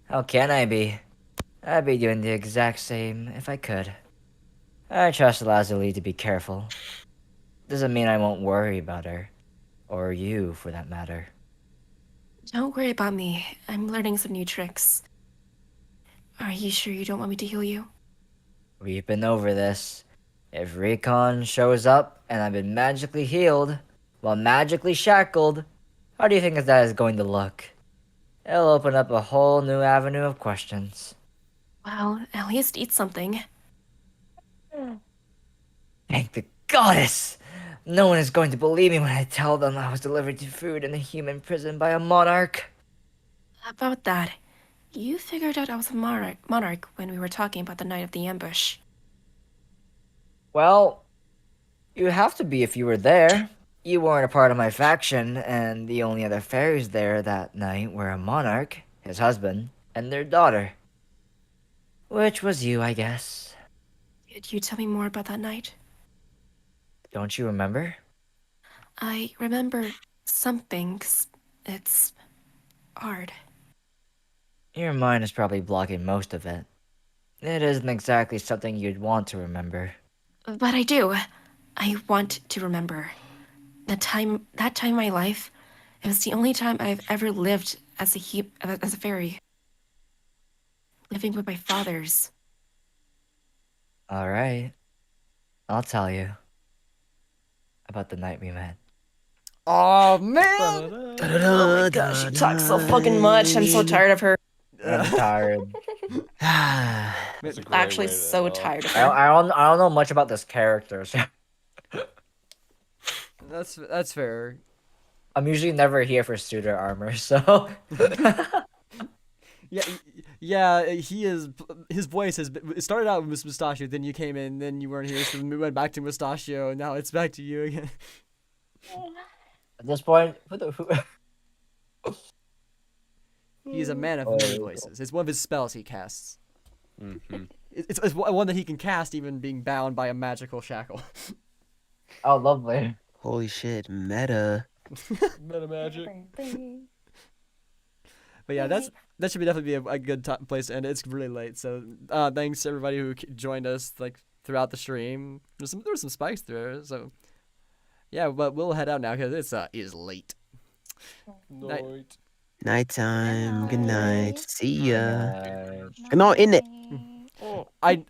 How can I be? I'd be doing the exact same if I could. I trust Lazuli to be careful. Doesn't mean I won't worry about her. Or you, for that matter. Don't worry about me. I'm learning some new tricks. Are you sure you don't want me to heal you? We've been over this. If Recon shows up and I've been magically healed, while magically shackled, how do you think that is going to look? It'll open up a whole new avenue of questions. Well, at least eat something. Thank the goddess! No one is going to believe me when I tell them I was delivered to food in a human prison by a monarch. About that, you figured out I was a monarch when we were talking about the night of the ambush. Well, you have to be if you were there. You weren't a part of my faction, and the only other fairies there that night were a monarch, his husband, and their daughter. Which was you, I guess. Could you tell me more about that night? Don't you remember? I remember some things. It's hard. Your mind is probably blocking most of it. It isn't exactly something you'd want to remember. But I do. I want to remember. That time in my life, it was the only time I've ever lived as a fairy. Living with my fathers. Alright. I'll tell you. About the night we met. Oh man! Oh my gosh, she talks so fucking much. I'm so tired of her. I'm tired. Actually, so tired of her. I don't know much about this character, so That's fair. I'm usually never here for Suitor armor, so Yeah, he is. His voice it started out with Mustachio, then you came in, then you weren't here, so we went back to Mustachio, and now it's back to you again. At this point, He is a man of many voices. It's one of his spells he casts. Mm-hmm. It's one that he can cast even being bound by a magical shackle. Oh, lovely. Holy shit, meta. Meta magic. But yeah, that should definitely be a good place to end. It's really late, so thanks to everybody who joined us like throughout the stream. There were some spikes there, so yeah. But we'll head out now because it is late. Night. Nighttime. Good night. See ya. Night. Good night, innit? I